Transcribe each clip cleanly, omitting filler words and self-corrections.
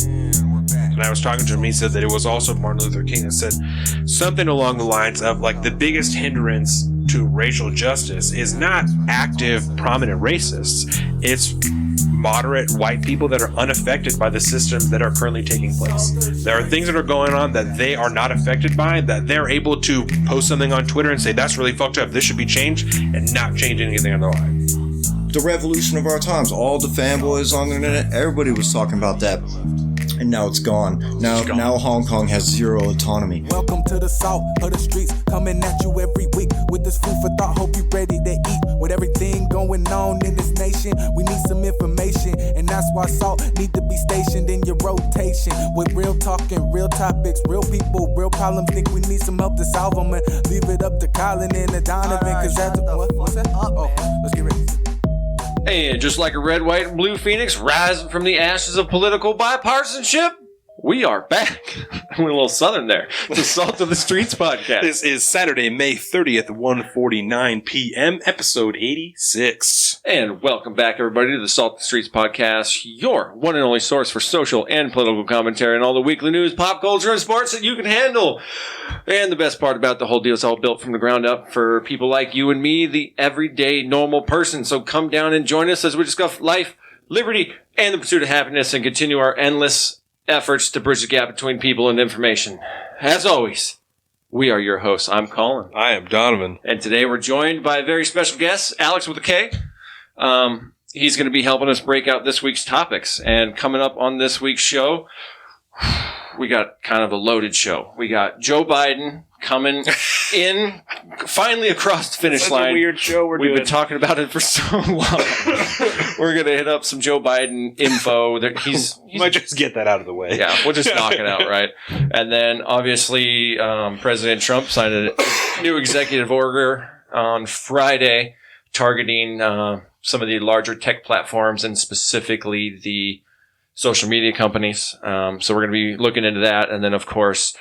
And I was talking to him, he said that it was also Martin Luther King that said something along the lines of, like, the biggest hindrance to racial justice is not active, prominent racists. It's moderate white people that are unaffected by the systems that are currently taking place. There are things that are going on that they are not affected by, that they're able to post something on Twitter and say, that's really fucked up, this should be changed, and not change anything in their life. The revolution of our times. All the fanboys on the internet, everybody was talking about that. And now it's gone. Now Hong Kong has zero autonomy. Welcome to the south of the streets, coming at you every week with this food for thought. Hope you ready to eat. With everything going on in this nation, we need some information, and that's why Salt need to be stationed in your rotation with real talking, real topics, real people, real problems. Think we need some help to solve them, and leave it up to Colin and Donovan, because that's what's that? Oh, let's get ready. And just like a red, white, and blue phoenix rising from the ashes of political bipartisanship, we are back. I went a little southern there. The Salt of the Streets podcast. This is Saturday, May 30th, 1:49 p.m., episode 86. And welcome back, everybody, to the Salt of the Streets podcast, your one and only source for social and political commentary and all the weekly news, pop culture, and sports that you can handle. And the best part about the whole deal, it's all built from the ground up for people like you and me, the everyday normal person. So come down and join us as we discuss life, liberty, and the pursuit of happiness, and continue our endless efforts to bridge the gap between people and information. As always, we are your hosts. I'm Colin. I am Donovan. And today we're joined by a very special guest, Alex with a K. He's going to be helping us break out this week's topics. And coming up on this week's show, we got kind of a loaded show. We got Joe Biden coming in, finally across the finish line. That's a weird show We've been talking about it for so long. We're going to hit up some Joe Biden info. He's might just get that out of the way. Yeah, we'll just knock it out, right? And then, obviously, President Trump signed a new executive order on Friday targeting some of the larger tech platforms and specifically the social media companies. So we're going to be looking into that. And then, of course,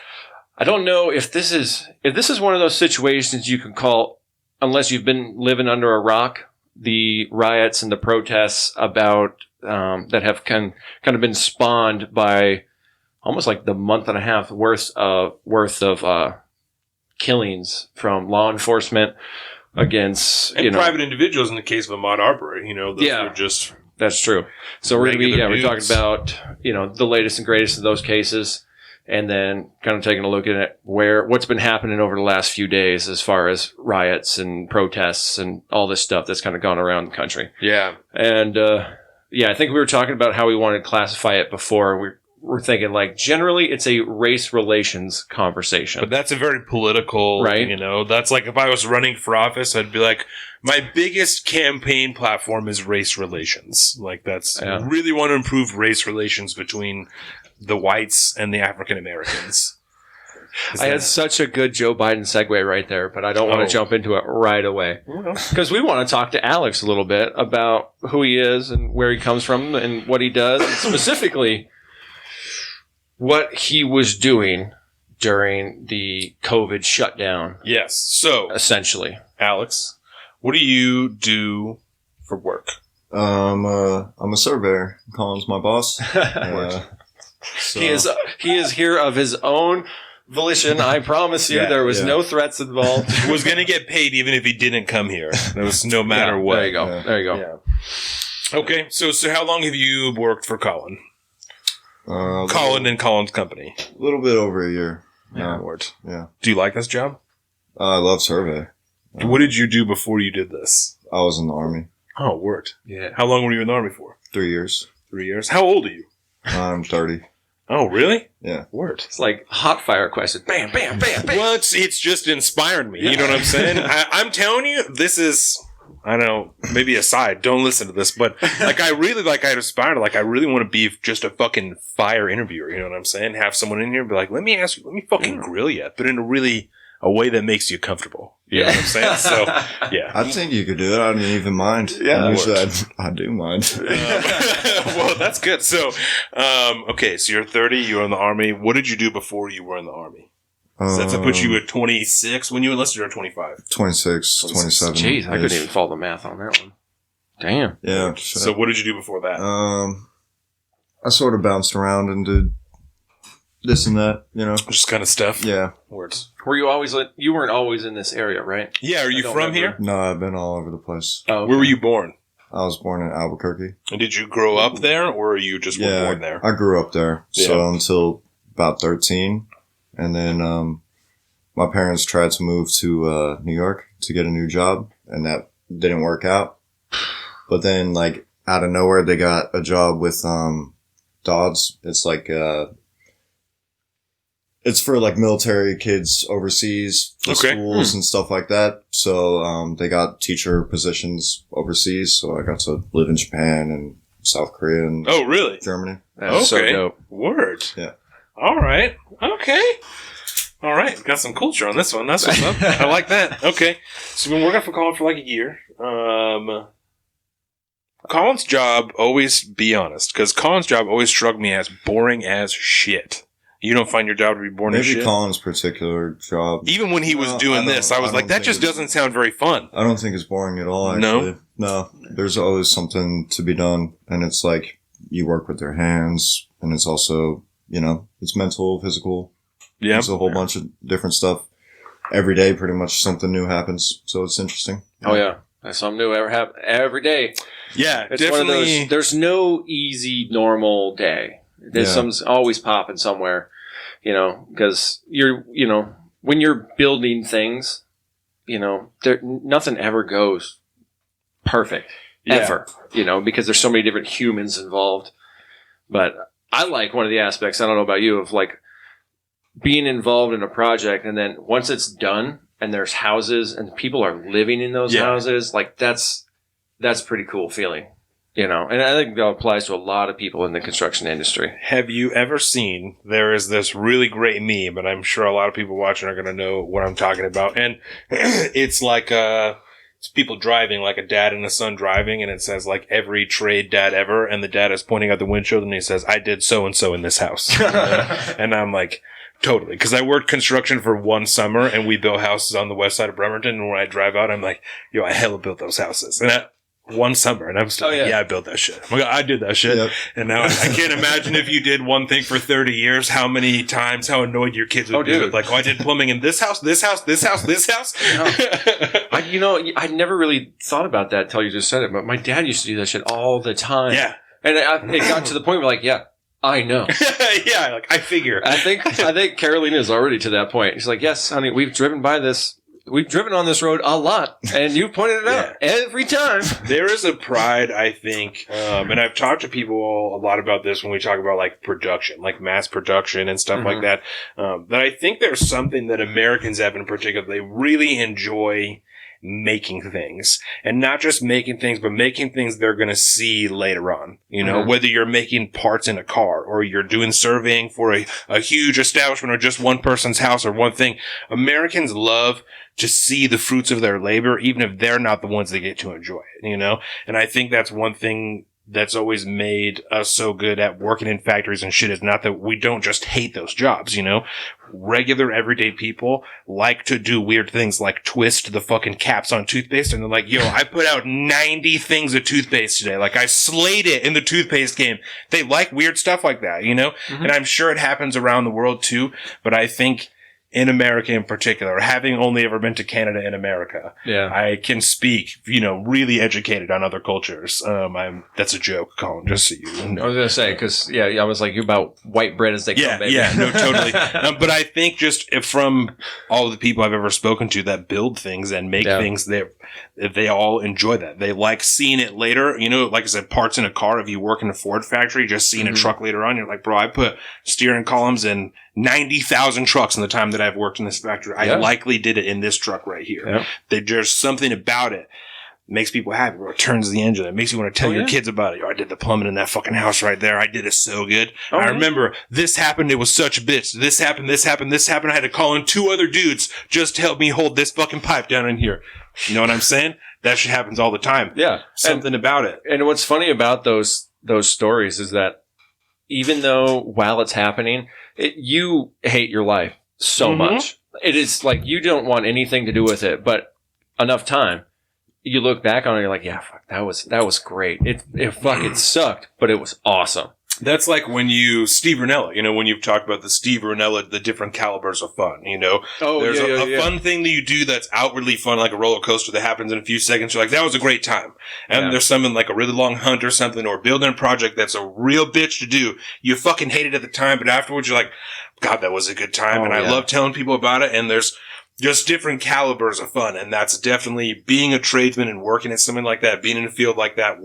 I don't know if this is one of those situations you can call, unless you've been living under a rock, the riots and the protests about that have kind of been spawned by almost like the month and a half worth of killings from law enforcement against and private individuals. In the case of Ahmaud Arbery, those are just. That's true. So we're going to be, we're talking about, the latest and greatest of those cases, and then kind of taking a look at what's been happening over the last few days as far as riots and protests and all this stuff that's kind of gone around the country. Yeah. And, I think we were talking about how we wanted to classify it before. We're thinking, like, generally it's a race relations conversation. But that's a very political, right? That's like if I was running for office, I'd be like, my biggest campaign platform is race relations. Like, really want to improve race relations between the whites and the African Americans. I had such a good Joe Biden segue right there, but I don't want to jump into it right away. Because we want to talk to Alex a little bit about who he is and where he comes from and what he does, and specifically what he was doing during the COVID shutdown. Yes. So, essentially, Alex, what do you do for work? I'm a surveyor. Colin's my boss. So. He is here of his own volition. I promise you, there was no threats involved. He was going to get paid even if he didn't come here. There was no matter what. There you go. There you go. Yeah. Okay. So how long have you worked for Colin? Colin and Colin's company. A little bit over a year. Yeah. Yeah. Do you like this job? I love survey. What did you do before you did this? I was in the Army. Oh, word. Yeah. How long were you in the Army for? 3 years. 3 years. How old are you? I'm 30. Oh, really? Yeah. Word. It's like hot fire question. Bam, bam, bam, bam. Well, it's just inspired me. Yeah. You know what I'm saying? I'm telling you, this is, I don't know, maybe a side. Don't listen to this. But, like, I really, I really want to be just a fucking fire interviewer. You know what I'm saying? Have someone in here and be like, let me fucking grill you. But in a way that makes you comfortable. You know what I'm saying? So, yeah. I think you could do it. I didn't even mind. Yeah. Usually I do mind. Well, that's good. So, okay, so you're 30, you were in the Army. What did you do before you were in the Army? So that's to put you at 26 when you enlisted, or 25? 26, 27. Jeez, I couldn't even follow the math on that one. Damn. Yeah. So what did you do before that? I sort of bounced around and did this and that, you know. Just kind of stuff. Yeah. Words. Were you always? You weren't always in this area, right? Yeah. Are you from here? No, I've been all over the place. Oh, okay. Where were you born? I was born in Albuquerque. And did you grow up there, or you just were born there? I grew up there. Yeah. So until about 13. And then my parents tried to move to New York to get a new job, and that didn't work out. But then, like, out of nowhere, they got a job with Dodds. It's like it's for like military kids overseas, for schools and stuff like that. So they got teacher positions overseas. So I got to live in Japan and South Korea and really? Germany. That's so dope. Word. Yeah. All right. Okay. All right. Got some culture on this one. That's what's up. I like that. Okay. So we've been working for Colin for like a year. Colin's job, always be honest, because Colin's job always struck me as boring as shit. You don't find your job to be boring as shit? Maybe Colin's particular job. Even when he was doing this, I was like, that just doesn't sound very fun. I don't think it's boring at all, actually. No. There's always something to be done. And it's like you work with your hands. And it's also, you know, it's mental, physical. Yeah. It's a whole bunch of different stuff. Every day, pretty much something new happens. So it's interesting. Oh, yeah. There's something new every day. Yeah, it's definitely. One of those, there's no easy, normal day. There's something's always popping somewhere, you know, because when you're building things, you know, nothing ever goes perfect, ever, you know, because there's so many different humans involved. But I like one of the aspects, I don't know about you, of like being involved in a project, and then once it's done and there's houses and people are living in those houses, like that's pretty cool feeling. You know, and I think that applies to a lot of people in the construction industry. Have you ever seen, there is this really great meme, and I'm sure a lot of people watching are going to know what I'm talking about. And it's like, it's people driving, like a dad and a son driving, and it says like every trade dad ever. And the dad is pointing out the windshield and he says, I did so-and-so in this house. And I'm like, totally. Because I worked construction for one summer and we built houses on the west side of Bremerton. And when I drive out, I'm like, yo, I hella built those houses. And one summer, and I'm still like, I built that shit. I did that shit. Yep. And now I can't imagine if you did one thing for 30 years, how many times, how annoyed your kids would be. Like, I did plumbing in this house, this house, this house, this house. I never really thought about that until you just said it, but my dad used to do that shit all the time. Yeah. And it got to the point where, like, I know. Yeah, like, I figure. I think Carolina is already to that point. She's like, yes, honey, we've driven by this. We've driven on this road a lot, and you pointed it out every time. There is a pride, I think, and I've talked to people a lot about this when we talk about, like, production, like mass production and stuff like that, that I think there's something that Americans have in particular. They really enjoy making things, and not just making things, but making things they're going to see later on. You know, whether you're making parts in a car or you're doing surveying for a huge establishment or just one person's house or one thing. Americans love to see the fruits of their labor, even if they're not the ones that get to enjoy it, you know? And I think that's one thing that's always made us so good at working in factories and shit, is not that we don't just hate those jobs, you know? Regular everyday people like to do weird things like twist the fucking caps on toothpaste, and they're like, yo, I put out 90 things of toothpaste today. Like, I slayed it in the toothpaste game. They like weird stuff like that, you know? And I'm sure it happens around the world too, but I think in America in particular, having only ever been to Canada and America, I can speak, you know, really educated on other cultures. That's a joke, Colin, just so you know. I was going to say, because, I was like, you about white bread as they come, baby. Yeah, no, totally. But I think just from all the people I've ever spoken to that build things and make things, they all enjoy that. They like seeing it later. You know, like I said, parts in a car, if you work in a Ford factory, just seeing a truck later on, you're like, bro, I put steering columns in 90,000 trucks in the time that I've worked in this factory. I likely did it in this truck right here. There's something about it makes people happy, bro. It turns the engine. It makes you want to tell your kids about it. Yo, I did the plumbing in that fucking house right there. I did it so good. I remember this happened. It was such a bitch. This happened. This happened. This happened. I had to call in 2 other dudes just to help me hold this fucking pipe down in here. You know what I'm saying? That shit happens all the time. Yeah. Something about it. And what's funny about those stories is that even though while it's happening, you hate your life so much. It is like you don't want anything to do with it, but enough time, you look back on it and you're like, yeah, fuck, that was great. It fucking sucked, but it was awesome. That's like when Steve Rinella, when you've talked about the Steve Rinella, the different calibers of fun, There's a fun thing that you do that's outwardly fun, like a roller coaster that happens in a few seconds. You're like, that was a great time. And there's something like a really long hunt or something, or building a project that's a real bitch to do. You fucking hate it at the time, but afterwards you're like, God, that was a good time. And I love telling people about it. And there's just different calibers of fun. And that's definitely being a tradesman and working at something like that, being in a field like that,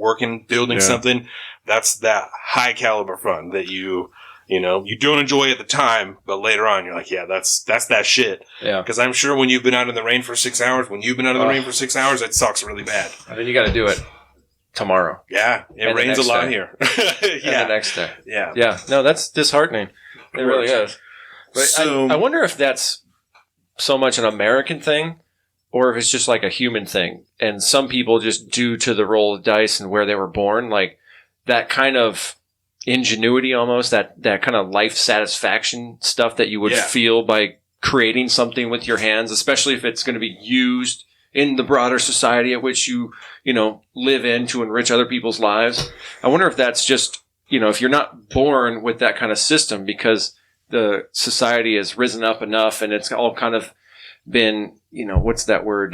building something. That's that high caliber fun that you don't enjoy at the time, but later on you're like, yeah, that's that shit. Yeah. Because I'm sure when you've been out in the rain for 6 hours, it sucks really bad. I mean, you got to do it tomorrow. Yeah. It rains a lot here. And the next day. Yeah. Yeah. No, that's disheartening. It really is. But so, I wonder if that's so much an American thing or if it's just like a human thing. And some people just due to the roll of dice and where they were born, like that kind of ingenuity almost, that kind of life satisfaction stuff that you would feel by creating something with your hands, especially if it's going to be used in the broader society at which you live in to enrich other people's lives. I wonder if that's just, if you're not born with that kind of system because the society has risen up enough and it's all kind of been, what's that word,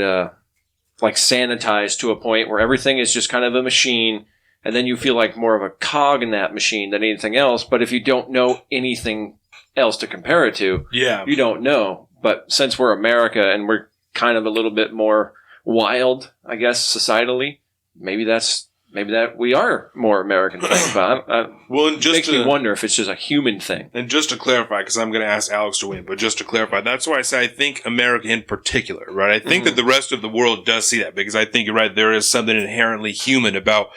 like sanitized to a point where everything is just kind of a machine. And then you feel like more of a cog in that machine than anything else. But if you don't know anything else to compare it to, you don't know. But since we're America and we're kind of a little bit more wild, I guess, societally, maybe that we are more American thing. But it makes me wonder if it's just a human thing. And just to clarify, because I'm going to ask Alex to win, but just to clarify, that's why I say I think America in particular, right? I think that the rest of the world does see that because I think you're right. There is something inherently human about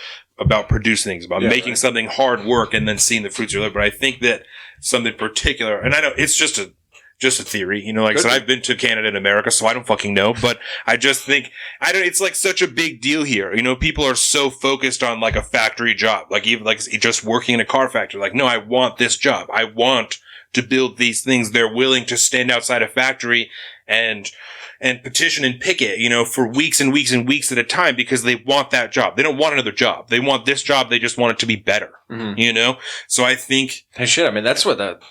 producing things, about making something hard work and then seeing the fruits of your labor. But I think that something particular, and I know it's just a theory, like I said, I've been to Canada and America, so I don't fucking know, but I just think, it's like such a big deal here. People are so focused on like a factory job, like even like just working in a car factory. Like, no, I want this job. I want to build these things. They're willing to stand outside a factory and petition and picket, for weeks and weeks and weeks at a time because they want that job. They don't want another job. They want this job. They just want it to be better, So I think... Hey, shit, I mean,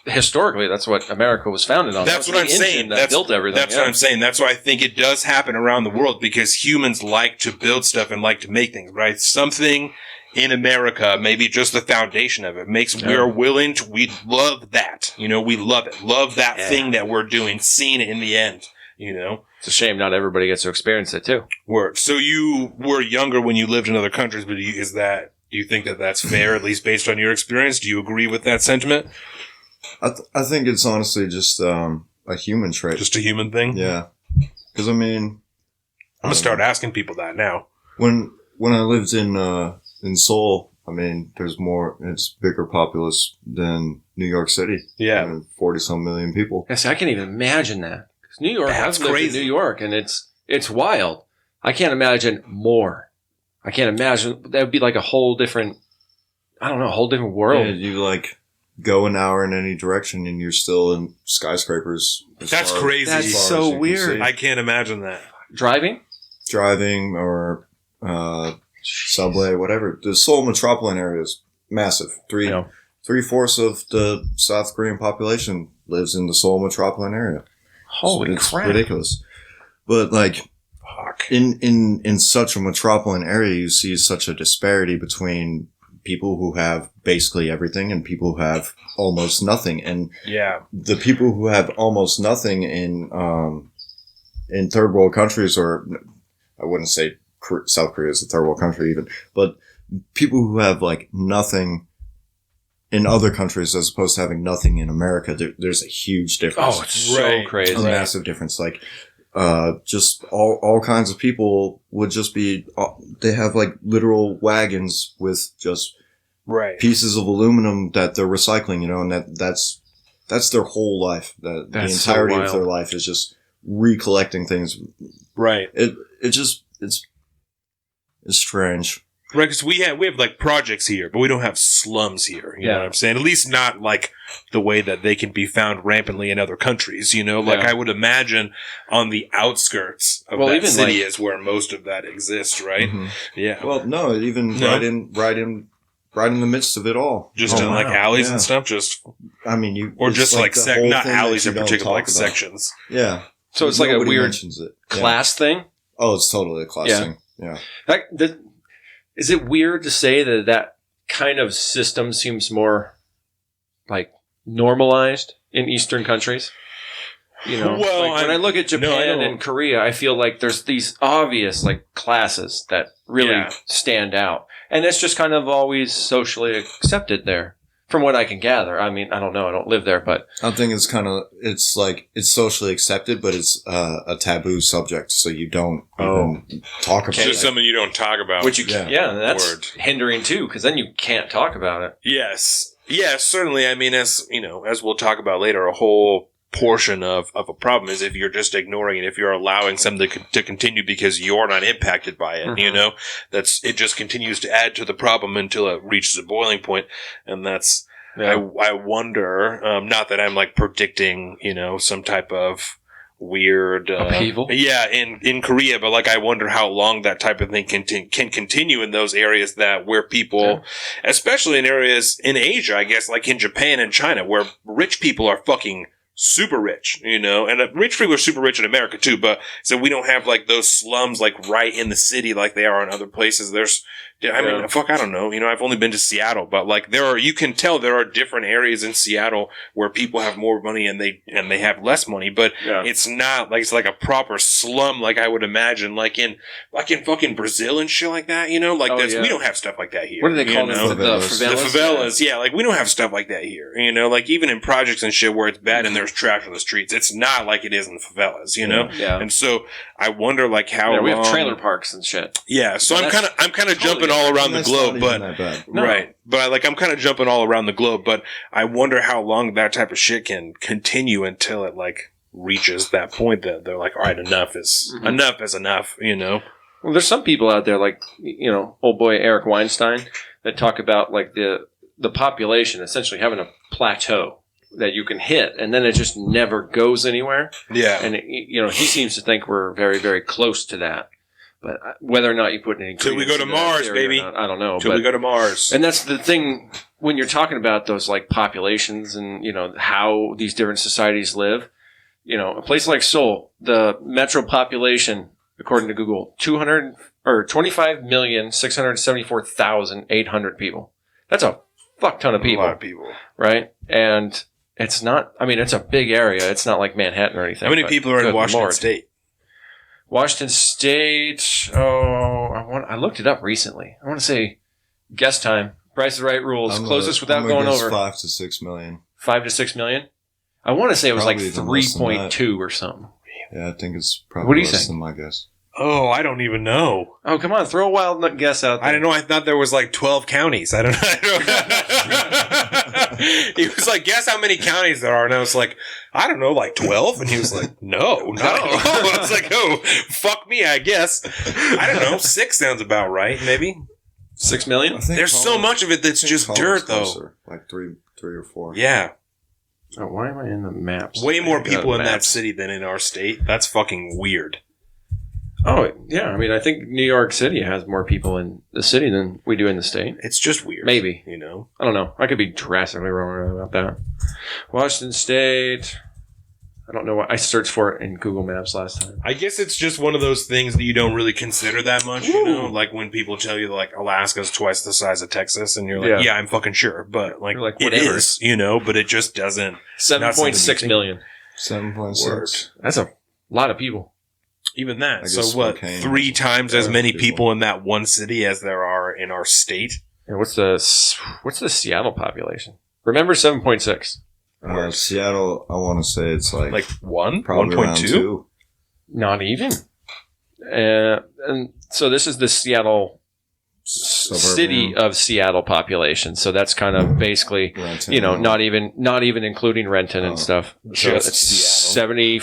historically, that's what America was founded on. That's what I'm saying. That built everything. That's what I'm saying. That's why I think it does happen around the world because humans like to build stuff and like to make things, right? Something in America, maybe just the foundation of it makes we love that. We love it. Love that thing that we're doing, seeing it in the end, It's a shame not everybody gets to experience it too. Word. So you were younger when you lived in other countries, but do you think that that's fair, at least based on your experience? Do you agree with that sentiment? I think it's honestly just a human trait. Just a human thing? Yeah. Because I'm going to start asking people that now. When I lived in Seoul, it's bigger populace than New York City. Yeah. 40-some million people. Yes, I can't even imagine that. Because New York, I've lived in New York, and it's wild. I can't imagine more. I can't imagine. That would be like a whole different world. Yeah, you go an hour in any direction, and you're still in skyscrapers. That's crazy. That's so weird. I can't imagine that. Driving or subway, whatever. The Seoul metropolitan area is massive. Three-fourths of the South Korean population lives in the Seoul metropolitan area. Holy crap. It's ridiculous. But in such a metropolitan area, you see such a disparity between people who have basically everything and people who have almost nothing. And the people who have almost nothing in third world countries, or I wouldn't say South Korea is a third world country even, but people who have nothing in other countries as opposed to having nothing in America, there's a huge difference. Oh, it's so crazy. A massive difference. Just all kinds of people would just be, they have literal wagons with just pieces of aluminum that they're recycling, and that's their whole life. The entirety of their life is just recollecting things. Right. It's strange. Right, because we have projects here, but we don't have slums here. You know what I'm saying? At least not the way that they can be found rampantly in other countries. I would imagine on the outskirts of that city is where most of that exists, right? Mm-hmm. Yeah. Well, no, even right in right in the midst of it all. Just in like alleys and stuff. Just I mean, you or just like the whole not thing alleys that in you don't particular, talk like about. sections. Yeah. So it's like a Nobody weird mentions it. class thing. Oh, it's totally a class thing. Yeah. Is it weird to say that kind of system seems more like normalized in Eastern countries? You know, Well, like when I look at Japan I and Korea, I feel like there's these obvious like classes that really stand out, and it's just kind of always socially accepted there, from what I can gather. I mean, I don't know, I don't live there, but I think it's like it's socially accepted, but it's a taboo subject, so you don't even talk about It's it. just something you don't talk about. which you that's Word. hindering too, because then you can't talk about it. Yes. Yes, certainly. I mean, as you know, as we'll talk about later, a whole portion of a problem is if you're just ignoring it, if you're allowing something to continue because you're not impacted by it, you know, it just continues to add to the problem until it reaches a boiling point. And that's, I wonder, not that I'm like predicting, you know, some type of weird upheaval. Yeah, in Korea, but like I wonder how long that type of thing can continue in those areas where people, especially in areas in Asia, I guess, like in Japan and China, where rich people are fucking super rich, you know, and rich people are super rich in America too, but so we don't have like those slums like right in the city like they are in other places. I mean, I don't know. You know, I've only been to Seattle, but like you can tell there are different areas in Seattle where people have more money and they have less money, but it's not like it's like a proper slum like I would imagine, like in fucking Brazil and shit like that. You know, like we don't have stuff like that here. What do they call them? The favelas? The favelas, yeah. Like we don't have stuff like that here. You know, like even in projects and shit where it's bad and there's trash on the streets, it's not like it is in the favelas. You know, And so I wonder like how we have trailer parks and shit. Yeah, so I'm kind of jumping all around the globe, but right, but I'm kind of jumping all around the globe, but I wonder how long that type of shit can continue until it like reaches that point that they're like, all right, enough is enough, you know. Well, there's some people out there like, you know, old boy Eric Weinstein that talk about like the population essentially having a plateau that you can hit, and then it just never goes anywhere. Yeah, and you know, he seems to think we're very, very close to that. But whether or not you put any till we go to Mars, baby, I don't know. Till we go to Mars, and that's the thing when you're talking about those like populations and you know how these different societies live. You know, a place like Seoul, the metro population, according to Google, 25,674,800 people. That's a fuck ton of people. A lot of people, right? And it's not. I mean, it's a big area. It's not like Manhattan or anything. How many people are in Washington State? Washington State. I looked it up recently. I want to say guess time. Price is Right rules. Closest without going over. 5 to 6 million. 5 to 6 million. I want to say it was Probably like even less than 3.2 or something. Yeah, I think it's probably What do you less think? than my guess. Oh, I don't even know. Oh, come on, throw a wild guess out there. I don't know. I thought there was like 12 counties. I don't know. He was like, guess how many counties there are? And I was like, I don't know, like 12? And he was like, no. I was like, oh, fuck me, I guess. I don't know. 6 sounds about right, maybe. 6 million? There's so much of it that's just dirt, though. Like three or 4. Yeah. Oh, why am I in the maps? Way more people in that city than in our state. That's fucking weird. Oh, yeah. I mean, I think New York City has more people in the city than we do in the state. It's just weird. Maybe. You know? I don't know. I could be drastically wrong about that. Washington State. I don't know what I searched for it in Google Maps last time. I guess it's just one of those things that you don't really consider that much, you know? Like when people tell you like Alaska's twice the size of Texas and you're like, yeah I'm fucking sure. But like it is, you know, but it just doesn't. 7.6 million. 7.6. That's a lot of people. Even that. So what? 3 times as many people in that one city as there are in our state? And what's the Seattle population? Remember 7.6. Seattle, I want to say it's like 1? Probably 1.2? Not even. And so this is the Seattle city of Seattle population. So that's kind of basically, Renton, you know, not even including Renton and stuff. So it's Seattle.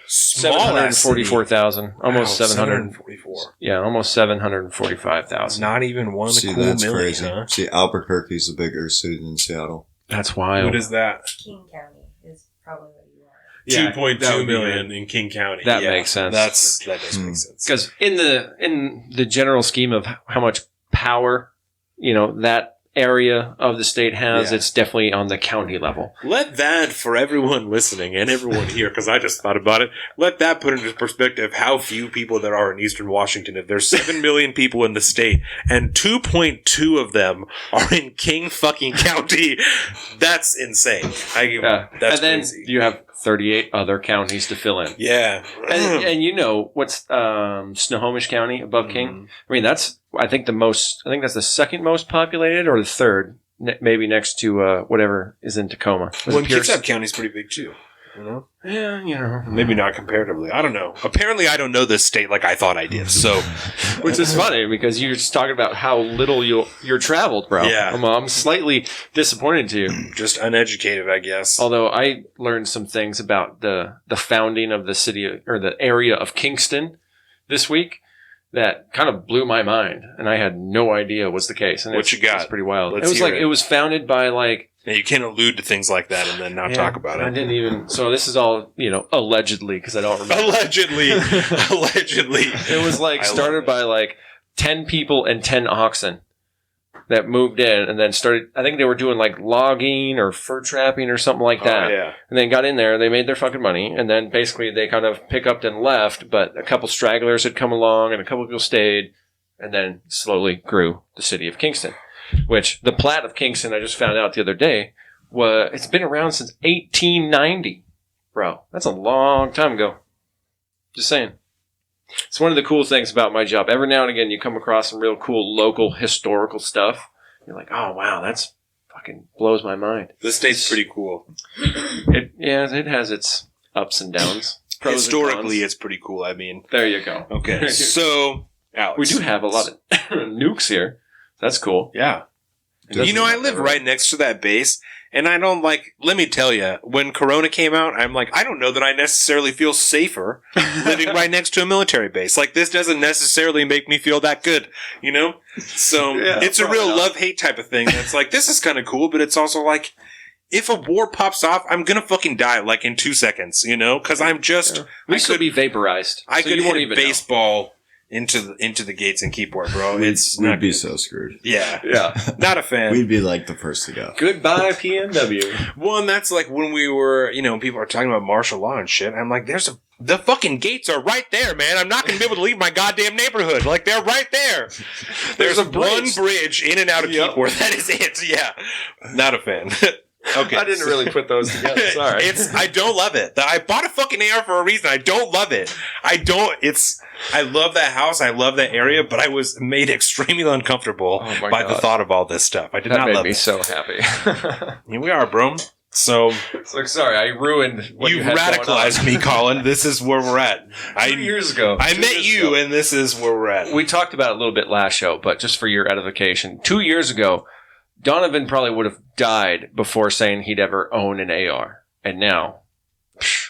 744,000, almost 744. Yeah, almost 745,000. Not even one See, cool that's million, crazy. huh? See, Albuquerque's a bigger city than Seattle. That's wild. What is that? King County is probably what you are. Yeah, 2.2 million in King County. That makes sense. That does make sense. Because in the general scheme of how much power that area of the state has. Yeah. It's definitely on the county level. Let that, for everyone listening and everyone here, because I just thought about it, let that put into perspective how few people there are in Eastern Washington. If there's 7 million people in the state and 2.2 of them are in King fucking County, that's insane. That's and then crazy. you have 38 other counties to fill in. Yeah. And what's Snohomish County above King? I mean, I think that's the second most populated or the third, maybe next to whatever is in Tacoma. Well, Kitsap County's pretty big too. Yeah, Maybe not comparatively. I don't know. Apparently, I don't know this state like I thought I did. So, which is funny because you're just talking about how little you're traveled, bro. Yeah. I'm slightly disappointed to you. just uneducated, I guess. Although I learned some things about the founding of the city or the area of Kingston this week that kind of blew my mind, and I had no idea was the case. And What you got? It's pretty wild. Let's hear it. It was founded by like. Yeah, you can't allude to things like that and then not talk about it. I didn't even. So this is all allegedly because I don't remember. Allegedly. It was started by like 10 people and 10 oxen that moved in and then started. I think they were doing like logging or fur trapping or something like that. Oh, yeah. And then got in there. They made their fucking money, and then basically they kind of pick up and left. But a couple stragglers had come along, and a couple people stayed, and then slowly grew the city of Kingston. Which the plat of Kingston, I just found out the other day, it's been around since 1890, bro. That's a long time ago. Just saying. It's one of the cool things about my job. Every now and again, you come across some real cool local historical stuff. You're like, oh wow, that's fucking blows my mind. This state's pretty cool. It has its ups and downs. Pros and Historically, cons. it's pretty cool. I mean, There you go. okay. So, Alex, We do have a lot of nukes here. That's cool. Yeah. I live right next to that base, and I don't let me tell you, when Corona came out, I'm like, I don't know that I necessarily feel safer living right next to a military base. Like, this doesn't necessarily make me feel that good, So, it's a real love-hate type of thing. That's like, this is kind of cool, but it's also like, if a war pops off, I'm gonna fucking die, in 2 seconds, Because I'm just... We could be vaporized. I so could you won't hit a even know. baseball into the gates and Keyport, bro. It's We'd not be good. so screwed. Yeah. Yeah. Not a fan. We'd be like the first to go. Goodbye, PNW. Well, and that's like when we were, people are talking about martial law and shit. I'm like, the fucking gates are right there, man. I'm not going to be able to leave my goddamn neighborhood. Like, they're right there. There's one bridge in and out of Keyport. That is it. Yeah. Not a fan. Okay. I didn't really put those together. Sorry. I don't love it. I bought a fucking AR for a reason. I don't love it. I love that house. I love that area, but I was made extremely uncomfortable by the thought of all this stuff. I did not love it. That made me so happy. Here we are, bro. So it's like, sorry, I ruined what you you've had radicalized me, Colin. This is where we're at. 2 years ago. I met you, and this is where we're at. We talked about it a little bit last show, but just for your edification, 2 years ago, Donovan probably would have died before saying he'd ever own an AR. And now,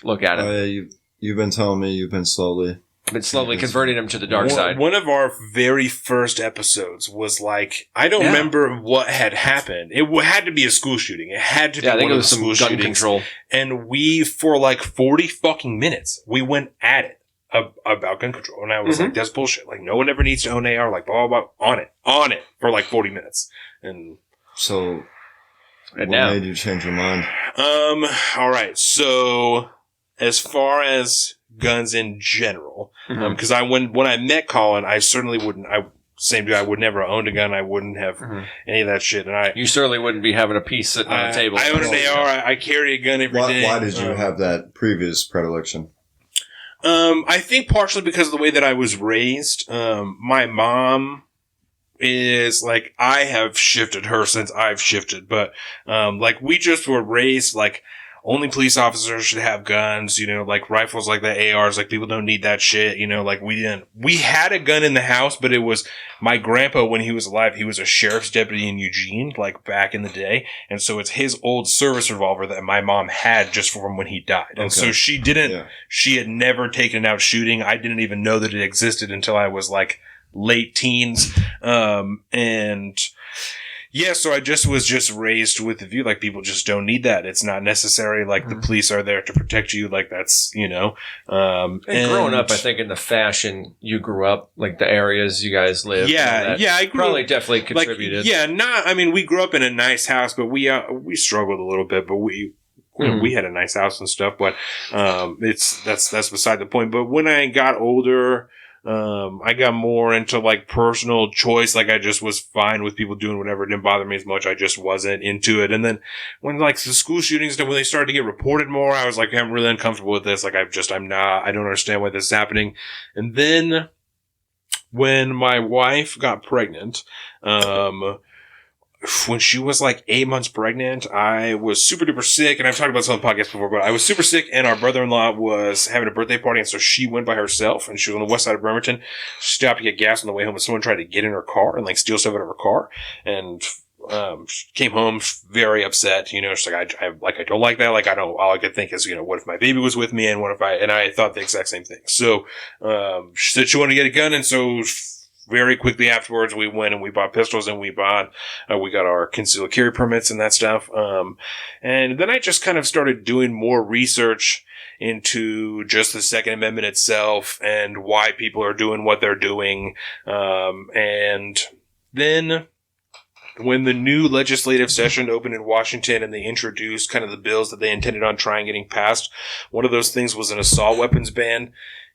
look at him. Oh, yeah, you've been telling me you've been slowly. Been slowly converting him to the dark side. One of our very first episodes was like, I don't remember what had happened. It had to be a school shooting. It had to be I think one it of was the some school gun shootings. control. And we, for 40 fucking minutes, we went at it about gun control. And I was like, that's bullshit. Like, no one ever needs to own AR. Like, blah, blah, blah. On it for 40 minutes. And So, what now made you change your mind? all right. So, as far as guns in general, because when I met Colin, I certainly wouldn't. I would never have owned a gun. I wouldn't have any of that shit. And you certainly wouldn't be having a piece sitting on a table. I own an AR. I carry a gun every day. Why did you have that previous predilection? I think partially because of the way that I was raised. My mom is like, I have shifted her since I've shifted, but we just were raised only police officers should have guns, rifles like the ARs, people don't need that shit, we had a gun in the house, but it was my grandpa when he was alive. He was a sheriff's deputy in Eugene, back in the day. And so it's his old service revolver that my mom had just from when he died. And so she had never taken it out shooting. I didn't even know that it existed until I was late teens. And Yeah, so I was raised with the view, like, people just don't need that. It's not necessary. Like, the police are there to protect you. Like, that's, and growing up, I think in the fashion you grew up, like the areas you guys lived. I grew probably up, definitely contributed. We grew up in a nice house, but we struggled a little bit, but we had a nice house and stuff, but that's beside the point. But when I got older, I got more into like personal choice. Like, I just was fine with people doing whatever. It didn't bother me as much. I just wasn't into it. And then when like the school shootings stuff, when they started to get reported more, I was like, I'm really uncomfortable with this. Like, I don't understand why this is happening. And then when my wife got pregnant, when she was like 8 months pregnant, I was super duper sick, and I've talked about this on the podcast before, but I was super sick, and our brother-in-law was having a birthday party, and so she went by herself, and she was on the west side of Bremerton. She stopped to get gas on the way home, and someone tried to get in her car and like steal stuff out of her car, and she came home very upset. She's like, I don't like that. Like, all I could think is, what if my baby was with me, and I thought the exact same thing. So she said she wanted to get a gun, and so very quickly afterwards, we went and we bought pistols, and we got our concealed carry permits and that stuff. And then I just kind of started doing more research into just the Second Amendment itself and why people are doing what they're doing. And then when the new legislative session opened in Washington and they introduced kind of the bills that they intended on trying getting passed, one of those things was an assault weapons ban.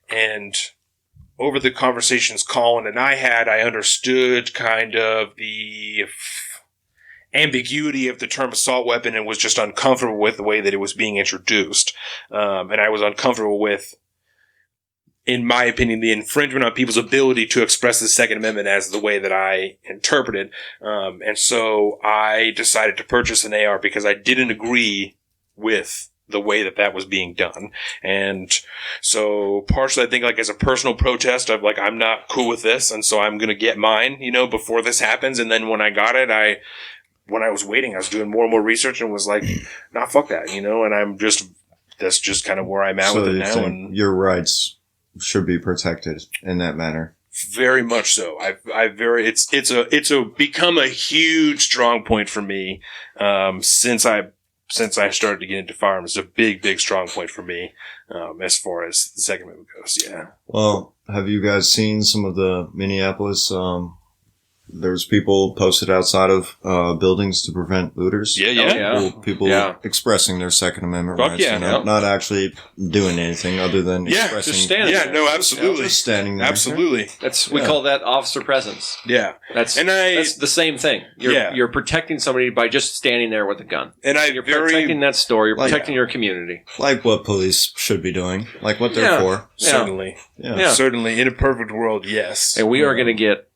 And over the conversations Colin and I had, I understood kind of the ambiguity of the term assault weapon and was just uncomfortable with the way that it was being introduced. And I was uncomfortable with, in my opinion, the infringement on people's ability to express the Second Amendment as the way that I interpreted. And so I decided to purchase an AR because I didn't agree with the way that was being done. And so partially I think like as a personal protest of like, I'm not cool with this. And so I'm going to get mine, before this happens. And then when I got it, when I was waiting, I was doing more and more research and was like, nah, fuck that, and that's just kind of where I'm at with it now. And your rights should be protected in that manner. Very much so. It's become a huge strong point for me, since I started to get into firearms. It's a big, big strong point for me, as far as the Second Amendment goes. Yeah. Well, have you guys seen some of the Minneapolis, there's people posted outside of buildings to prevent looters? Yeah. People expressing their Second Amendment Fuck rights. yeah, not actually doing anything other than expressing. Just standing there. No, absolutely. Just standing there. Absolutely. We call that officer presence. Yeah. That's the same thing. You're protecting somebody by just standing there with a gun. And you're protecting that store. You're protecting your community. Like what police should be doing. Like what they're for. Certainly. Yeah. Certainly. In a perfect world, yes. And we are going to get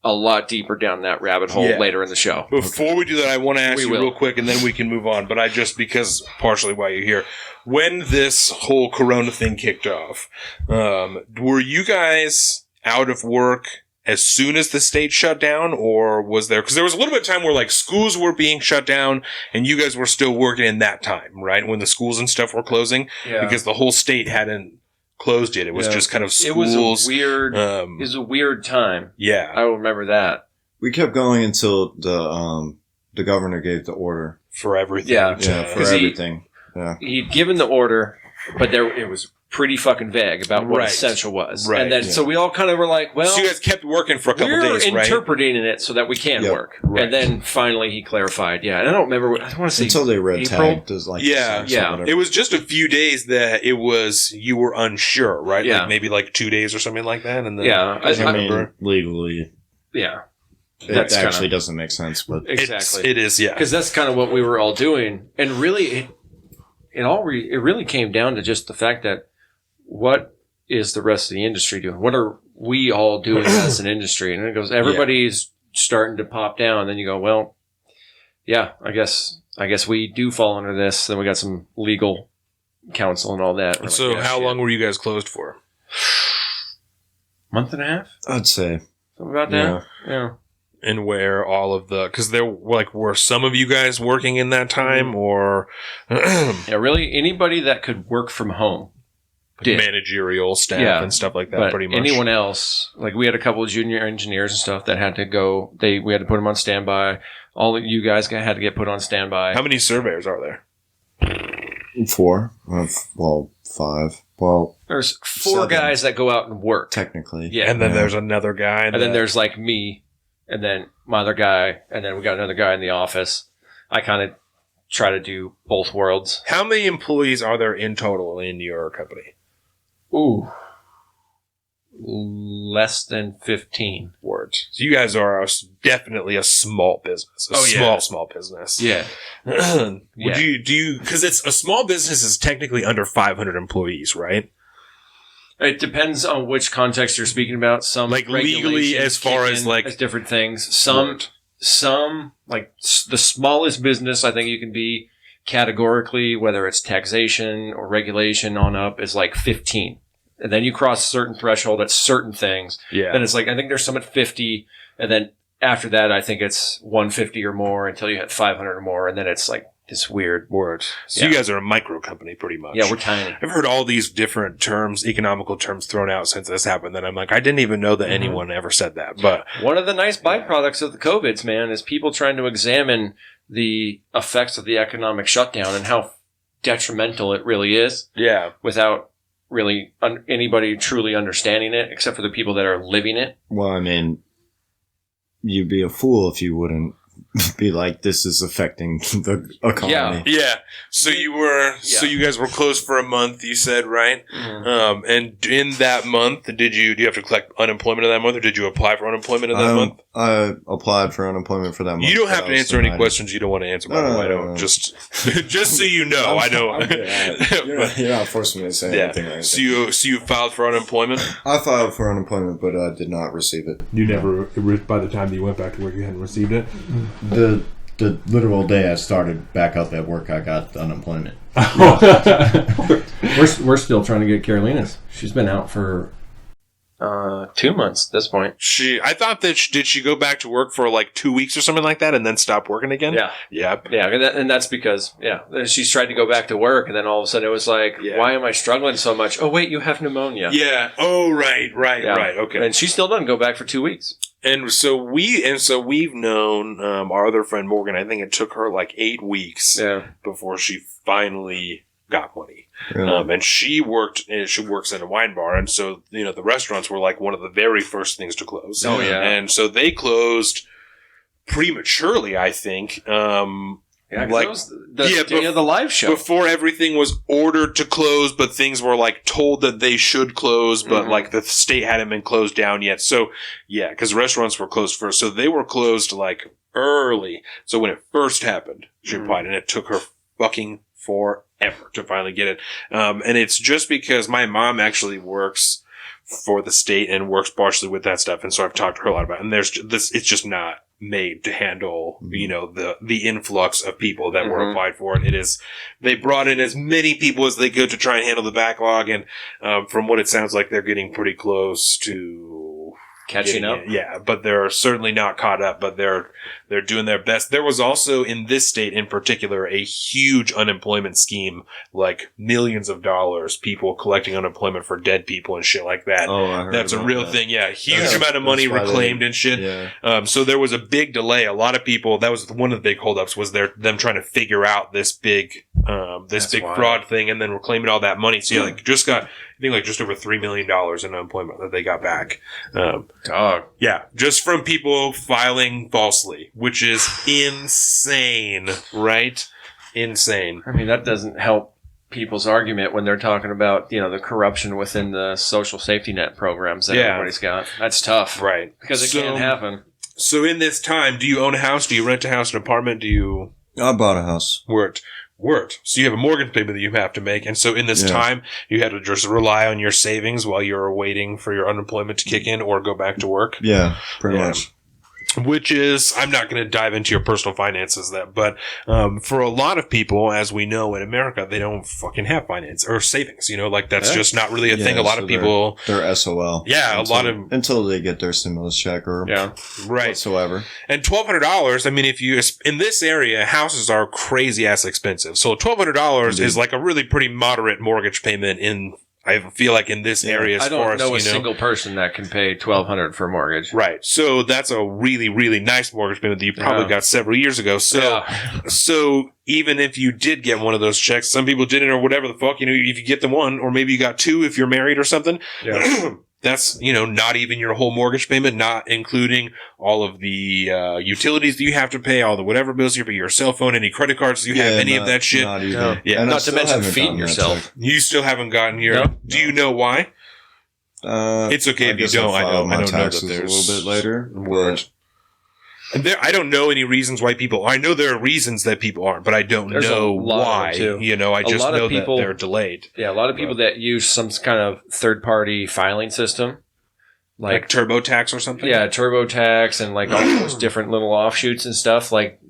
a lot deeper down that rabbit hole later in the show. Before we do that, I want to ask you real quick, and then we can move on. But because partially why you're here, when this whole Corona thing kicked off, were you guys out of work as soon as the state shut down, or was there? Because there was a little bit of time where like schools were being shut down, and you guys were still working in that time, right? When the schools and stuff were closing, because the whole state hadn't closed yet. It was just kind of schools. It was a weird time. Yeah. I remember that. We kept going until the governor gave the order. For everything. Yeah, for everything. He'd given the order, but it was pretty fucking vague about what essential was. Right. And then, so we all kind of were like, well... So you guys kept working for a couple days, right? We're interpreting it so that we can work. Right. And then finally he clarified, and I don't remember, I don't want to say until they red tagged as like... Yeah. It was just a few days that you were unsure, right? Yeah. Like maybe like 2 days or something like that. And then I mean, legally... Yeah. It actually doesn't make sense, but... Exactly. It is, yeah. Because that's kind of what we were all doing. And really, it really came down to just the fact that what is the rest of the industry doing? What are we all doing as an industry? And it goes, everybody's starting to pop down. Then you go, well, yeah, I guess we do fall under this. Then we got some legal counsel and all that. So how long were you guys closed for? Month and a half? I'd say. Something about that? Yeah. And where all of because there were some of you guys working in that time, or yeah, really anybody that could work from home. Managerial staff and stuff like that, but pretty much. Anyone else, like we had a couple of junior engineers and stuff that had to go. We had to put them on standby. all of you guys had to get put on standby. How many surveyors are there? 4. Well, 5. Well, There's 4 7. guys that go out and work. Technically. Yeah. And then there's another guy. And then there's like me, and then my other guy, and then we got another guy in the office. I kind of try to do both worlds. How many employees are there in total in your company? Ooh. Less than 15. Words. So you guys are definitely a small business. Small business. Yeah. Do you, because it's a small business is technically under 500 employees, right? It depends on which context you're speaking about. Some like legally, as far as like as different things. Some like the smallest business I think you can be categorically, whether it's taxation or regulation on up, is like 15. And then you cross a certain threshold at certain things. Yeah. Then it's like, I think there's some at 50. And then after that, I think it's 150 or more until you hit 500 or more. And then it's like this weird word. So you guys are a micro company pretty much. Yeah, we're tiny. I've heard all these different terms, economical terms thrown out since this happened. Then I'm like, I didn't even know that anyone ever said that. But one of the nice byproducts of the COVIDs, man, is people trying to examine the effects of the economic shutdown and how detrimental it really is. Yeah. Without really anybody truly understanding it, except for the people that are living it. Well, I mean, you'd be a fool if you wouldn't be like, this is affecting the economy. Yeah. So you guys were closed for a month, you said, right? Mm-hmm. And in that month, do you have to collect unemployment in that month, or did you apply for unemployment in that month? I applied for unemployment for that month. You don't have to answer any questions you don't want to answer, by the way. No. Just so you know, I know. You're not forcing me to say anything. Or anything. So you filed for unemployment? I filed for unemployment, but I did not receive it. You never, by the time that you went back to work, you hadn't received it? The literal day I started back up at work, I got unemployment. We're still trying to get Carolina's. She's been out for 2 months at this point. I thought that did she go back to work for like 2 weeks or something like that, and then stop working again? Yeah. And that's because she's tried to go back to work, and then all of a sudden it was like, why am I struggling so much? Oh wait, you have pneumonia. Yeah. Oh right. Okay. And she still doesn't go back for 2 weeks. And so we've known our other friend Morgan. I think it took her like 8 weeks before she finally got money. Really? And she works in a wine bar, and so the restaurants were like one of the very first things to close. Oh yeah, and so they closed prematurely, I think. That was the day of the live show. Before everything was ordered to close, but things were like told that they should close, but like the state hadn't been closed down yet. So because restaurants were closed first, so they were closed like early. So when it first happened, she applied, and it took her fucking forever to finally get it. And it's just because my mom actually works for the state and works partially with that stuff, and so I've talked to her a lot about it. And there's this, it's just not made to handle, the influx of people that were applied for it. It is, they brought in as many people as they could to try and handle the backlog, and from what it sounds like, they're getting pretty close to catching up. Yeah, but they're certainly not caught up, but they're doing their best. There was also, in this state in particular, a huge unemployment scheme, like millions of dollars, people collecting unemployment for dead people and shit like that. Oh, I heard that's a real that. thing. Yeah, huge amount of money reclaimed and shit. Yeah. So there was a big delay. A lot of people, that was one of the big holdups, was them trying to figure out this big fraud thing and then reclaiming all that money. So just got, I think, like just over $3 million in unemployment that they got back. Dog. Yeah, just from people filing falsely, which is insane, right? Insane. I mean, that doesn't help people's argument when they're talking about, the corruption within the social safety net programs that everybody's got. That's tough. Right. Because it can't happen. So in this time, do you own a house? Do you rent a house, an apartment? I bought a house. Word. So you have a mortgage payment that you have to make. And so in this time, you had to just rely on your savings while you were waiting for your unemployment to kick in or go back to work. Yeah, pretty much. Which is, I'm not going to dive into your personal finances, but for a lot of people, as we know in America, they don't fucking have finance or savings. That's just not really a thing. A lot of people, they're SOL. Yeah, until they get their stimulus check or whatsoever. And $1,200. I mean, if you in this area, houses are crazy ass expensive. So $1,200 is like a really pretty moderate mortgage payment in I feel like in this area, as I far don't as know you a single person that can pay $1,200 for a mortgage. Right. So that's a really, really nice mortgage payment that you probably got several years ago. So, so even if you did get one of those checks, some people didn't or whatever the fuck, if you get the one, or maybe you got two if you're married or something. Yeah. That's, not even your whole mortgage payment, not including all of the utilities that you have to pay, all the whatever bills you pay, your cell phone, any credit cards you have, any of that shit. Not even. No. Yeah. Not to mention feeding yourself. You still haven't gotten your. No? Do you know why? It's okay if you don't. I don't know that there's a little bit later. Word. I don't know any reasons why people. I know there are reasons that people aren't, but I don't know why. I just know that they're delayed. Yeah, a lot of people that use some kind of third-party filing system, like TurboTax or something. Yeah, TurboTax and like all those different little offshoots and stuff. Like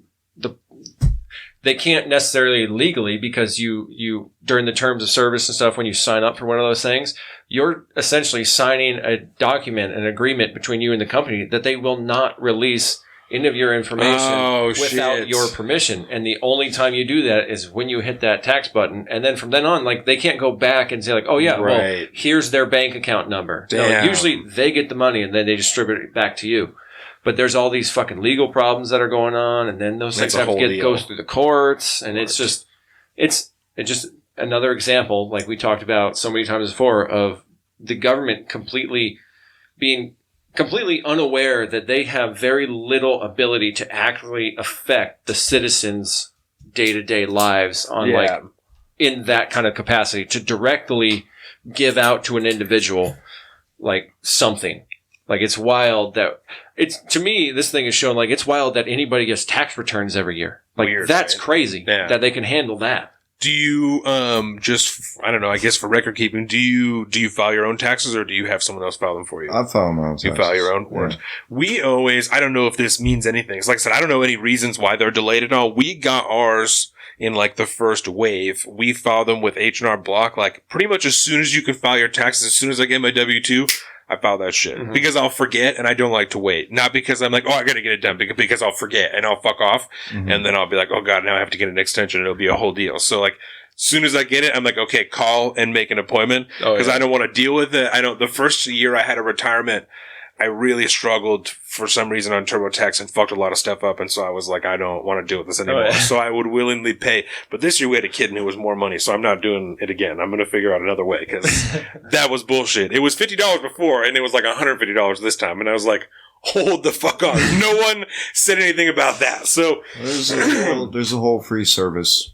they can't necessarily legally, because you during the terms of service and stuff, when you sign up for one of those things, you're essentially signing a document, an agreement between you and the company that they will not release any of your information without your permission. And the only time you do that is when you hit that tax button. And then from then on, like, they can't go back and say like, oh yeah, well, here's their bank account number. No, usually they get the money and then they distribute it back to you. But there's all these fucking legal problems that are going on, and then those things have to go through the courts, and it's just another example, like we talked about so many times before, of the government being completely unaware that they have very little ability to actually affect the citizens' day-to-day lives on like in that kind of capacity to directly give out to an individual like something. Like, it's wild that to me, this thing is showing like it's wild that anybody gets tax returns every year. Like, that's crazy that they can handle that. Do you I don't know, I guess for record keeping, do you file your own taxes, or do you have someone else file them for you? I file my own taxes. You file your own? Yeah. We always, I don't know if this means anything. It's like I said, I don't know any reasons why they're delayed at all. We got ours in like the first wave. We filed them with H&R Block, like pretty much as soon as you can file your taxes, as soon as I get my W-2, I file that shit because I'll forget, and I don't like to wait. Not because I'm like, oh, I gotta get it done, because I'll forget and I'll fuck off, and then I'll be like, oh god, now I have to get an extension, and it'll be a whole deal. So like, as soon as I get it, I'm like, okay, call and make an appointment, because I don't want to deal with it. The first year I had a retirement, I really struggled for some reason on TurboTax and fucked a lot of stuff up, and so I was like, I don't want to deal with this anymore. So I would willingly pay. But this year we had a kid and it was more money, so I'm not doing it again. I'm going to figure out another way, because that was bullshit. It was $50 before, and it was like $150 this time, and I was like, hold the fuck on. No one said anything about that. So there's a whole free service.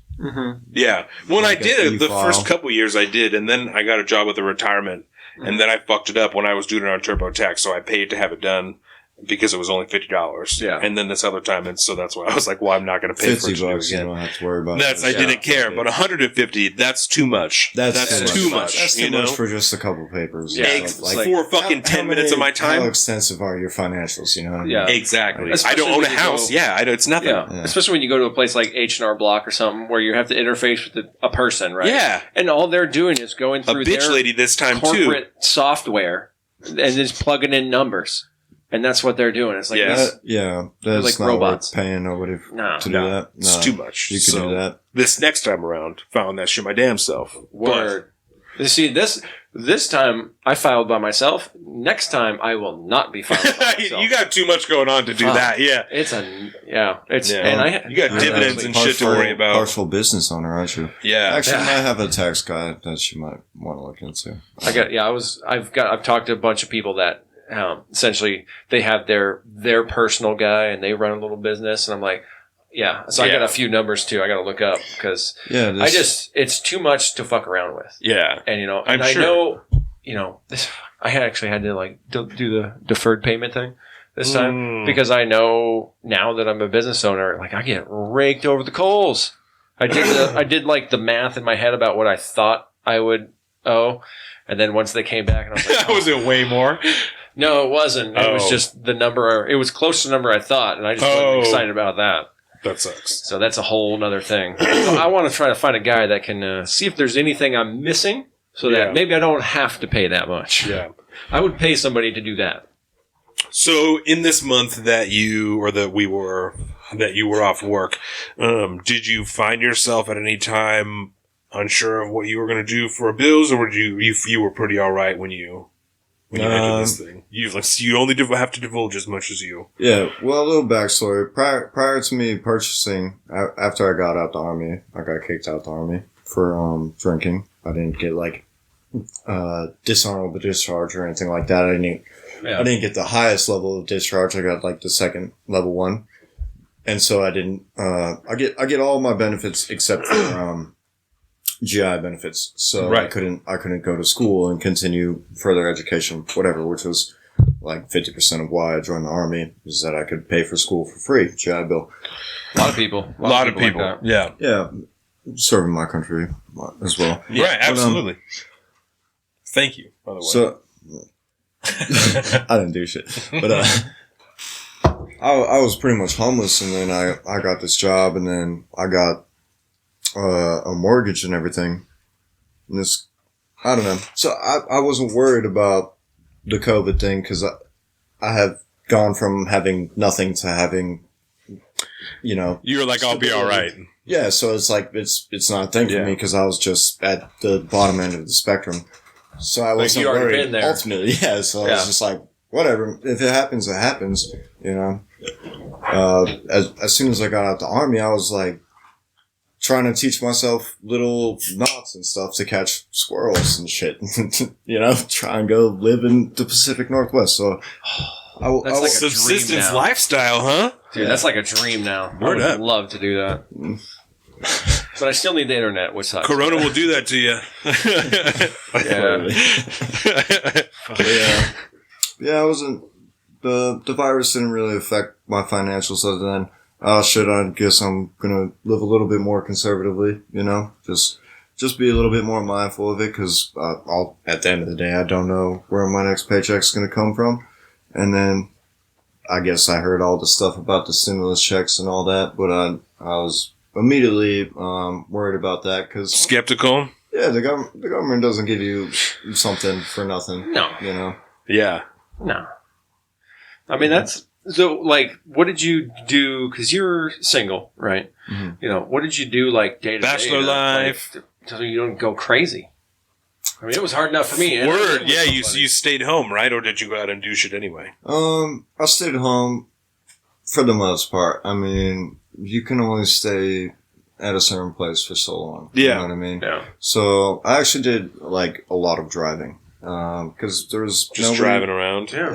Yeah. When I did it, the first couple years I did, and then I got a job with a retirement. And then I fucked it up when I was doing it on TurboTax, so I paid to have it done because it was only $50. Yeah. And then this other time, and so that's why I was like, well, I'm not going to pay for it again. You don't have to worry about it. I didn't care, but $150, that's too much. That's too much. That's too much for just a couple papers. Yeah. Like 4 fucking 10 minutes of my time. How extensive are your financials? You know what I mean? Yeah. Exactly. I don't own a house. It's nothing. Yeah. Especially when you go to a place like H&R Block or something where you have to interface with a person, right? Yeah. And all they're doing is going through bitch lady this time corporate software and just plugging in numbers. And that's what they're doing. It's like that's like not robots. Worth paying nobody to do that. No, it's too much. You can do that. This next time around, found that shit my damn self. Word. But, see, this time I filed by myself. Next time I will not be filing by myself. You got too much going on to do that. Yeah, and you got dividends and shit to worry about. Partial business owner, aren't you? Yeah, actually, I have a tax guy that you might want to look into. I've talked to a bunch of people that. Essentially, they have their personal guy and they run a little business, and I'm like, so I got a few numbers too. I got to look up because it's too much to fuck around with. Yeah, and I know, I actually had to like do the deferred payment thing this time because I know now that I'm a business owner, like I get raked over the coals. I did like the math in my head about what I thought I would owe, and then once they came back, and I was like, was it way more? No, it wasn't. It was just the number. It was close to the number I thought, and I just wasn't excited about that. That sucks. So that's a whole other thing. So I want to try to find a guy that can see if there's anything I'm missing, so that maybe I don't have to pay that much. Yeah, I would pay somebody to do that. So in this month that you were off work, did you find yourself at any time unsure of what you were going to do for bills, or you were pretty all right when you entered this thing? You only have to divulge as much as you. Yeah, well, a little backstory. Prior to me purchasing, after I got out the Army, I got kicked out the Army for drinking. I didn't get, like, dishonorable discharge or anything like that. I didn't get the highest level of discharge. I got, like, the second level one. And so I didn't, I get all my benefits except for, GI benefits. So I couldn't go to school and continue further education, whatever, which was like 50% of why I joined the Army, is that I could pay for school for free, GI Bill. A lot of people. A lot of people. like Yeah. Yeah. Serving my country as well. Yeah. Right, absolutely. Thank you, by the way. So, I didn't do shit. But, I was pretty much homeless, and then I got this job, and then I got a mortgage and everything. And this, I don't know. So I wasn't worried about the COVID thing, because I have gone from having nothing to having, you know. You were like, I'll be all right. Yeah, so it's like, it's not a thing for me, because I was just at the bottom end of the spectrum. So I wasn't you already worried. been there. Ultimately, yeah. So I was just like, whatever. If it happens, it happens. You know. As soon as I got out the Army, I was like trying to teach myself little knots and stuff to catch squirrels and shit. You know, try and go live in the Pacific Northwest. So That's like a dream subsistence now. lifestyle, huh? Dude, that's like a dream now. Word I up. would love to do that. But I still need the internet, which sucks. Corona will do that to you. Yeah. Yeah, I wasn't. The virus didn't really affect my financials other than, oh shit, I guess I'm gonna live a little bit more conservatively, you know? Just be a little bit more mindful of it, because at the end of the day, I don't know where my next paycheck's gonna come from. And then I guess I heard all the stuff about the stimulus checks and all that, but I was immediately worried about that, because Skeptical? yeah, the government doesn't give you something for nothing. No. You know? Yeah. No. I mean, that's... So, like, what did you do? Because you're single, right? Mm-hmm. You know, what did you do, like, day to day? Bachelor life. Like, so you don't go crazy. I mean, it was hard enough for me. And Word. with Yeah, you somebody. stayed home, right? Or did you go out and do shit anyway? I stayed home for the most part. I mean, you can only stay at a certain place for so long. Yeah. You know what I mean? Yeah. So I actually did like a lot of driving. Cause there was Just driving around? Yeah.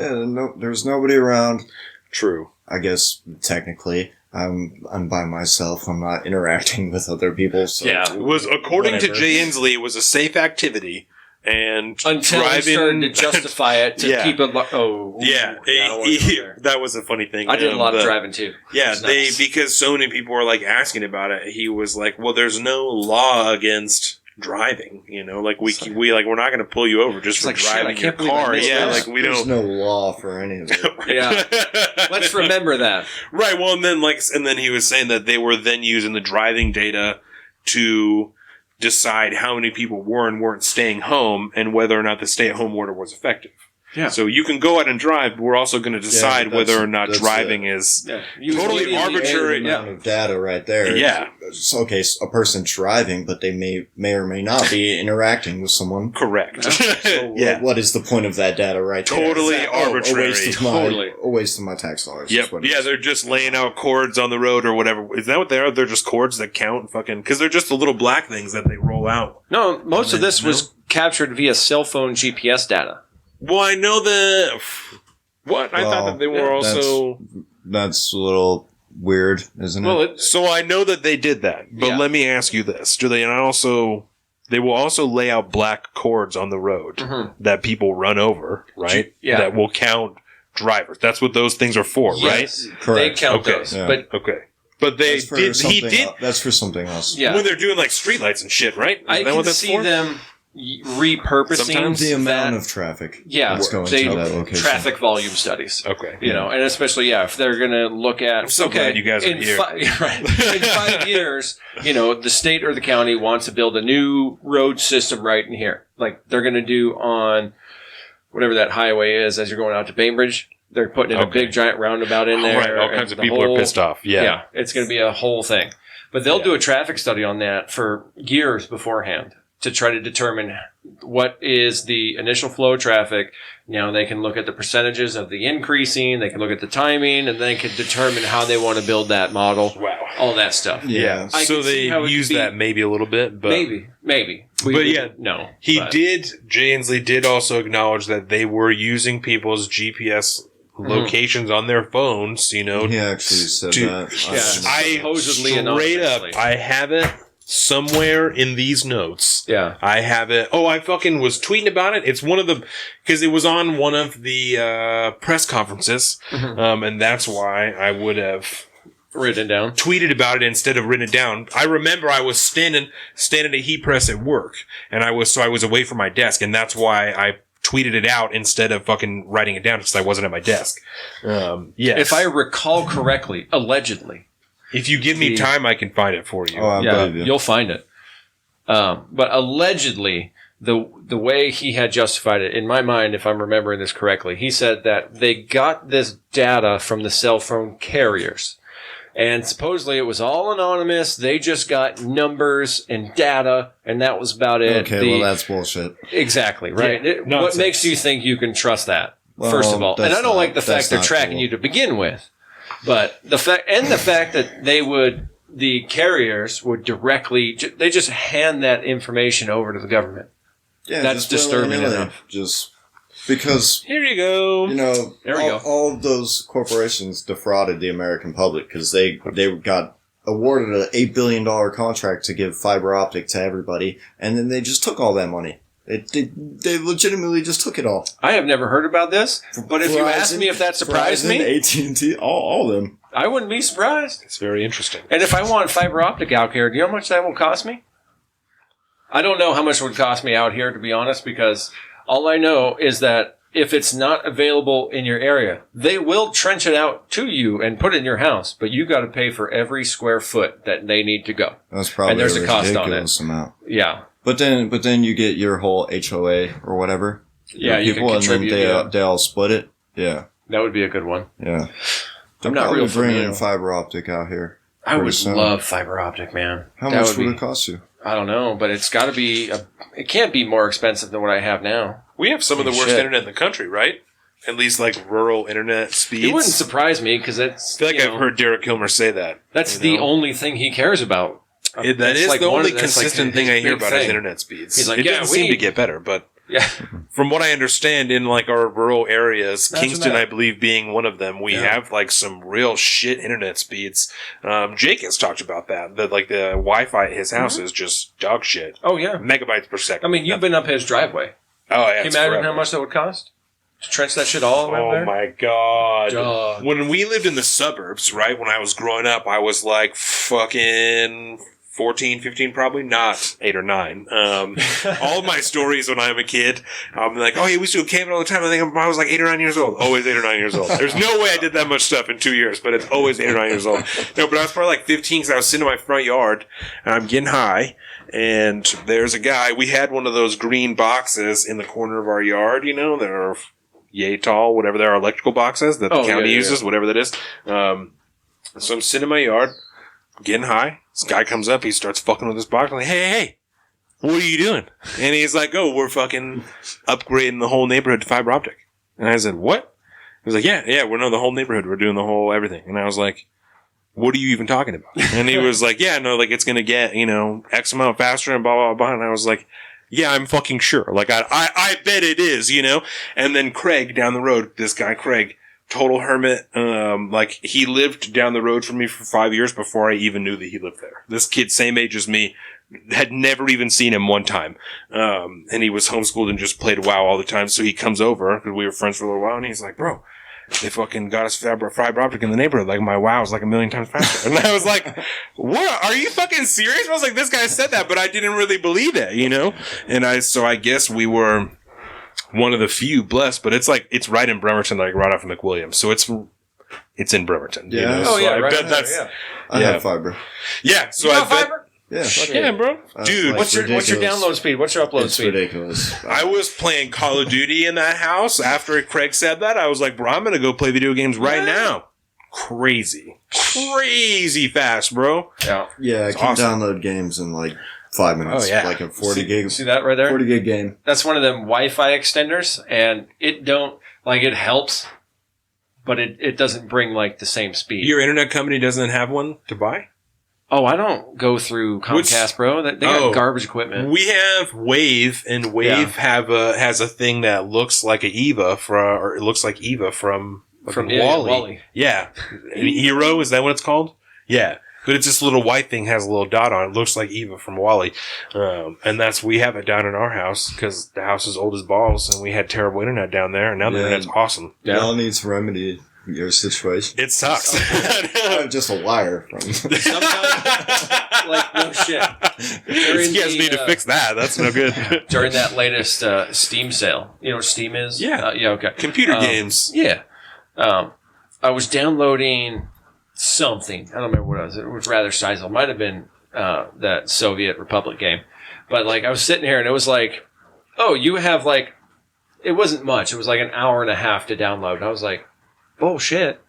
there was nobody around. True. I guess technically I'm by myself. I'm not interacting with other people. So Yeah. It was, according to whatever. Jay Inslee, it was a safe activity. And Until he driving, started to justify it to Yeah. keep it... I don't wanna go there. that was a funny thing. I did a lot of The- driving, too. Yeah, It's nice. because so many people were like asking about it. He was like, "Well, there's no law against driving. You know, like we're not going to pull you over just It's for like, shit, I driving your can't believe I car. missed Yeah, that. like we There's don't. no law for any of it. Yeah. Let's remember that. Right. Well, and then he was saying that they were then using the driving data to decide how many people were and weren't staying home, and whether or not the stay-at-home order was effective. Yeah. So you can go out and drive, but we're also going to decide but whether or not that's driving is Yeah. You totally immediately- arbitrary. amount of data right there. Yeah. So, okay, so a person driving, but they may or may not be interacting with someone. correct. So Yeah. what is the point of that data right there? Totally Is that, arbitrary. A waste of my tax dollars. Yep. That's what it Yeah, is. they're just laying out cords on the road or whatever. Is that what they are? They're just cords that count fucking... Because they're just the little black things that they roll out. No, most of this was captured via cell phone GPS data. Well, I know the... What? I thought that they were yeah, also... That's a little weird, isn't it? Well, So I know that they did that. But Yeah. let me ask you this. Do they also... They will also lay out black cords on the road Mhm. that people run over, right? Yeah. That will count drivers. That's what those things are for, yes, Correct. they count Okay. those. Yeah. But right? Okay. But they That's for did... He something did... el- That's for something else. yeah, When they're doing like streetlights and shit, right? Is I that can what that's see for? them repurposing Sometimes The amount that- of traffic yeah, that's going they to that location. traffic volume studies. Okay. You know, and especially if they're going to look at I'm so glad you guys are in here. Right, in 5 years, you know, the state or the county wants to build a new road system right in here, like they're going to do on whatever that highway is as you're going out to Bainbridge. They're putting in a Okay. big giant roundabout in Oh, there. right, all and kinds of the people are whole- pissed off. Yeah. it's going to be a whole thing. But they'll do a traffic study on that for years beforehand to try to determine what is the initial flow of traffic. They can look at the percentages of the increasing, they can look at the timing, and they can determine how they want to build that model. Wow. All that stuff. Yeah. So they use that maybe a little bit, but maybe. No. Jay Inslee did also acknowledge that they were using people's GPS locations on their phones, He actually said that. I supposedly straight up, anonymously. I have it somewhere in these notes. Yeah. I have it. Oh, I fucking was tweeting about it. It's one of the, because it was on one of the press conferences, and that's why I would have written down, tweeted about it instead of written it down. I remember I was standing at a heat press at work, and I was away from my desk, and that's why I tweeted it out instead of fucking writing it down because I wasn't at my desk. Yes. If I recall correctly, allegedly. If you give me time, I can find it for you. Oh, I believe you. You'll find it. But allegedly, the way he had justified it, in my mind, if I'm remembering this correctly, he said that they got this data from the cell phone carriers. And supposedly it was all anonymous. They just got numbers and data, and that was about it. Okay, well, that's bullshit. Exactly, right? Yeah, what makes you think you can trust that, Well, first of all? And I don't like the fact they're not tracking cool. you to begin with. But the fact that the carriers would directly, they just hand that information over to the government. Yeah, That's just disturbing willy-nilly. enough. Just because, Here you go. There we go. all of those corporations defrauded the American public because they got awarded an $8 billion contract to give fiber optic to everybody, and then they just took all that money. They legitimately just took it all. I have never heard about this, but if you ask me if that surprised me, AT&T, all of them. I wouldn't be surprised. It's very interesting. And if I want fiber optic out here, do you know how much that will cost me? I don't know how much it would cost me out here, to be honest, because all I know is that if it's not available in your area, they will trench it out to you and put it in your house, but you got to pay for every square foot that they need to go. That's probably And there's a a cost on ridiculous it. amount. Yeah. But then you get your whole HOA or whatever. Yeah, you can people, contribute. and then Yeah. they all split it. Yeah, That would be a good one. yeah. I'm not Probably real bringing familiar. fiber optic out here. I would pretty soon. love fiber optic, man. How That much would be, it cost you? I don't know, but it's got to be. It can't be more expensive than what I have now. We have some of the worst Shit. internet in the country, right? At least like rural internet speeds. It wouldn't surprise me because it's. I feel like I've heard Derek Kilmer say that. That's you the know? only thing he cares about. That That's is like the one only of- that's like consistent his thing I hear big about is thing. internet speeds. He's like, it yeah, doesn't seem to we- get better, but Yeah. from what I understand, in like our rural areas, Imagine Kingston, that. I believe, being one of them, we have like some real shit internet speeds. Jake has talked about that. That like the Wi-Fi at his house is just dog shit. Oh yeah. Megabytes per second. I mean, you've been up his driveway. Oh yeah. Can you it's imagine forever. how much that would cost to trench that shit all the way up Oh there? my god. Dog. When we lived in the suburbs, right, when I was growing up, I was like fucking 14, 15, probably not 8 or 9. All of my stories when I'm a kid, I'm like, oh yeah, we used to go camping all the time. I think I was like 8 or 9 years old. Always 8 or 9 years old. There's no way I did that much stuff in 2 years, but it's always 8 or 9 years old. No, but I was probably like 15 because I was sitting in my front yard and I'm getting high. And there's a guy, we had one of those green boxes in the corner of our yard, you know, that are yay tall, whatever they are, electrical boxes that the Oh, county yeah, uses, whatever that is. So I'm sitting in my yard, getting high. This guy comes up, he starts fucking with this box. I'm like, hey, what are you doing? And he's like, oh, we're fucking upgrading the whole neighborhood to fiber optic. And I said, what? He was like, yeah, we're the whole neighborhood. We're doing the whole everything. And I was like, what are you even talking about? And he was like, yeah, no, like it's going to get, X amount faster and blah, blah, blah. And I was like, yeah, I'm fucking sure. Like, I bet it is, And then Craig down the road, this guy, Craig, total hermit. Like he lived down the road from me for 5 years before I even knew that he lived there. This kid, same age as me, had never even seen him one time. And he was homeschooled and just played WoW all the time. So he comes over because we were friends for a little while and he's like, bro, they fucking got us fiber optic in the neighborhood. Like my WoW is like 1,000,000 times faster. And I was like, what? Are you fucking serious? I was like, this guy said that, but I didn't really believe it, And I guess we were one of the few blessed, but it's right in Bremerton, like right off of McWilliams. So it's in Bremerton. Yeah. Oh, So yeah, I right bet there, that's, yeah. I Yeah. have fiber. yeah. So You I got bet, fiber? Yeah, fuck yeah, bro. Dude, like, What's your ridiculous. download speed? What's your upload It's speed? ridiculous. I was playing Call of Duty in that house after Craig said that. I was like, bro, I'm going to go play video games right now. crazy fast, bro. Yeah. Yeah, I It's can awesome. download games in like 5 minutes. Oh, yeah. Like a 40 gig. See that right there? 40 gig game. That's one of them Wi-Fi extenders, and it helps, but it doesn't bring like the same speed. Your internet company doesn't have one to buy? Oh, I don't go through Comcast, bro. They got garbage equipment. We have Wave, and Wave has a thing that looks like Eva from Wall-E. Yeah. Hero, is that what it's called? Yeah. But it's this little white thing, has a little dot on it. Looks like Eva from Wall-E. And we have it down in our house because the house is old as balls and we had terrible internet down there. And now the internet's awesome. Y'all need to remedy your situation. It sucks. I'm just a wire from. Sometimes, like, no shit. You guys need to fix that. That's no good. During that latest Steam sale. You know what Steam is? Yeah. Yeah, okay. Computer games. Yeah. I was downloading something. I don't remember what it was. It was rather sizable. It might have been that Soviet Republic game. But, like, I was sitting here and it was like, oh, you have, like, it wasn't much. It was like an hour and a half to download. And I was like, bullshit.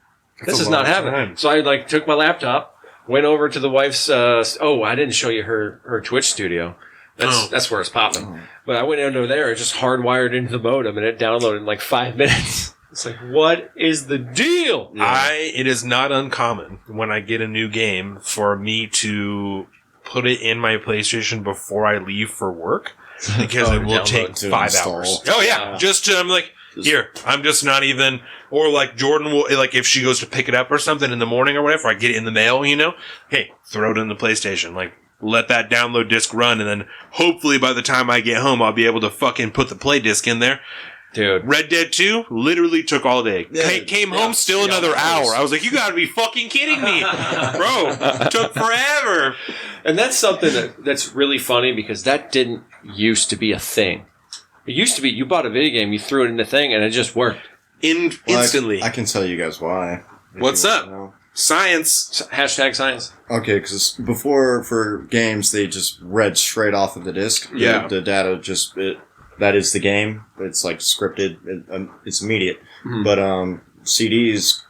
This is not happening. So I, like, took my laptop, went over to the wife's, I didn't show you her Twitch studio. That's where it's popping. But I went over there and just hardwired into the modem and it downloaded in like 5 minutes. It's like, what is the deal? Yeah. It is not uncommon when I get a new game for me to put it in my PlayStation before I leave for work because it will take 5 hours. Oh yeah, I'm like, here, I'm just not even, or like Jordan will, like if she goes to pick it up or something in the morning or whatever, I get it in the mail, hey, throw it in the PlayStation, like let that download disc run, and then hopefully by the time I get home, I'll be able to fucking put the play disc in there. Dude. Red Dead 2 literally took all day. Came home still another hour. I was like, you gotta be fucking kidding me. Bro, it took forever. And that's something that's really funny because that didn't used to be a thing. It used to be you bought a video game, you threw it in the thing, and it just worked. Instantly. I can tell you guys why. What's up? Science. Hashtag science. Okay, because before for games, they just read straight off of the disc. Yeah. The data just... that is the game. It's like scripted. It's immediate. Mm-hmm. But CDs,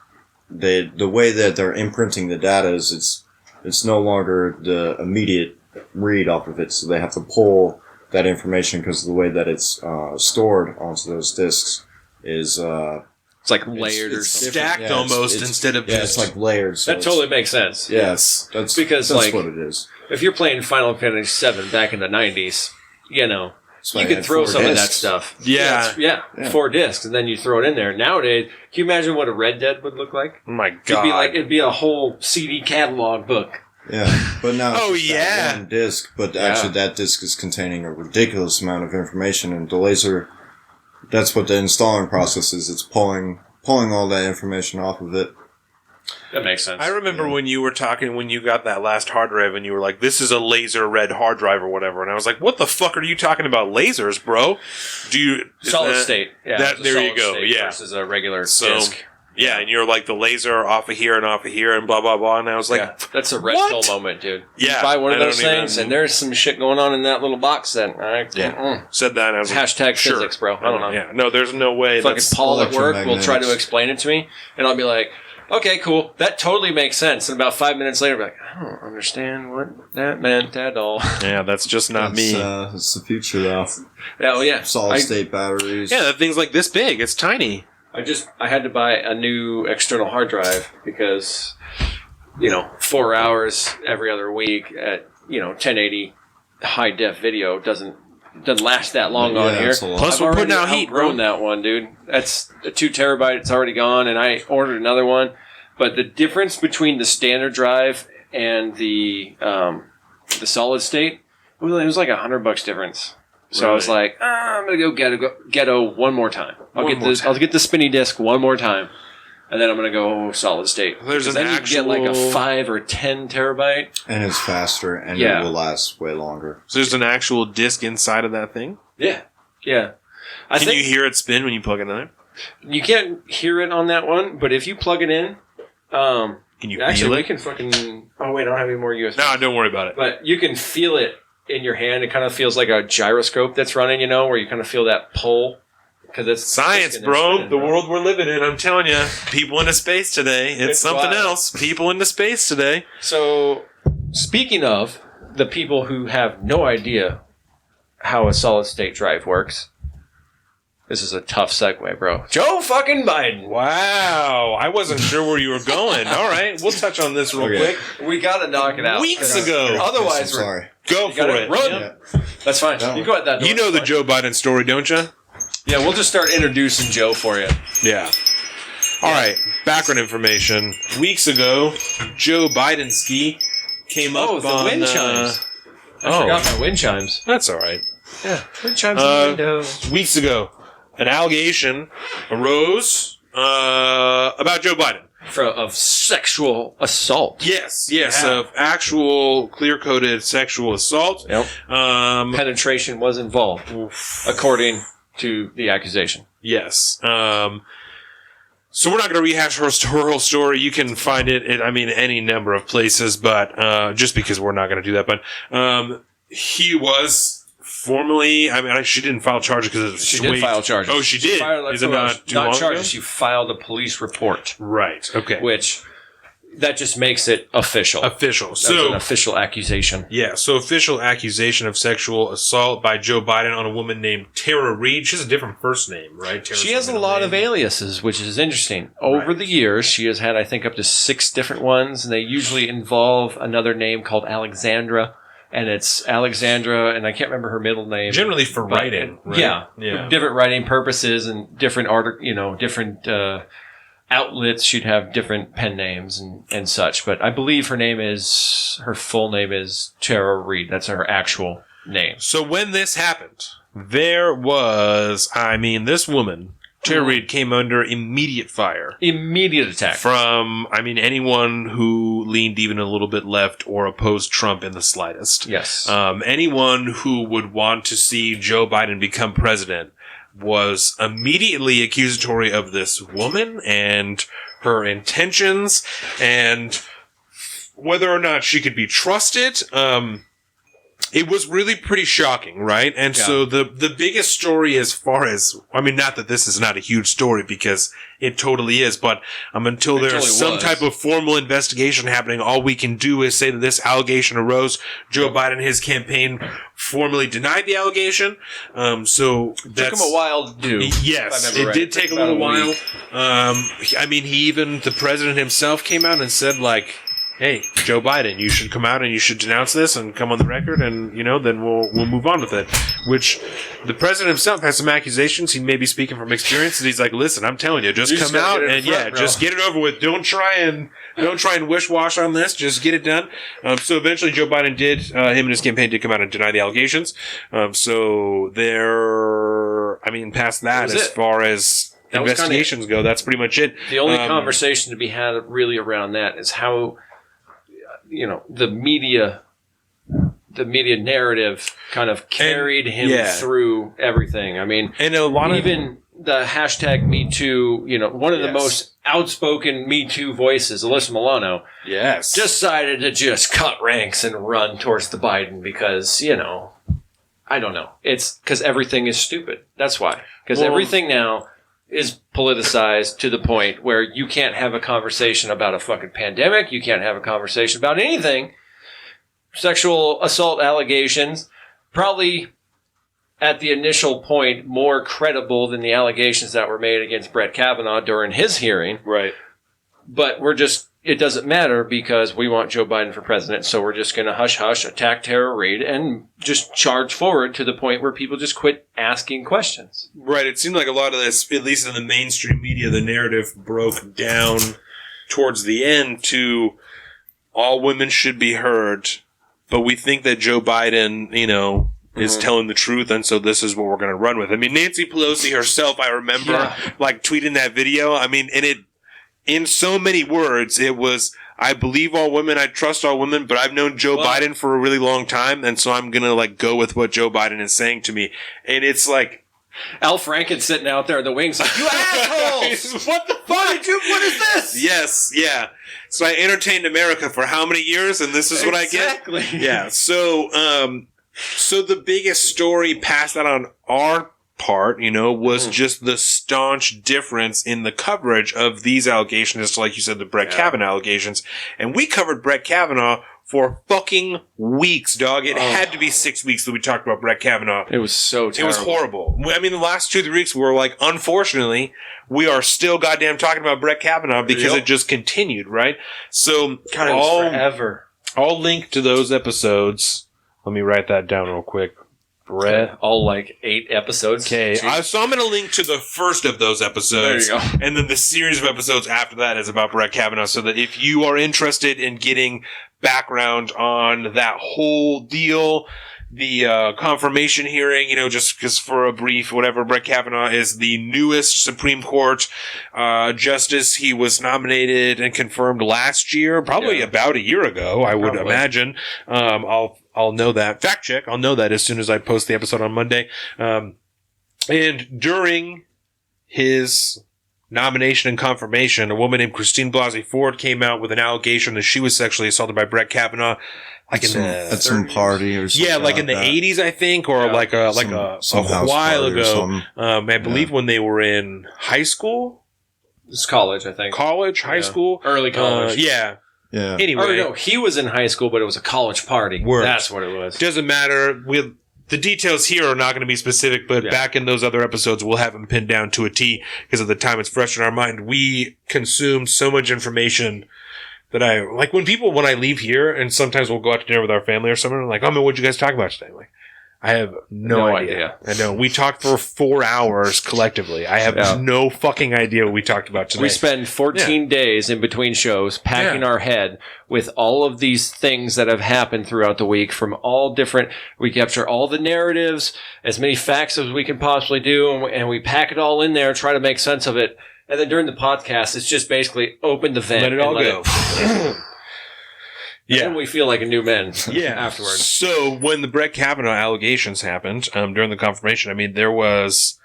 the way that they're imprinting the data is it's no longer the immediate read off of it. So they have to pull that information because of the way that it's stored onto those discs is it's like layered or something. Stacked almost instead of just... it's like layered. So that totally makes sense. Yes, that's like, what it is. If you're playing Final Fantasy VII back in the 90s, you can throw some of that stuff. Yeah. 4 discs, and then you throw it in there. Nowadays, can you imagine what a Red Dead would look like? Oh my God. It'd be a whole CD catalog book. Yeah, but now it's just that yeah. one disc, but actually that disc is containing a ridiculous amount of information, and the laser, that's what the installing process is. It's pulling all that information off of it. That makes sense. I remember when you were talking, when you got that last hard drive, and you were like, this is a laser red hard drive or whatever, and I was like, what the fuck are you talking about lasers, bro? Solid state. Yeah. There you go. Yeah. Versus a regular disc. Yeah, and you're like the laser off of here and blah, blah, blah. And I was like, that's a red pill moment, dude. Yeah. You buy one of those things, and there's some shit going on in that little box then. Said that, and I was like, hashtag physics, bro. I don't know. Yeah. No, there's no way. Fucking Paul at work will try to explain it to me, and I'll be like, okay, cool. That totally makes sense. And about 5 minutes later, I'll be like, I don't understand what that meant at all. Yeah, that's just not me. It's the future, though. Yeah, well, yeah. Solid state batteries. Yeah, that thing's like this big. It's tiny. I had to buy a new external hard drive because, 4 hours every other week at, 1080 high def video doesn't last that long on here. Plus, we're putting out heat, bro. That one, dude. That's a 2 terabyte. It's already gone, and I ordered another one. But the difference between the standard drive and the solid state, it was like $100 difference. So I was like, I'm gonna go ghetto one more time. I'll get the spinny disc one more time, and then I'm gonna go solid state. There's an actual, you get like a 5 or 10 terabyte, and it's faster, and it will last way longer. So there's an actual disc inside of that thing. Yeah. Can you hear it spin when you plug it in there? You can't hear it on that one, but if you plug it in, can you feel it? We can fucking. Oh wait, I don't have any more USB. No, don't worry about it. But you can feel it in your hand. It kind of feels like a gyroscope that's running, where you kind of feel that pull because it's Science, bro. The world we're living in, I'm telling you. People into space today. It's something wild. else. People into space today. So, speaking of the people who have no idea how a solid state drive works, this is a tough segue, bro. Joe fucking Biden. Wow. I wasn't sure where you were going. All right. We'll touch on this real quick. We gotta knock it out. Weeks ago. Otherwise, I'm sorry. Go you for gotta it. run. Yeah. That's fine. No. You go at that door. You know the Fine. Joe Biden story, don't you? Yeah, we'll just start introducing Joe for you. Yeah. All right. Background information. Weeks ago, Joe Bidenski came up Oh, the on... wind chimes. I forgot my wind chimes. That's all right. Yeah, wind chimes in the window. Weeks ago, an allegation arose about Joe Biden. Of sexual assault. Yes, Yeah. of actual clear-coded sexual assault. Yep. Um, Penetration was involved, according to the accusation. yes. So we're not going to rehash her whole story. You can find it in, any number of places, but just because we're not going to do that. But he was formally, she didn't file charges because She did file charges. Oh, she did? Filed, Is it not too long ago? charges. She filed a police report, Right, okay. which that just makes it official. Official. That's an So, official accusation. yeah, so official accusation of sexual assault by Joe Biden on a woman named Tara Reid. She has a different first name, right? Tara's She has a middle lot name. of aliases, which is interesting. Over Right. the years, she has had, I think, up to 6 different ones, and they usually involve another name called Alexandra. And it's Alexandra, and I can't remember her middle name. Generally for But, writing, right? yeah, different writing purposes and different different outlets. She'd have different pen names and such. But I believe her full name is Tara Reid. That's her actual name. So when this happened, there was, this woman, Tara Reid, came under immediate fire Immediate attack. from, anyone who leaned even a little bit left or opposed Trump in the slightest. Yes. Anyone who would want to see Joe Biden become president was immediately accusatory of this woman and her intentions and whether or not she could be trusted. It was really pretty shocking, right? And so the biggest story as far as, not that this is not a huge story because it totally is, but until there's totally some was. type of formal investigation happening, all we can do is say that this allegation arose. Joe Biden, his campaign formally denied the allegation. So Took that's him a while to do. Yes, if I remember it right. did take a About little while. week. The president himself came out and said, hey, Joe Biden, you should come out and you should denounce this and come on the record and, then we'll move on with it. Which the president himself has some accusations. He may be speaking from experience and he's like, listen, I'm telling you, just You come just gotta out get it and in front, bro. just get it over with. Don't try and wish wash on this. Just get it done. So eventually Joe Biden did, him and his campaign did come out and deny the allegations. So past that, was as it. far as That was investigations go, that's pretty much it. The only conversation to be had really around that is how, the media narrative kind of carried him through everything. And a lot even the hashtag Me Too, one of the Yes. most outspoken Me Too voices, Alyssa Milano, yes. decided to just cut ranks and run towards the Biden because, I don't know. It's because everything is stupid. That's why. Because everything now is politicized to the point where you can't have a conversation about a fucking pandemic. You can't have a conversation about anything. Sexual assault allegations, probably at the initial point more credible than the allegations that were made against Brett Kavanaugh during his hearing. Right. But it doesn't matter because we want Joe Biden for president, so we're just going to hush-hush, attack Tara Reid, and just charge forward to the point where people just quit asking questions. Right. It seemed like a lot of this, at least in the mainstream media, the narrative broke down towards the end to all women should be heard, but we think that Joe Biden, is telling the truth, and so this is what we're going to run with. Nancy Pelosi herself, I remember, tweeting that video. In so many words, it was, I believe all women, I trust all women, but I've known Joe Biden for a really long time, and so I'm going to go with what Joe Biden is saying to me. And it's like, Al Franken's sitting out there in the wings like, you assholes! what the fuck? What is this? Yes, yeah. So I entertained America for how many years, and this is what I get? Exactly. Yeah. So the biggest story past that on our part, was just the staunch difference in the coverage of these allegations, just like you said, the Brett Kavanaugh allegations. And we covered Brett Kavanaugh for fucking weeks, dog. It had to be 6 weeks that we talked about Brett Kavanaugh. It was so terrible. It was horrible. I mean, the last 2-3 weeks were like, unfortunately, we are still goddamn talking about Brett Kavanaugh because it just continued, right? So, God, it was forever. I'll link to those episodes. Let me write that down real quick. Brett. All like 8 episodes. Okay, so I'm going to link to the first of those episodes. There you go. And then the series of episodes after that is about Brett Kavanaugh, so that if you are interested in getting background on that whole deal, the confirmation hearing, just because for a brief, whatever, Brett Kavanaugh is the newest Supreme Court justice. He was nominated and confirmed last year, probably about a year ago, I would imagine. I'll know that. Fact check. I'll know that as soon as I post the episode on Monday. And during his nomination and confirmation, a woman named Christine Blasey Ford came out with an allegation that she was sexually assaulted by Brett Kavanaugh, like at some party or something. Yeah, like in the 80s, I think, or like a while ago. I believe when they were in high school. It's college, I think. High school, early college. Yeah. Anyway, or no, he was in high school, but it was a college party. That's what it was. Doesn't matter. The details here are not going to be specific, but back in those other episodes, we'll have them pinned down to a T because at the time it's fresh in our mind. We consume so much information that when I leave here and sometimes we'll go out to dinner with our family or something, I'm like, oh man, what'd you guys talk about today? I'm like, I have no idea. I know. We talked for 4 hours collectively. I have no fucking idea what we talked about today. We spend 14 days in between shows packing our head with all of these things that have happened throughout the week from all different. We capture all the narratives, as many facts as we can possibly do, and we pack it all in there and try to make sense of it. And then during the podcast, it's just basically open the vent. Let it all go. And we feel like a new man afterwards. So when the Brett Kavanaugh allegations happened during the confirmation, I mean, there was...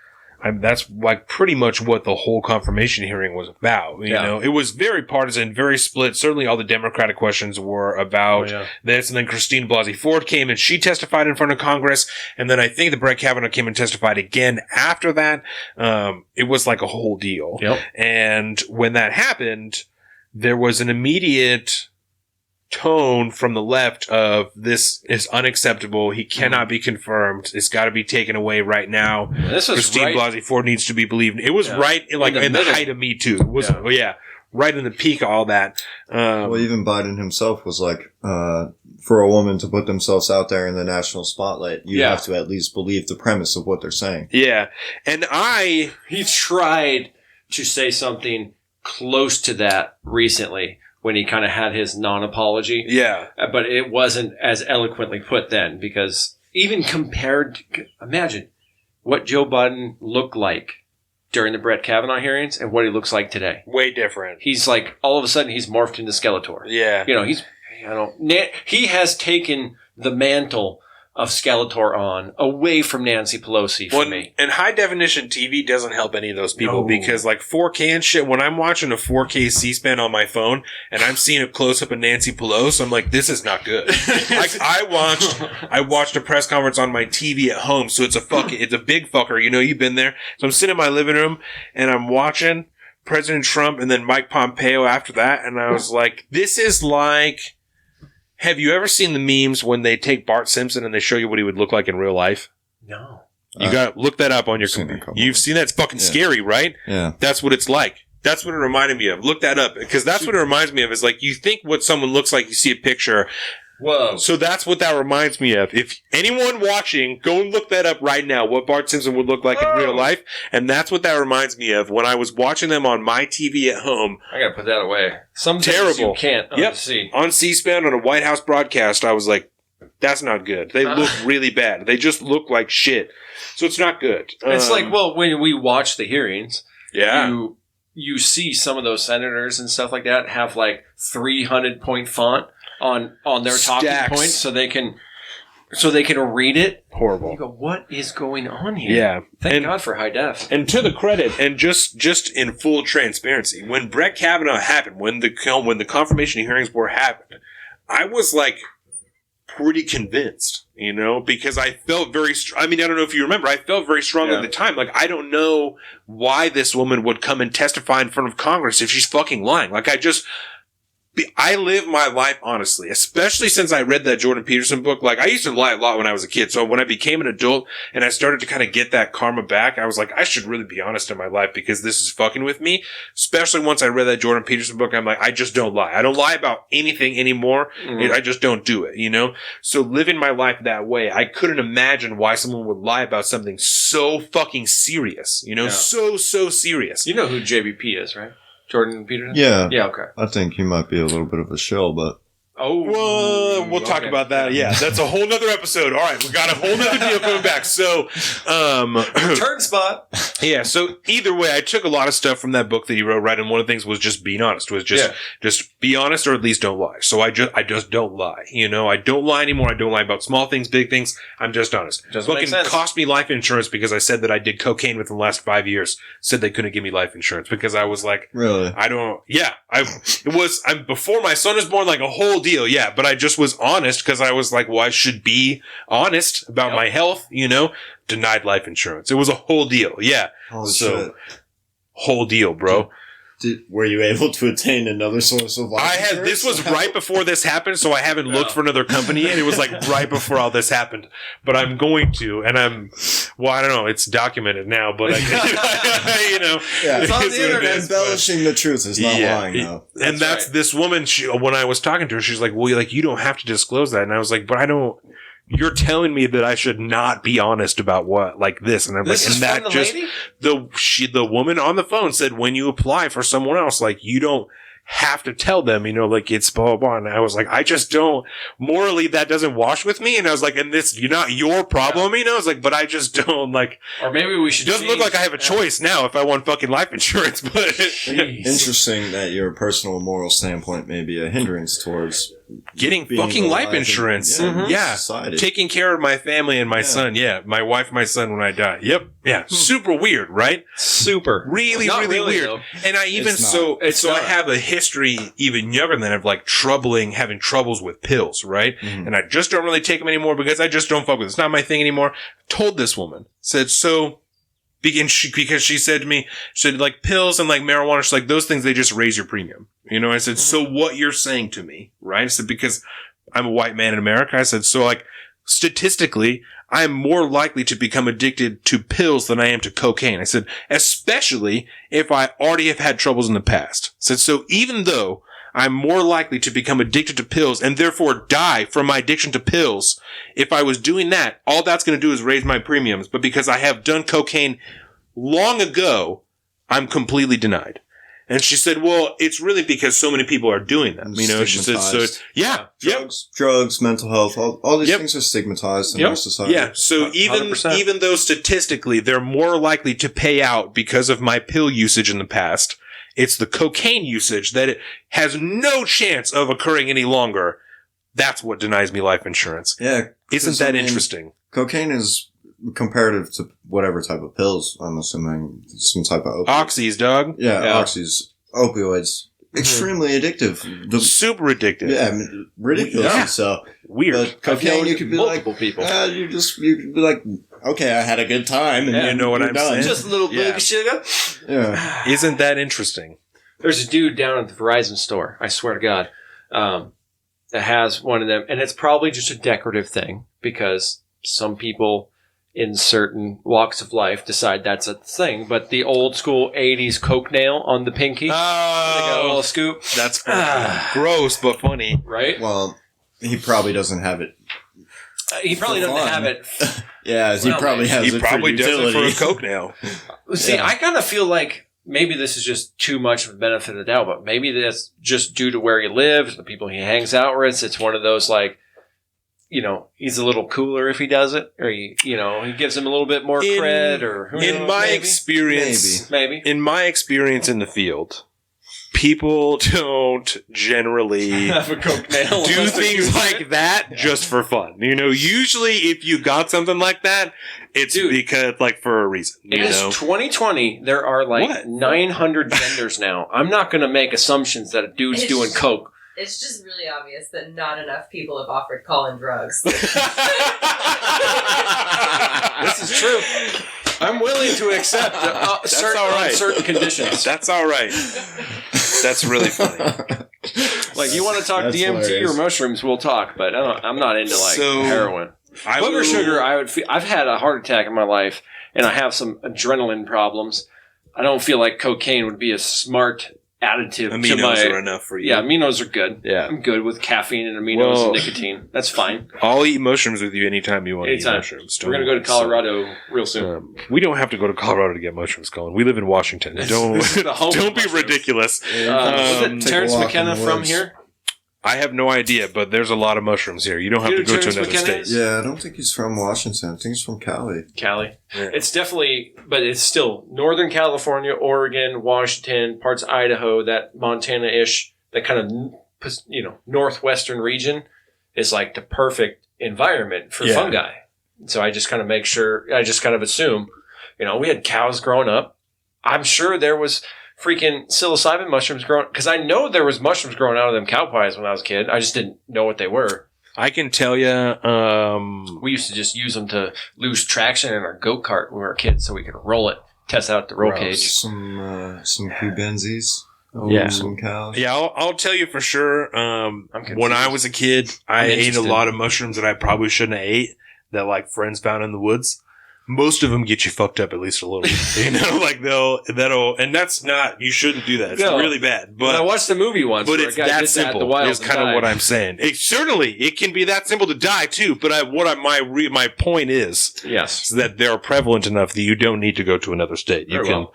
that's like pretty much what the whole confirmation hearing was about. You know, it was very partisan, very split. Certainly all the Democratic questions were about this. And then Christine Blasey Ford came and she testified in front of Congress. And then I think the Brett Kavanaugh came and testified again after that. It was like a whole deal. And when that happened, there was an immediate tone from the left of this is unacceptable. He cannot be confirmed. It's got to be taken away right now. This was Christine Blasey Ford needs to be believed. It was right in the height of Me Too. It was right in the peak of all that. Well, even Biden himself was like, for a woman to put themselves out there in the national spotlight, you have to at least believe the premise of what they're saying. Yeah. And he tried to say something close to that recently, when he kind of had his non-apology. Yeah. But it wasn't as eloquently put then, because even compared to, imagine what Joe Biden looked like during the Brett Kavanaugh hearings and what he looks like today. Way different. He's like, all of a sudden, he's morphed into Skeletor. Yeah. He has taken the mantle of Skeletor on away from Nancy Pelosi for me. And high definition TV doesn't help any of those people because like 4K and shit, when I'm watching a 4K C-SPAN on my phone and I'm seeing a close up of Nancy Pelosi, I'm like, this is not good. Like I watched a press conference on my TV at home, so it's a big fucker. You've been there. So I'm sitting in my living room and I'm watching President Trump and then Mike Pompeo after that, and I was like, this is like, have you ever seen the memes when they take Bart Simpson and they show you what he would look like in real life? No. You gotta look that up on your computer. You've seen that? It's fucking scary, right? Yeah. That's what it's like. That's what it reminded me of. Look that up, because that's what it reminds me of. Is like, you think what someone looks like, you see a picture. Whoa. So that's what that reminds me of. If anyone watching, go and look that up right now, what Bart Simpson would look like in real life. And that's what that reminds me of when I was watching them on my TV at home. I gotta put that away. Some terrible. You can't see. On C-SPAN, on a White House broadcast, I was like, that's not good. They look really bad. They just look like shit. So it's not good. It's like, well, when we watch the hearings, you see some of those senators and stuff like that have like 300-point font on their talking points so they can read it. Horrible. You go, what is going on here? Yeah. Thank God for high def. And to the credit, and just in full transparency, when Brett Kavanaugh happened, when the confirmation hearings were happened, I was like, pretty convinced, because I felt very, I don't know if you remember, I felt very strongly at the time. Like, I don't know why this woman would come and testify in front of Congress if she's fucking lying. Like, I live my life honestly, especially since I read that Jordan Peterson book. Like, I used to lie a lot when I was a kid. So when I became an adult and I started to kind of get that karma back, I was like, I should really be honest in my life because this is fucking with me. Especially once I read that Jordan Peterson book, I'm like, I just don't lie. I don't lie about anything anymore. I just don't do it, So living my life that way, I couldn't imagine why someone would lie about something so fucking serious, so serious. You know who JBP is, right? Jordan Peterson? Yeah. Yeah, okay. I think he might be a little bit of a shill, but... Oh, we'll talk about that. Yeah, that's a whole nother episode. All right, we got a whole nother deal coming back. So, turn spot. Yeah. So either way, I took a lot of stuff from that book that he wrote. Right, and one of the things was just being honest. Just be honest, or at least don't lie. So I just don't lie. I don't lie anymore. I don't lie about small things, big things. I'm just honest. Doesn't make sense. Cost me life insurance because I said that I did cocaine within the last 5 years. Said they couldn't give me life insurance because I was like, really? I don't. Yeah, I'm before my son was born, like a whole deal. Yeah, but I just was honest because I was like, well, I should be honest about my health, denied life insurance. It was a whole deal. Yeah. Holy shit. Whole deal, bro. Were you able to attain another source of life insurance? This was right before this happened, so I haven't looked for another company, and it was like right before all this happened. But I'm going to, and I don't know, it's documented now, but Yeah, it's on the internet. Embellishing the truth is not lying, though. And that's right. This woman, when I was talking to her, she's like, well, you don't have to disclose that. And I was like, but I don't. You're telling me that I should not be honest about what, like this. And I'm this like, and that the just, lady? The woman on the phone said, when you apply for someone else, like, you don't have to tell them, like, it's blah, blah, blah. And I was like, I just don't, morally, that doesn't wash with me. And I was like, and this, you're not your problem, I was like, but I just don't, like, or maybe we should, it doesn't look like I have a choice now if I want fucking life insurance, but. Interesting that your personal moral standpoint may be a hindrance towards getting fucking life insurance. Yeah. Society. Taking care of my family and my son. Yeah. My wife, my son when I die. Yep. Yeah. Super weird, right? Super. Really weird. Though. And I even, I have a history even younger than of like having troubles with pills, right? Mm-hmm. And I just don't really take them anymore because I just don't fuck with it. It's not my thing anymore. Told this woman, said, because she said to me, she said, like, pills and like marijuana, she's like, those things, they just raise your premium. I said, so what you're saying to me, right? I said, because I'm a white man in America. I said, so like, statistically, I'm more likely to become addicted to pills than I am to cocaine. I said, especially if I already have had troubles in the past. I said, so even though I'm more likely to become addicted to pills and therefore die from my addiction to pills, if I was doing that, all that's going to do is raise my premiums. But because I have done cocaine long ago, I'm completely denied. And she said, well, it's really because so many people are doing them. She said, so, yeah. Drugs, mental health, all these things are stigmatized in our society. Yeah. So even though statistically they're more likely to pay out because of my pill usage in the past, it's the cocaine usage that it has no chance of occurring any longer. That's what denies me life insurance. Yeah. Isn't that interesting? Cocaine is comparative to whatever type of pills. I'm assuming some type of opioid. Oxys, dog. Yeah, oxys, opioids. Extremely addictive. Super addictive. Yeah, ridiculous. Yeah. So weird. But cocaine, you could be multiple like, people. You could be like, okay, I had a good time, and you know what I'm saying. Just a little bit of sugar. Yeah. Isn't that interesting? There's a dude down at the Verizon store. I swear to God, that has one of them, and it's probably just a decorative thing because some people in certain walks of life decide that's a thing. But the old school 80s Coke nail on the pinky. They got a little scoop. That's gross, but funny. Right? Well, he probably doesn't have it. He probably doesn't have it. Yeah, he probably has it. He probably does it for a Coke nail. See, I kind of feel like maybe this is just too much of the benefit of the doubt, but maybe that's just due to where he lives, the people he hangs out with. It's one of those like, he's a little cooler if he does it, or he gives him a little bit more cred, or in my experience, in my experience in the field, people don't generally have a Coke nail do things like that just for fun. Usually if you got something like that, it's because like for a reason. It is 2020. There are like 900 genders now. I'm not going to make assumptions that a dude's doing Coke. It's just really obvious that not enough people have offered Colin drugs. This is true. I'm willing to accept on certain conditions. That's all right. That's really funny. Like, you want to talk That's DMT hilarious. or mushrooms, we'll talk, but I'm not into, like, heroin. Booger sugar, I've had a heart attack in my life, and I have some adrenaline problems. I don't feel like cocaine would be a smart additive Aminos to my... are enough for you. Yeah, aminos are good. Yeah. I'm good with caffeine and aminos and nicotine. That's fine. I'll eat mushrooms with you anytime you want to eat Anytime. mushrooms. We're going to go to Colorado real soon. We don't have to go to Colorado to get mushrooms, Colin. We live in Washington. Don't This is the home don't of be mushrooms. ridiculous. Was it take Terrence a walk McKenna in the from woods. here? I have no idea, but there's a lot of mushrooms here. You don't have You to know go to Terrence another McKenna state. is? Yeah, I don't think he's from Washington. I think he's from Cali. Cali. Yeah. It's definitely, but it's still Northern California, Oregon, Washington, parts of Idaho, that Montana-ish, that kind of, northwestern region is like the perfect environment for Yeah. fungi. So I just kind of assume, we had cows growing up. I'm sure there was freaking psilocybin mushrooms growing, because I know there was mushrooms growing out of them cow pies when I was a kid. I just didn't know what they were. I can tell you, We used to just use them to lose traction in our go-kart when we were kids so we could roll it, test out the roll cage. Some Kubenzis. Yeah. Some cows. yeah, I'll tell you for sure. confused. When I was a kid, I I'm ate a interested. lot of mushrooms that I probably shouldn't have ate that like friends found in the woods. Most of them get you fucked up at least a little. Like and that's not, you shouldn't do that. It's No. really bad. But I But watched the movie once. but where it's a guy that did that in simple. the wild Is and kind of died. what I'm saying. Certainly, it can be that simple to die too. But my point is Yes. that they're prevalent enough that you don't need to go to another state. You Very can, well.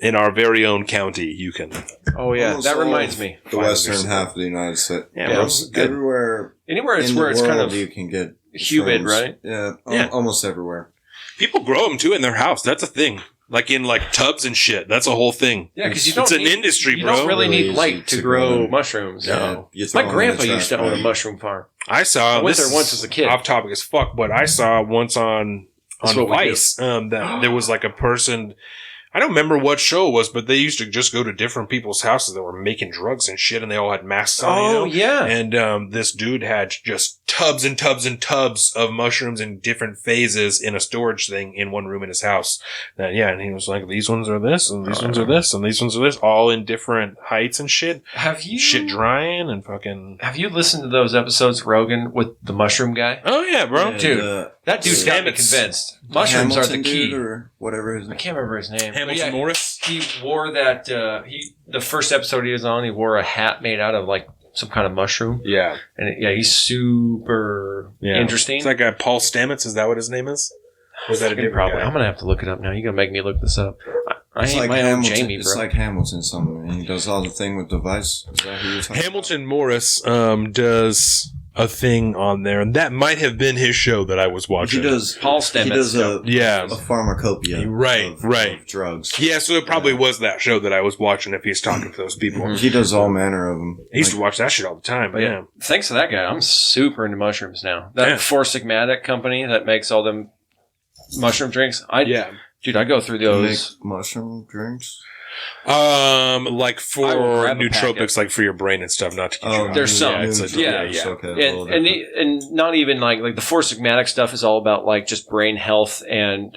in our very own county, you can. Oh yeah, Almost that all reminds of me. The western half of the United States. Yeah, Yeah, Almost good. everywhere Anywhere it's in where the it's world kind of you can get humid, shrooms. right? Yeah, Yeah. almost everywhere. People grow them too in their house. That's a thing. Like in like tubs and shit. That's a whole thing. Yeah, because you It's don't an need, industry, you bro. don't really Really need easy light to to grow grow. mushrooms. Yeah, you throw My 'em in grandpa the used to trash own a bag. mushroom farm. I saw I went this there once as a kid. Off topic as fuck, but I saw once on That's what we Vice that there was like a person. I don't remember what show it was, but they used to just go to different people's houses that were making drugs and shit, and they all had masks on. Oh yeah. And this dude had just tubs and tubs and tubs of mushrooms in different phases in a storage thing in one room in his house. And he was like, these ones are this, and these ones are this, and these ones are this, all in different heights and shit. Have you Shit drying and fucking. Have you listened to those episodes of Rogan with the mushroom guy? Oh yeah, bro. And, Dude, that dude's got me Stamets. convinced. Mushrooms are the Hamilton key. dude or whatever his I name. can't remember his name. Hamilton But yeah, Morris. He wore that. The first episode he was on, he wore a hat made out of like some kind of mushroom, Yeah. and he's super interesting. It's like a Paul Stamets. Is that what his name is? Or is that a different Probably. guy? I'm gonna have to look it up now. You're gonna make me look this up. I It's ain't like my own Hamilton. Jamie, It's bro. like Hamilton something, and he does all the thing with the vice. Is that who you're talking Hamilton Morris does a thing on there, and that might have been his show that I was about? watching. He does. Paul He Stamets. does a Yeah. pharmacopoeia. Right, of, right. Of drugs. Yeah, so it probably was that show that I was watching if he's talking to those people. He does all manner of them. I used to watch that shit all the time, but yeah. Thanks to that guy, I'm super into mushrooms now. That Yeah. Four Sigmatic company that makes all them mushroom drinks. I go through Make those. mushroom drinks. Like for I will grab a nootropics, packet. like for your brain and stuff, not to get you out. There's some. Yeah, it's a, Yeah. yeah. Okay, And, well, and not even like the Four Sigmatic stuff is all about like just brain health and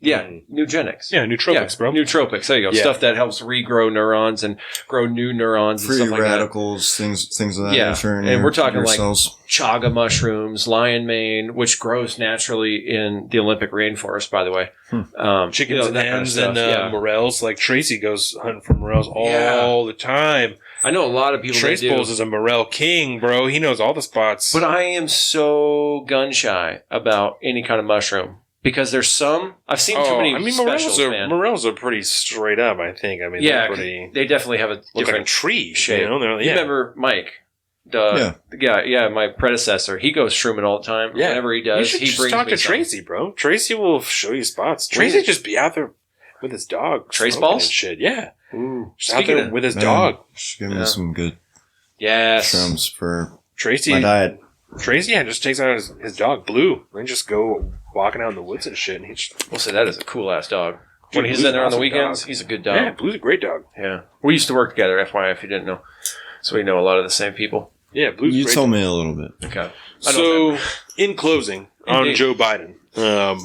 Nugenics. Yeah, nootropics, bro. Nootropics. There you go. Yeah. Stuff that helps regrow neurons and grow new neurons and free stuff like radicals, things of that Yeah, nature. In and your, we're talking your like- cells. that. Chaga mushrooms, lion mane, which grows naturally in the Olympic rainforest, by the way. Chickens and that kind of hens stuff, and morels. Like Tracy goes hunting for morels all the time. I know a lot of people Trace that do. Bowles is a morel king, bro. He knows all the spots. But I am so gun shy about any kind of mushroom because there's some I've seen too many specials, man. morels are pretty straight up. I think. I mean, Yeah, they're pretty they definitely have a look like a different tree shape. You know? They're, You remember Mike? The guy, my predecessor. He goes shrooming all the time. Yeah. Whenever he You does, should he just brings talk me to some. Tracy, bro. Tracy will show you spots. Tracy just be out there with his dog. Trace smoking balls? and shit. Yeah. Ooh. Just out Speaking there of, with his Man, dog. Just give me Yeah. some good yes, shrooms for Tracy, my diet. Tracy, just takes out his dog, Blue, and just go walking out in the woods and shit. And he's we'll say that is a cool ass dog. Dude, When he's Blue's in there on the an awesome weekends, dog. he's a good dog. yeah, Blue's a great dog. Yeah. We used to work together, FYI, if you didn't know. So we know a lot of the same people. Yeah, Blue's You great. told me a little bit. Okay. So, in closing, on Indeed. Joe Biden. No.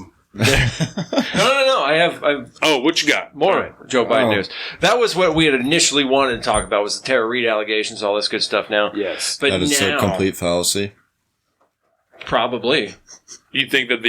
I've Oh, what you got? more All right. Joe Biden Oh. news. That was what we had initially wanted to talk about, was the Tara Reid allegations, all this good stuff now. Yes. But That is now, a complete fallacy. probably. You think that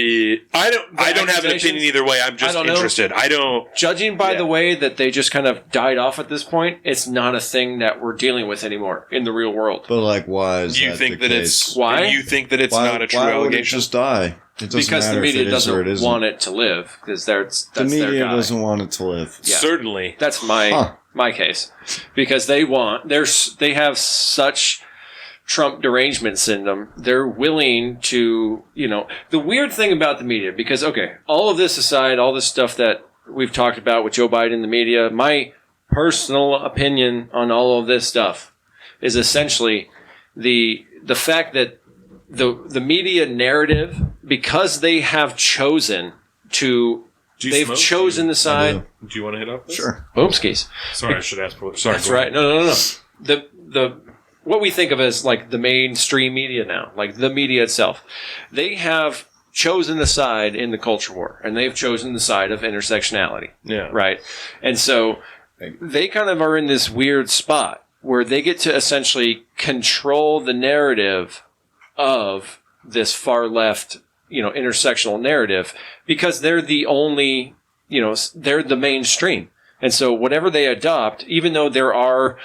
I don't have an accusations? opinion either way. I'm just I don't know. interested. I don't. Judging by Yeah. the way that they just kind of died off at this point, it's not a thing that we're dealing with anymore in the real world. But like, why is You that think the that case? it's Why? You think that it's why, not a true why would it allegation? just die? It doesn't Because the matter media if it is or it doesn't isn't. want it to live, because that's The their media guy. doesn't want it to live. Yeah. Certainly. That's my case, because they have such Trump derangement syndrome. They're willing to, the weird thing about the media, because all of this aside, all this stuff that we've talked about with Joe Biden, the media, my personal opinion on all of this stuff is essentially the fact that the media narrative, because they have chosen to. Do you They've smoke? chosen the side. Do you want to hit up? This? Sure. Boomskis. Sorry, I should ask for. Sorry. That's go right. ahead. No. The what we think of as like the mainstream media now, like the media itself, they have chosen the side in the culture war, and they've chosen the side of intersectionality. Yeah. Right. And so they kind of are in this weird spot where they get to essentially control the narrative of this far left, intersectional narrative, because they're the only, they're the mainstream. And so whatever they adopt, even though there are,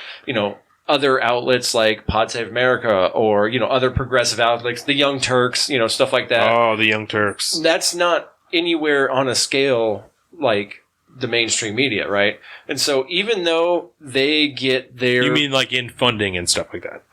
other outlets like Pod Save America or, other progressive outlets, the Young Turks, stuff like that. Oh, the Young Turks. That's not anywhere on a scale like the mainstream media, right? And so even though they get their... You mean like in funding and stuff like that?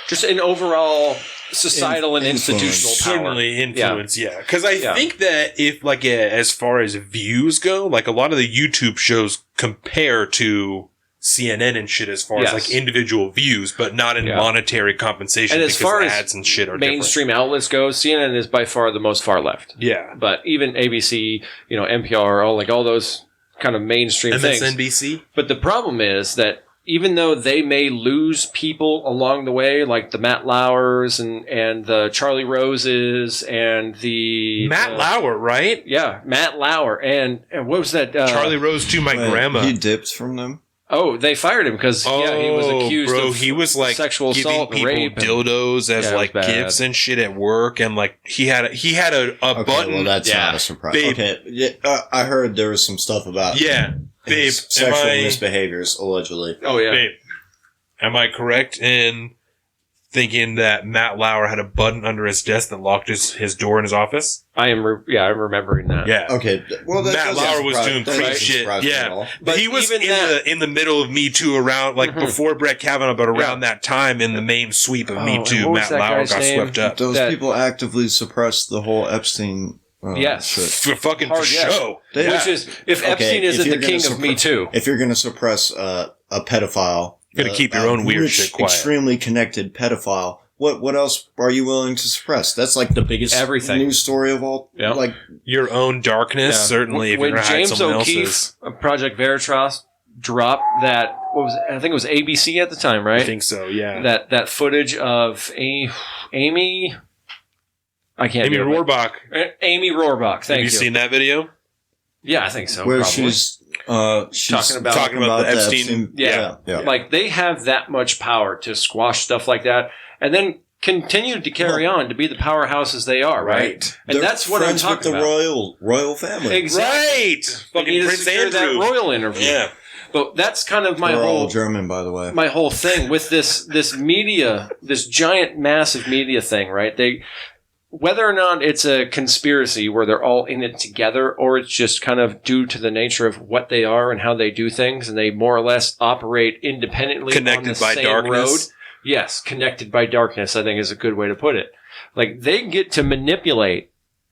Just in overall societal and Influence. institutional power. Certainly influence, yeah. Because I think that if, as far as views go, a lot of the YouTube shows compare to CNN and shit as far as individual views, but not in monetary compensation, and as because far as ads and shit are mainstream outlets go, CNN is by far the most far left. Yeah. But even ABC, NPR, all those kind of mainstream things. MSNBC? But the problem is that even though they may lose people along the way, like the Matt Lauers and the Charlie Roses and the... Matt Lauer, right? Yeah, Matt Lauer. And what was that? Charlie Rose to my grandma. He dipped from them. Oh, they fired him because he was accused of he was sexual giving assault and people rape. dildos as it was bad. gifts and shit at work, and he had a Okay, button. well, that's not a surprise. Babe. Okay, I heard there was some stuff about Babe, sexual misbehaviors, allegedly. Oh, yeah. Babe, am I correct in thinking that Matt Lauer had a button under his desk that locked his door in his office? I'm remembering that. Yeah. Okay, well, that Matt doesn't Lauer was surprise- doing that creep doesn't shit. surprise me at Yeah, all. but he was even in the middle of Me Too, around before Brett Kavanaugh, but around that time in the main sweep of Me and Too, what was Matt that Lauer guy's got name? swept up. Those that- people actively suppressed the whole Epstein Yes. shit. For Hard yes. show. They- Which is, if Epstein if isn't you're the gonna king of Me Too. If you're going to suppress a pedophile... You gotta keep your own weird rich, shit quiet. extremely connected pedophile, what else are you willing to suppress? That's like the biggest Everything. news story of all. Yeah. Like, Your own darkness, certainly, if you're When going to hide James someone O'Keefe else's. of Project Veritas dropped that, what was it? I think it was ABC at the time, right? I think so, yeah. That footage of Amy... I can't Amy do it, but- Rohrbach. Amy Rohrbach, thank Have you. you seen that video? Yeah, I think so. where probably. she's Talking about the Epstein- Yeah. Like, they have that much power to squash stuff like that, and then continue to carry on to be the powerhouses they are, right? And They're that's what I'm friends talking with the about. royal family. Exactly. Right! They need Fucking to Prince secure that Andrew. royal interview. Yeah. But that's kind of my They're all whole German, by the way. my whole thing with this media, this giant, massive media thing, right? Whether or not it's a conspiracy where they're all in it together, or it's just kind of due to the nature of what they are and how they do things, and they more or less operate independently on Connected the by same darkness. road. Yes, connected by darkness, I think is a good way to put it. Like, they get to manipulate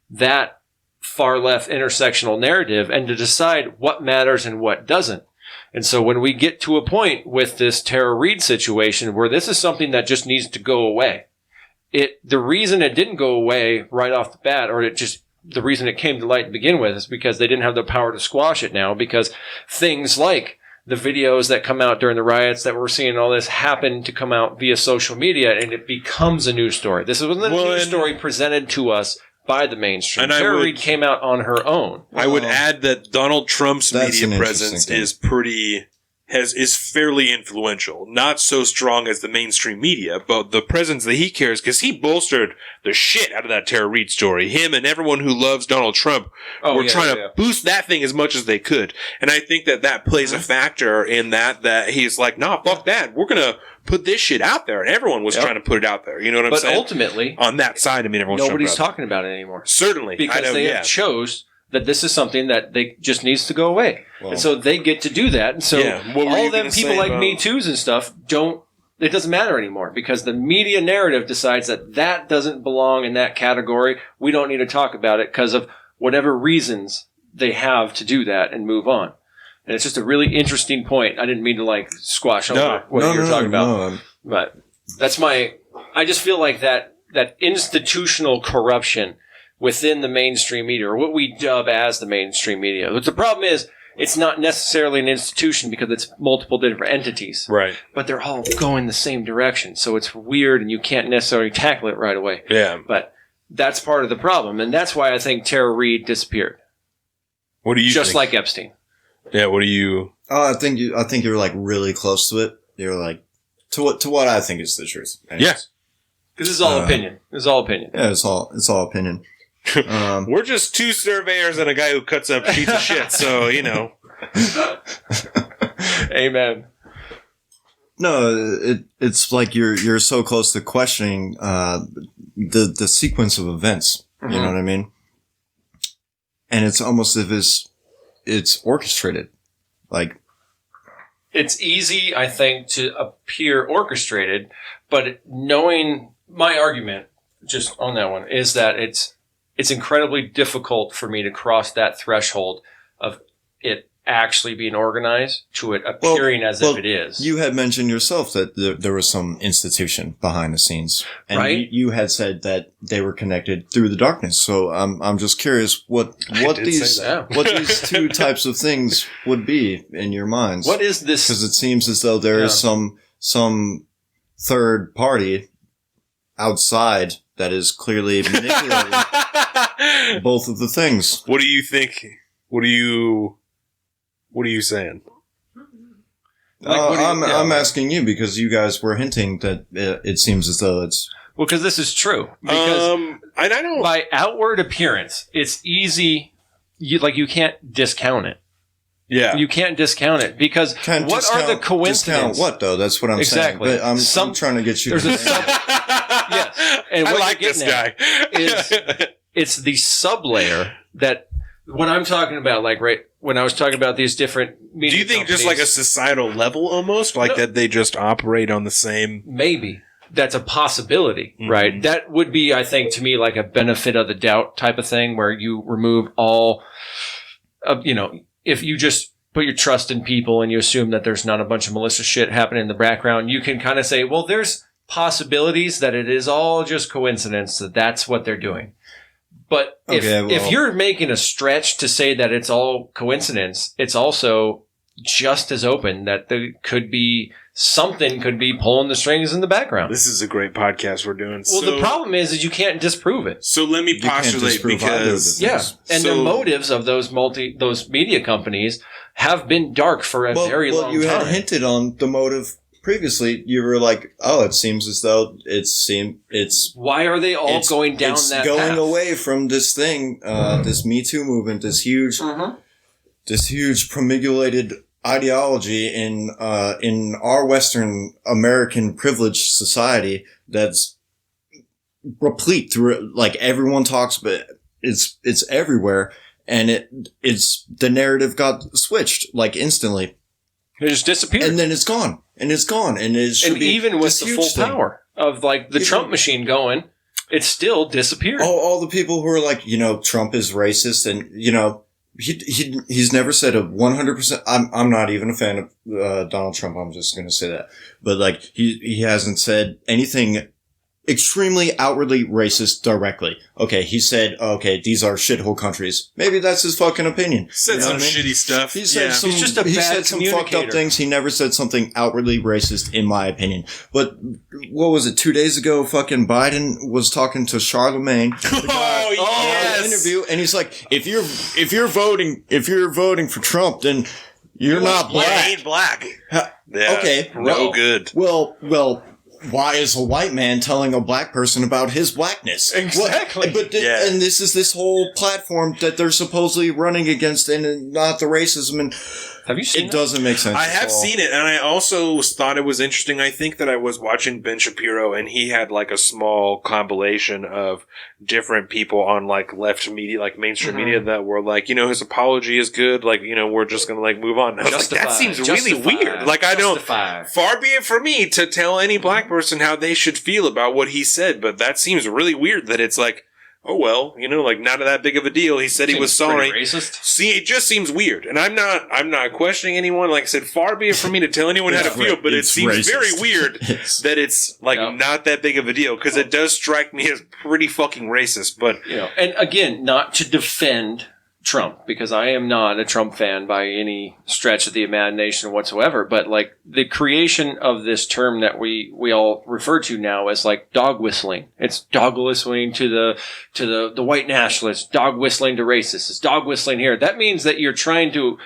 that far left intersectional narrative and to decide what matters and what doesn't. And so when we get to a point with this Tara Reid situation where this is something that just needs to go away, the reason it didn't go away right off the bat, or the reason it came to light to begin with, is because they didn't have the power to squash it now, because things like the videos that come out during the riots that we're seeing, all this happen to come out via social media, and it becomes a news story. This wasn't a news story presented to us by the mainstream. And Tara Reid came out on her own. I would add that Donald Trump's media presence is fairly influential. Not so strong as the mainstream media, but the presence that he carries, because he bolstered the shit out of that Tara Reid story. Him and everyone who loves Donald Trump were trying to boost that thing as much as they could. And I think that plays a factor in that he's like, nah, fuck that. We're going to put this shit out there. And everyone was trying to put it out there. You know what I'm saying? But ultimately, on that side, I mean, nobody's talking about it anymore. Certainly. Because they have chose that this is something that they just needs to go away. Well, and so they get to do that. And so all them people like Me Too's and stuff it doesn't matter anymore because the media narrative decides that doesn't belong in that category. We don't need to talk about it because of whatever reasons they have to do that and move on. And it's just a really interesting point. I didn't mean to squash over what you were talking about. But that's I just feel like that institutional corruption within the mainstream media, or what we dub as the mainstream media. But the problem is, it's not necessarily an institution because it's multiple different entities. Right. But they're all going the same direction. So it's weird and you can't necessarily tackle it right away. Yeah. But that's part of the problem. And that's why I think Tara Reid disappeared. What do you Just think? like Epstein. Yeah, what do you... I think you're really close to it. You're to what I think is the truth. Anyways. Yeah. Because this is all opinion. This is all opinion. Yeah, it's all opinion. We're just two surveyors and a guy who cuts up sheets of shit, so, Amen. No, it's like you're so close to questioning the sequence of events. Mm-hmm. You know what I mean? And it's almost as if it's orchestrated. It's easy, I think, to appear orchestrated, but knowing my argument just on that one is that it's incredibly difficult for me to cross that threshold of it actually being organized to it appearing as if it is. You had mentioned yourself that there was some institution behind the scenes, and right? You had said that they were connected through the darkness. So I'm just curious what these two types of things would be in your minds. What is this? Because it seems as though there is some third party outside that is clearly manipulating both of the things. What do you think? What are you saying? I'm asking you because you guys were hinting that it seems as though it's... Well, because this is true. Because I don't... by outward appearance, it's easy. You can't discount it. Yeah. You can't discount it because are the coincidences? Discount what, though? That's what I'm saying. But I'm trying to get you to... Yes. And what I like this guy. It's the sublayer that... What I'm talking about, when I was talking about these different media do you think companies, just like a societal level almost? That they just operate on the same... Maybe. That's a possibility, right? That would be, I think, to me, like a benefit of the doubt type of thing where you remove all of, if you just put your trust in people and you assume that there's not a bunch of malicious shit happening in the background, you can kind of say, well, there's possibilities that it is all just coincidence that that's what they're doing. But if you're making a stretch to say that it's all coincidence, it's also just as open that there could be something could be pulling the strings in the background. This is a great podcast we're doing. Well, the problem is you can't disprove it. So let me postulate because the motives of those media companies have been dark for a very long time. Well, you had hinted on the motive. Previously, you were like, "Oh, it seems as though it's." Why are they all going down that going path? away from this thing, this Me Too movement, this huge promulgated ideology in our Western American privileged society that's replete through everyone talks, but it's everywhere, and it's the narrative got switched instantly. It just disappeared, and then it's gone. And it's gone. And it should be even with the full power of the Trump machine going, it still disappeared. All the people who are Trump is racist and, he's never said a 100%. I'm not even a fan of Donald Trump. I'm just going to say that. But he hasn't said anything extremely outwardly racist directly. Okay, he said, okay, these are shithole countries. Maybe that's his fucking opinion. Said some shitty stuff. He said some, He's just a he bad said some fucked up communicator. things. He never said something outwardly racist, in my opinion. But what was it? 2 days ago, fucking Biden was talking to Charlemagne. Oh, yes. Interview, and he's like, if you're voting for Trump, then you're not black. Yeah, ain't black. Yeah, Okay, no good. Well, why is a white man telling a black person about his blackness? Exactly. And this is this whole platform that they're supposedly running against, and not the racism. And Have you seen it doesn't make sense. I at have all. seen it, and I also thought it was interesting. I think that I was watching Ben Shapiro, and he had like a small compilation of different people on like left media, like mainstream media, that were like, his apology is good. Like, we're just gonna like move on. And I was like, that seems really weird. Like, I don't. Far be it from me to tell any black person how they should feel about what he said, but that seems really weird. That it's like, oh well, like not that big of a deal. He said he was sorry. Racist. See, it just seems weird, and I'm not questioning anyone. Like I said, far be it from me to tell anyone how to feel, but it seems racist. very weird that it's like not that big of a deal, because it does strike me as pretty fucking racist. But and again, not to defend Trump, because I am not a Trump fan by any stretch of the imagination whatsoever, but like the creation of this term that we all refer to now as like dog whistling. It's dog whistling to the white nationalists, dog whistling to racists, it's dog whistling here. That means that you're trying to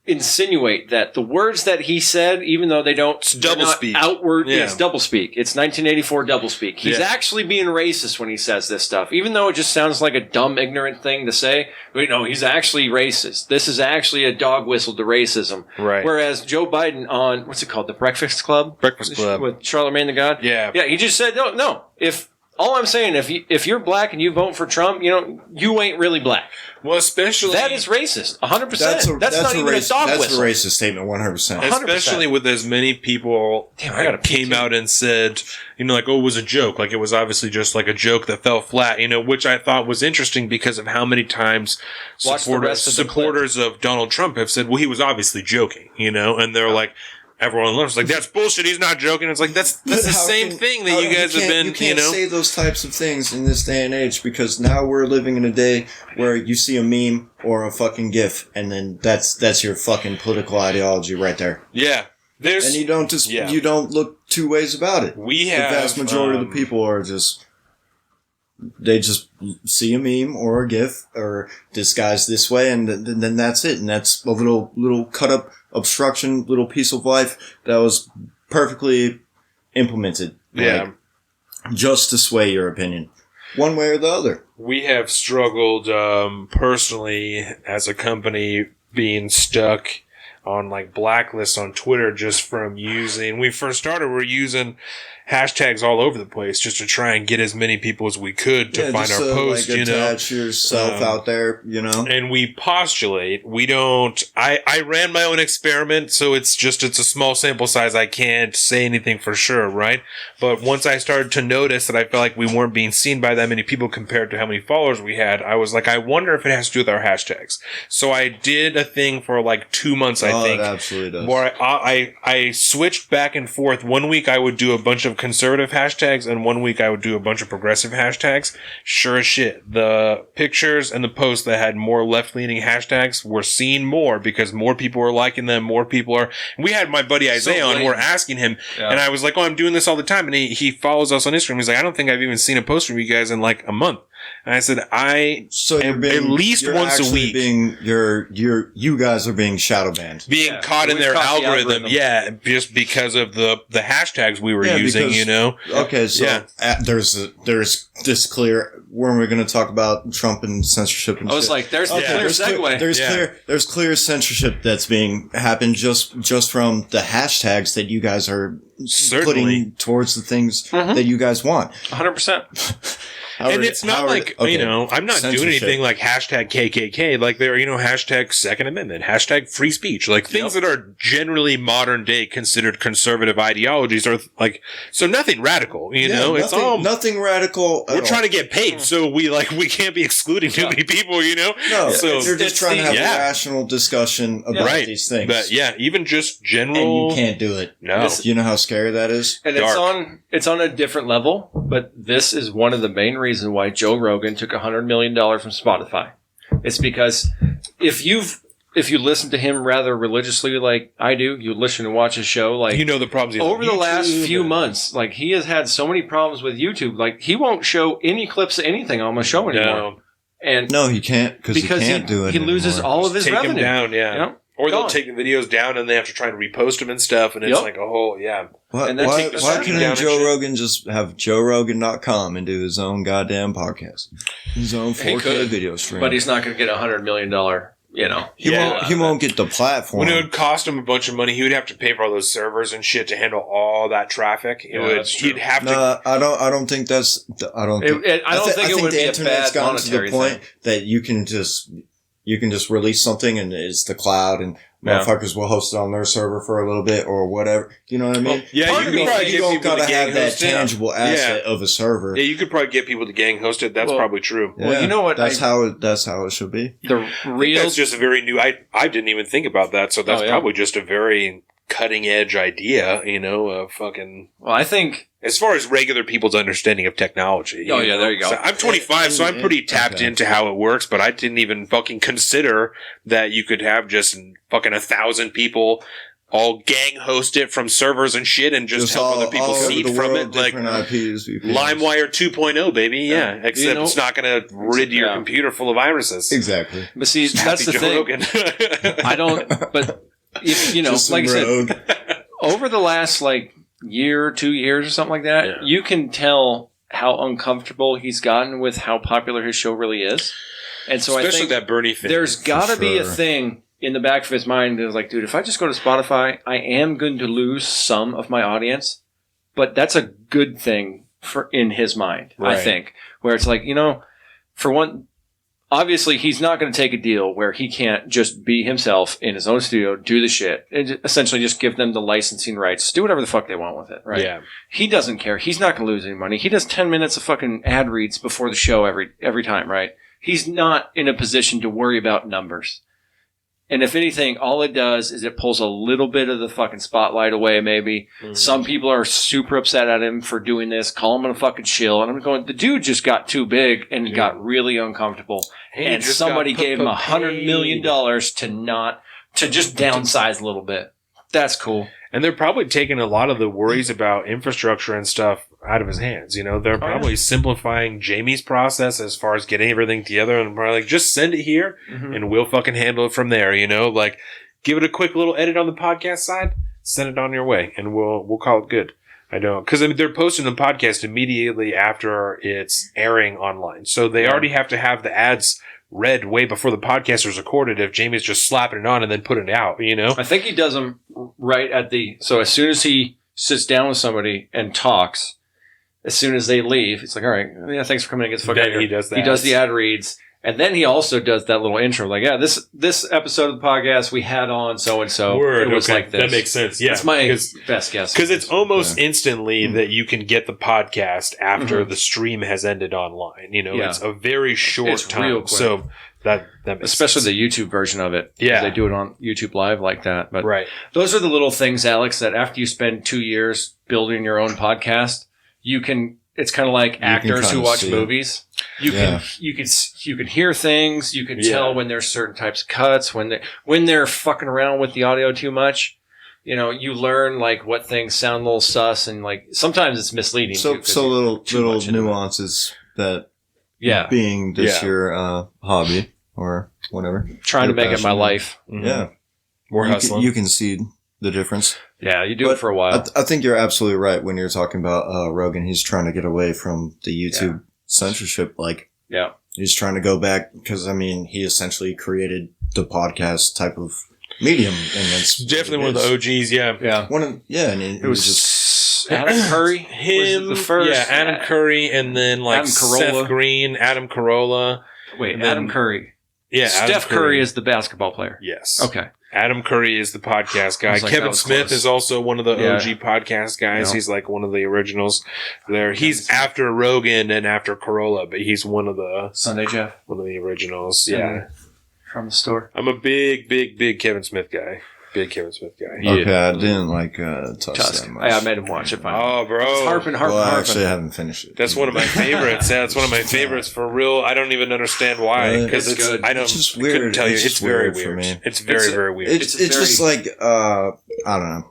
insinuate that the words that he said, even though they don't doublespeak. Outward, Yeah. it's doublespeak. It's 1984 doublespeak. He's actually being racist when he says this stuff, even though it just sounds like a dumb, ignorant thing to say. But no, he's actually racist. This is actually a dog whistle to racism. Right. Whereas Joe Biden on what's it called, the Breakfast Club with Charlemagne the God. Yeah. He just said no. All I'm saying, if you're black and you vote for Trump, you ain't really black. well, especially That is racist, 100%. That's not even a dog That's whistle. a racist statement, 100%. Especially with as many people came out and said, like, oh, it was a joke. Like, it was obviously just like a joke that fell flat, which I thought was interesting because of how many times Watch the rest of the clip. supporters of Donald Trump have said, well, he was obviously joking, and they're like, everyone learns like, that's bullshit. He's not joking. It's like, that's the same thing that you guys have been, You can't say those types of things in this day and age, because now we're living in a day where you see a meme or a fucking GIF, and then that's your fucking political ideology right there. Yeah. And you don't you don't look two ways about it. We the have vast majority of the people are they just see a meme or a GIF or disguised this way, and then that's it. And that's a little cut up obstruction, little piece of life that was perfectly implemented. Yeah. Just to sway your opinion, one way or the other. We have struggled personally as a company being stuck on like blacklists on Twitter just from using. When we first started, we were using hashtags all over the place just to try and get as many people as we could to find our post, attach yourself out there, And we postulate. We don't. I ran my own experiment, so it's a small sample size. I can't say anything for sure, right? But once I started to notice that I felt like we weren't being seen by that many people compared to how many followers we had, I was like, I wonder if it has to do with our hashtags. So I did a thing for like 2 months, I think. It absolutely does. Where I switched back and forth. 1 week I would do a bunch of conservative hashtags, and 1 week I would do a bunch of progressive hashtags. Sure as shit, the pictures and the posts that had more left-leaning hashtags were seen more because more people were liking them. More people are. We had my buddy Isaiah on. We're asking him, and I was like, "Oh, I'm doing this all the time," and he follows us on Instagram. He's like, "I don't think I've even seen a post from you guys in like a month." And I said, at least once a week. You guys are being shadow banned. Being caught in their algorithm. Yeah, just because of the hashtags we were using, Okay, so there's this clear, when we're going to talk about Trump and censorship and I was shit. like, there's the clear segue. There's clear censorship that's being happened just from the hashtags that you guys are putting towards the things that you guys want. 100%. And it's not like, you know, I'm not doing anything like hashtag KKK, like there are, you know, hashtag Second Amendment, hashtag free speech, like things that are generally modern day considered conservative ideologies are like, so nothing radical, you know, nothing, it's all nothing radical. We're trying to get paid, so we can't be excluding too many people, you know? No, so they're just trying to have a rational discussion about these things. But yeah, even just general. And you can't do it. No. You know how scary that is? And it's on a different level, but this is one of the main reasons why Joe Rogan took $100 million from Spotify. It's because if you listen to him rather religiously like I do, you listen and watch his show, like you know the problems over the last few months, like he has had so many problems with YouTube, like he won't show any clips of anything on my show anymore. No. And no, he can't because he can't do it. He loses all of his take revenue. Him down, yeah. You know? Or they'll take the videos down and they have to try and repost them and stuff, and it's like a whole Why couldn't Joe Rogan just have JoeRogan.com and do his own goddamn podcast, his own 4K video stream? But he's not going to get $100 million. You know, he won't get the platform. When it would cost him a bunch of money, he would have to pay for all those servers and shit to handle all that traffic. He'd have to. No, I don't think that's. I don't think it would be a bad monetary thing. That you can just release something and it's the cloud and motherfuckers will host it on their server for a little bit or whatever. You know what I mean? You don't gotta have that tangible asset of a server. Yeah, you could probably get people to gang host it. That's probably true. Yeah, well, you know what? That's how it should be. That's just a very new. I didn't even think about that. So that's probably just a very cutting edge idea. You know, of fucking. Well, I think. As far as regular people's understanding of technology. Oh, yeah, there you go. So I'm 25, so I'm pretty tapped into how it works, but I didn't even fucking consider that you could have just fucking 1,000 people all gang host it from servers and shit and just help other people seed from it. Like IPs, LimeWire 2.0, baby. Yeah. Except it's not going to rid your computer full of viruses. Exactly. But see, that's the thing. I don't, but, you know, like I said, over the last, year, 2 years or something like that, you can tell how uncomfortable he's gotten with how popular his show really is. And so especially I think that Bernie thing. There's got to be a thing in the back of his mind that is like, dude, if I just go to Spotify, I am going to lose some of my audience, but that's a good thing in his mind, I think, where it's like, you know, for one, obviously, he's not going to take a deal where he can't just be himself in his own studio, do the shit, and essentially just give them the licensing rights, do whatever the fuck they want with it, right? Yeah. He doesn't care. He's not going to lose any money. He does 10 minutes of fucking ad reads before the show every time, right? He's not in a position to worry about numbers. And if anything, all it does is it pulls a little bit of the fucking spotlight away, maybe. Mm-hmm. Some people are super upset at him for doing this, call him a fucking shill. And I'm going, the dude just got too big and got really uncomfortable. And somebody gave him $100 million to just downsize a little bit. That's cool. And they're probably taking a lot of the worries about infrastructure and stuff out of his hands. You know, they're probably simplifying Jamie's process as far as getting everything together and probably just send it here and we'll fucking handle it from there. You know, give it a quick little edit on the podcast side, send it on your way and we'll call it good. I don't, because they're posting the podcast immediately after it's airing online. So they already have to have the ads read way before the podcast is recorded if Jamie's just slapping it on and then putting it out, you know? I think he does them right so as soon as he sits down with somebody and talks, as soon as they leave, it's like, all right, yeah, thanks for coming in. Get the fuck out of here. He does that. He does the ad reads. And then he also does that little intro, like, yeah, this episode of the podcast we had on so-and-so. Word, it was like this. That makes sense, yeah. That's my best guess. Because it's almost instantly that you can get the podcast after the stream has ended online. You know, it's a very short time. Real quick. So that makes especially sense. The YouTube version of it. Yeah. They do it on YouTube Live like that. But those are the little things, Alex, that after you spend 2 years building your own podcast, it's kind of like actors who watch movies. You can hear things. You can tell when there's certain types of cuts, when they're fucking around with the audio too much. You know, you learn what things sound a little sus and sometimes it's misleading. So little nuances that being this your hobby or whatever. Trying to make it my life. Mm-hmm. Yeah. We're hustling. You can see the difference. Yeah, you do it for a while. I think you're absolutely right when you're talking about Rogan. He's trying to get away from the YouTube censorship. He's trying to go back because, he essentially created the podcast type of medium. And it's definitely one of the OGs, and it was just... Adam Curry? Him, was the first. yeah, Adam Curry, and then like Adam Carolla. Seth Green, Adam Carolla. Wait, and then- Adam Curry. Yeah, Adam Steph Curry is the basketball player. Yes. Okay. Adam Curry is the podcast I guy. was like, that Kevin was Smith close. is also one of the Yeah. OG podcast guys. Yeah. He's like one of the originals there. He's after Rogan and after Carolla, but he's one of the originals. Yeah. From the store. I'm a big Kevin Smith guy. Big Kevin Smith guy. Yeah. Okay, I didn't like Tusk Tusk. that much. I made him watch it. Finally. Oh, bro. Harping. Well, I harping. actually haven't finished it. That's one of my favorites. Yeah, it's one of my favorites for real. I don't even understand why. Really? Because It's good. I don't. It's just I couldn't weird. tell you. It's It's just very weird for weird. me. It's very weird. It's just like I don't know.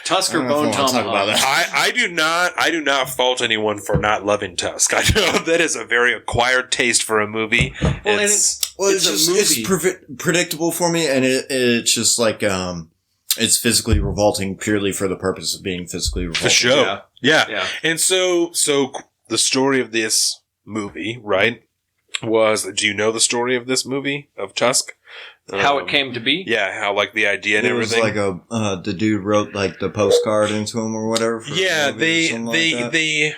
Tusk I or don't know if I Bone wanna talk about Tomahawk. that. I do not fault anyone for not loving Tusk. I know that is a very acquired taste for a movie. Well, It's it's a movie. predictable for me, and it's just like it's physically revolting purely for the purpose of being physically revolting. the show. Yeah. Yeah. And so the story of this movie, right, was, do you know the story of this movie, of Tusk? How it came to be? Yeah, how like the idea and It was everything. like the dude wrote like the postcard into him or whatever. For Yeah, the movie or something like that.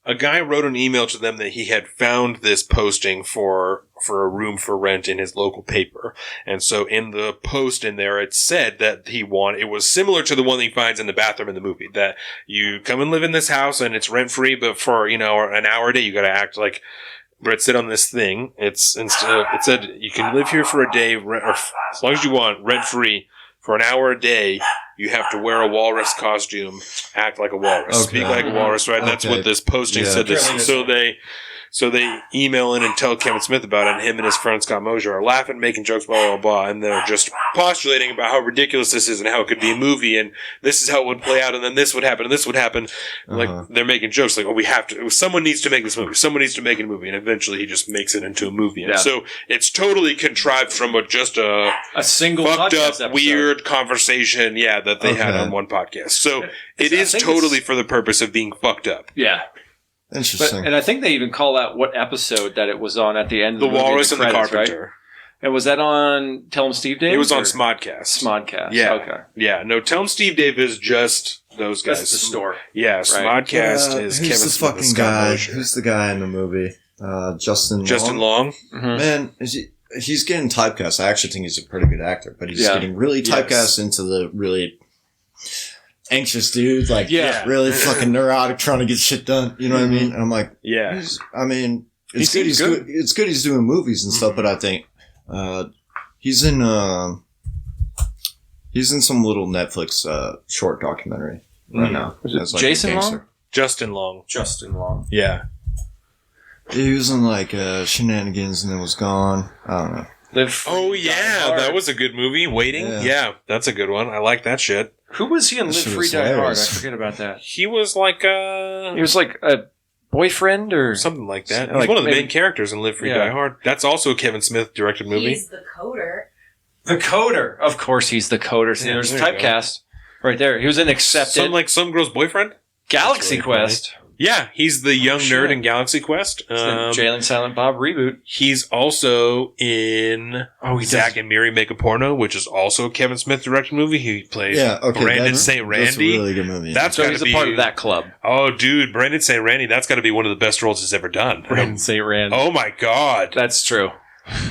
a guy wrote an email to them that he had found this posting for a room for rent in his local paper. And so in the post in there, it said that it was similar to the one that he finds in the bathroom in the movie, that you come and live in this house and it's rent free, but for, an hour a day, you got to act like Brett said on this thing. It said you can live here for a day, or as long as you want, rent free. For an hour a day, you have to wear a walrus costume, act like a walrus, Okay. speak like a walrus, right? That's Okay. what this posting Yeah. said. So they email in and tell Kevin Smith about it, and him and his friend Scott Mosier are laughing, making jokes, blah, blah, blah, and they're just postulating about how ridiculous this is and how it could be a movie, and this is how it would play out, and then this would happen, and this would happen. And like, they're making jokes like, we have to, someone needs to make this movie, someone needs to make a movie, and eventually he just makes it into a movie. And Yeah. so it's totally contrived from just a single fucked podcast up, episode. weird conversation, that they had Okay. on one podcast. So it I is think totally it's- for the purpose of being fucked up. Yeah. Interesting. And I think they even call out what episode that it was on at the end of The the movie, Walrus and the credits, Carpenter. Right? And was that on Tell 'em Steve Dave? It was on or Smodcast. Smodcast. Yeah. Okay. Yeah, no, Tell 'em Steve Dave is just those guys. That's the store. Yeah, Smodcast is who's Kevin the Smith and fucking Scott guy? Mosier. Who's the guy in the movie? Justin Long? Mhm. Man, he's getting typecast. I actually think he's a pretty good actor, but he's Yeah. getting really typecast Yes. into the really anxious dude, like Yeah. really fucking neurotic, trying to get shit done. You know what I mean? And I'm like, Yeah. it's He good. seems He's good. good. It's good. He's doing movies and stuff, but I think he's in some little Netflix short documentary right now. Was it As, like, a Jason gangster. Long? Justin Long. Justin Long. Yeah. He was in like Shenanigans and then was gone. I don't know. Live Free, Oh, Die yeah, Hard. that was a good movie. Waiting? Yeah. Yeah, that's a good one. I like that shit. Who was he in That Live shit Free, was Die Hard? I hilarious. forget about that. He was like He was like a boyfriend or something like that. He's Like one of the maybe- main characters in Live Free, Yeah. Die Hard. That's also a Kevin Smith directed movie. He's the coder. the coder. Of course, he's the coder. See, Yeah, there's there you typecast right there. He was in Accepted, Some girl's boyfriend? Galaxy That's really Quest, Yeah, he's the young shit. nerd in Galaxy Quest. the Jay and Silent Bob reboot. He's also in He Zack does- and Miri Make a Porno, which is also a Kevin Smith directed movie. He plays Yeah, okay. Brandon That's St. a Randy. really good movie. That's So got he's to a be part of that club. Oh, dude, Brandon St. Randy. That's got to be one of the best roles he's ever done. Brandon St. Rand. Oh my god, That's true.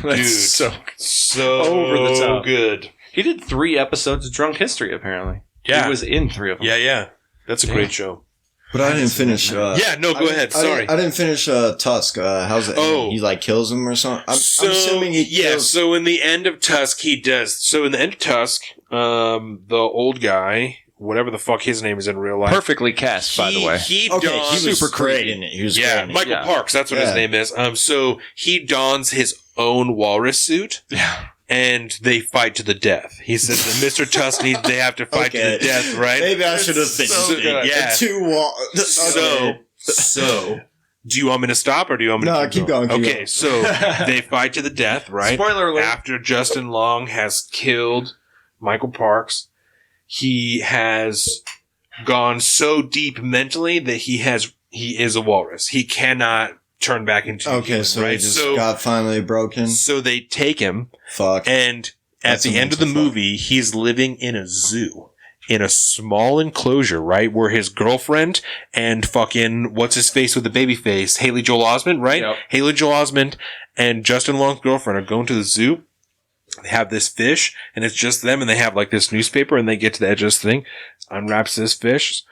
That's dude, so over the top. good. He did 3 episodes of Drunk History, apparently. Yeah. He was in 3 of them. Yeah, that's a Damn. great show. But I didn't finish. Yeah, no, go ahead. Sorry. I didn't finish Tusk. How's it? Oh. He like kills him or something. I'm assuming he kills. So in the end of Tusk, he does. So in the end of Tusk, the old guy, whatever the fuck his name is in real life, Perfectly cast, by the way. he Okay, dons, he was super great creepy. in it. He was yeah, great in it. Michael Yeah. Parks. That's what his Yeah. name is. So he dons his own walrus suit. Yeah. And they fight to the death. He says that Mr. Tusk needs, they have to fight to the death, right? Maybe I should have It's finished so it. good. Yeah. The two wall. So, do you want me to stop or do you want me No, to keep going. Keep Okay, going. so they fight to the death, right? Spoiler alert. After Justin Long has killed Michael Parks, he has gone so deep mentally that he is a walrus. He cannot turn back into a Okay, human, so right? he just got finally broken. So they take him, Fuck. and at That's the a end of the mental fuck. movie, he's living in a zoo in a small enclosure, right? Where his girlfriend and fucking, what's his face with the baby face? Haley Joel Osment, right? Yep. Haley Joel Osment and Justin Long's girlfriend are going to the zoo. They have this fish, and it's just them, and they have like this newspaper, and they get to the edge of this thing, unwraps this fish.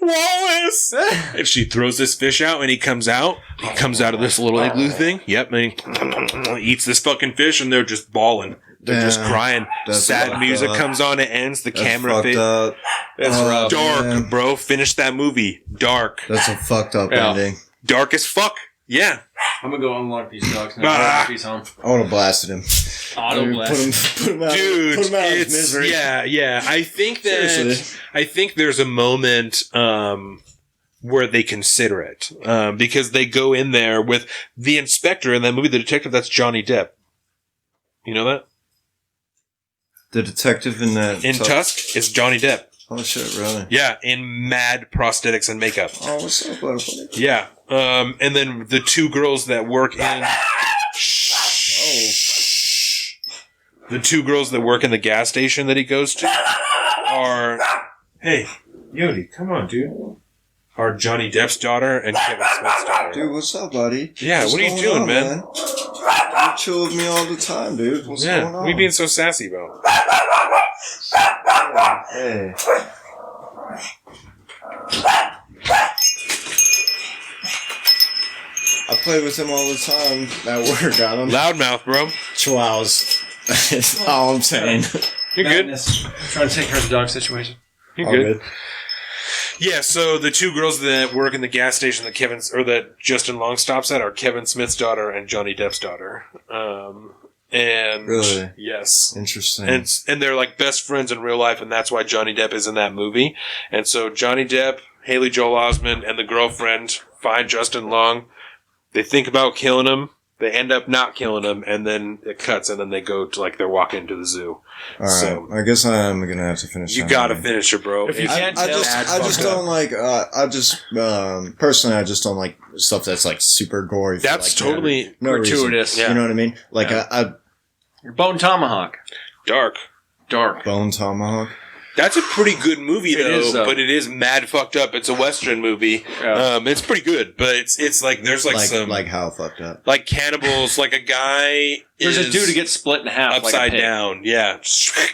Wallace! And she throws this fish out, and he comes out. He comes out of this little igloo thing. Yep, and he eats this fucking fish, and they're just bawling. They're just crying. Sad music comes on. It ends. The camera fades. It's rough. Dark, man. bro. Finish that movie. Dark. That's a fucked up ending. Dark as fuck. Yeah. I'm gonna go unlock these dogs now. Ah. Piece home. I would have blasted him. Auto blast. Put him out, Dude, put him out of his it's misery. yeah. I think Seriously. there's a moment where they consider it because they go in there with the inspector in that movie, the detective. That's Johnny Depp. You know that The detective in that in Tusk is Johnny Depp. Oh shit! Really? Yeah, in mad prosthetics and makeup. Oh, what's up, buddy? Yeah, and then the two girls that work in. The two girls that work in the gas station that he goes to are, hey, Yodi, come on, dude. Are Johnny Depp's daughter and Kevin Smith's daughter. Dude, what's up, buddy? Yeah, What's what are you going doing, on, man? You chill with me all the time, dude. What's going on? What are you being so sassy about? Hey. I play with him all the time at work. I don't know. Loudmouth, bro. Chihuahuas. That's all I'm saying. You're good. Madness. I'm trying to take care of the dog situation. You're All good. Yeah, so the two girls that work in the gas station that Justin Long stops at are Kevin Smith's daughter and Johnny Depp's daughter. And Really? yes. Interesting. And they're like best friends in real life, and that's why Johnny Depp is in that movie. And so Johnny Depp, Haley Joel Osment, and the girlfriend find Justin Long. They think about killing him. They end up not killing him, and then it cuts, and then they go to they're walking into the zoo. All right. So I guess I'm gonna have to finish. you that gotta one. finish it, bro. If you can't I tell, just don't like. Personally, I just don't like stuff that's like super gory. For, That's like, totally no reason. gratuitous. Yeah. You know what I mean? Like Yeah. Your Bone Tomahawk. dark. Dark. Bone Tomahawk. That's a pretty good movie, It is, though. but it is mad fucked up. It's a Western movie. Yeah. It's pretty good, but it's like there's some like how fucked up. like cannibals. Like a guy There's is a dude to get split in half upside like a pig. down. Yeah,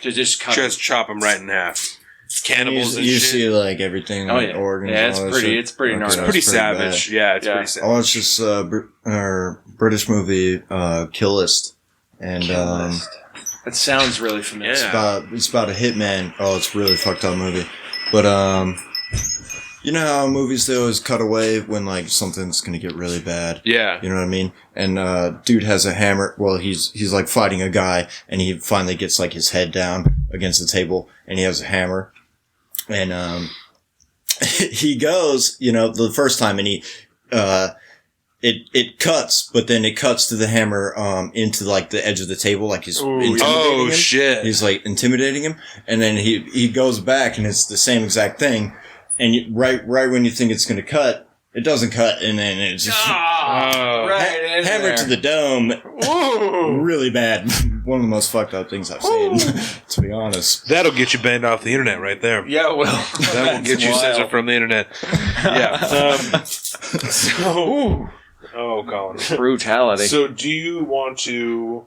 To just cut just chop him right in half. Cannibals and You shit. see like everything. Oh, like, yeah. organs. Yeah, all it's that pretty- shit. it's pretty gnarly. It's that's pretty bad. savage. Yeah, it's Yeah. pretty savage. I watched this British movie, Kill List, and That sounds really familiar. Yeah. it's about a hitman. Oh, it's a really fucked up movie. But you know how movies they always cut away when like something's gonna get really bad. Yeah. You know what I mean? And dude has a hammer. Well, he's like fighting a guy, and he finally gets like his head down against the table, and he has a hammer, and he goes, the first time, and he it cuts, but then it cuts to the hammer into like the edge of the table, like he's intimidating Oh him. shit. He's like intimidating him, and then he goes back, and it's the same exact thing. And right when you think it's going to cut, it doesn't cut, and then it's just Right in hammer there. to the dome. Whoa. Really bad. One of the most fucked up things I've seen, to be honest. That'll get you banned off the internet right there. Yeah, well. That will get you censored from the internet. Yeah. So. Oh, Colin. Brutality. So, do you want to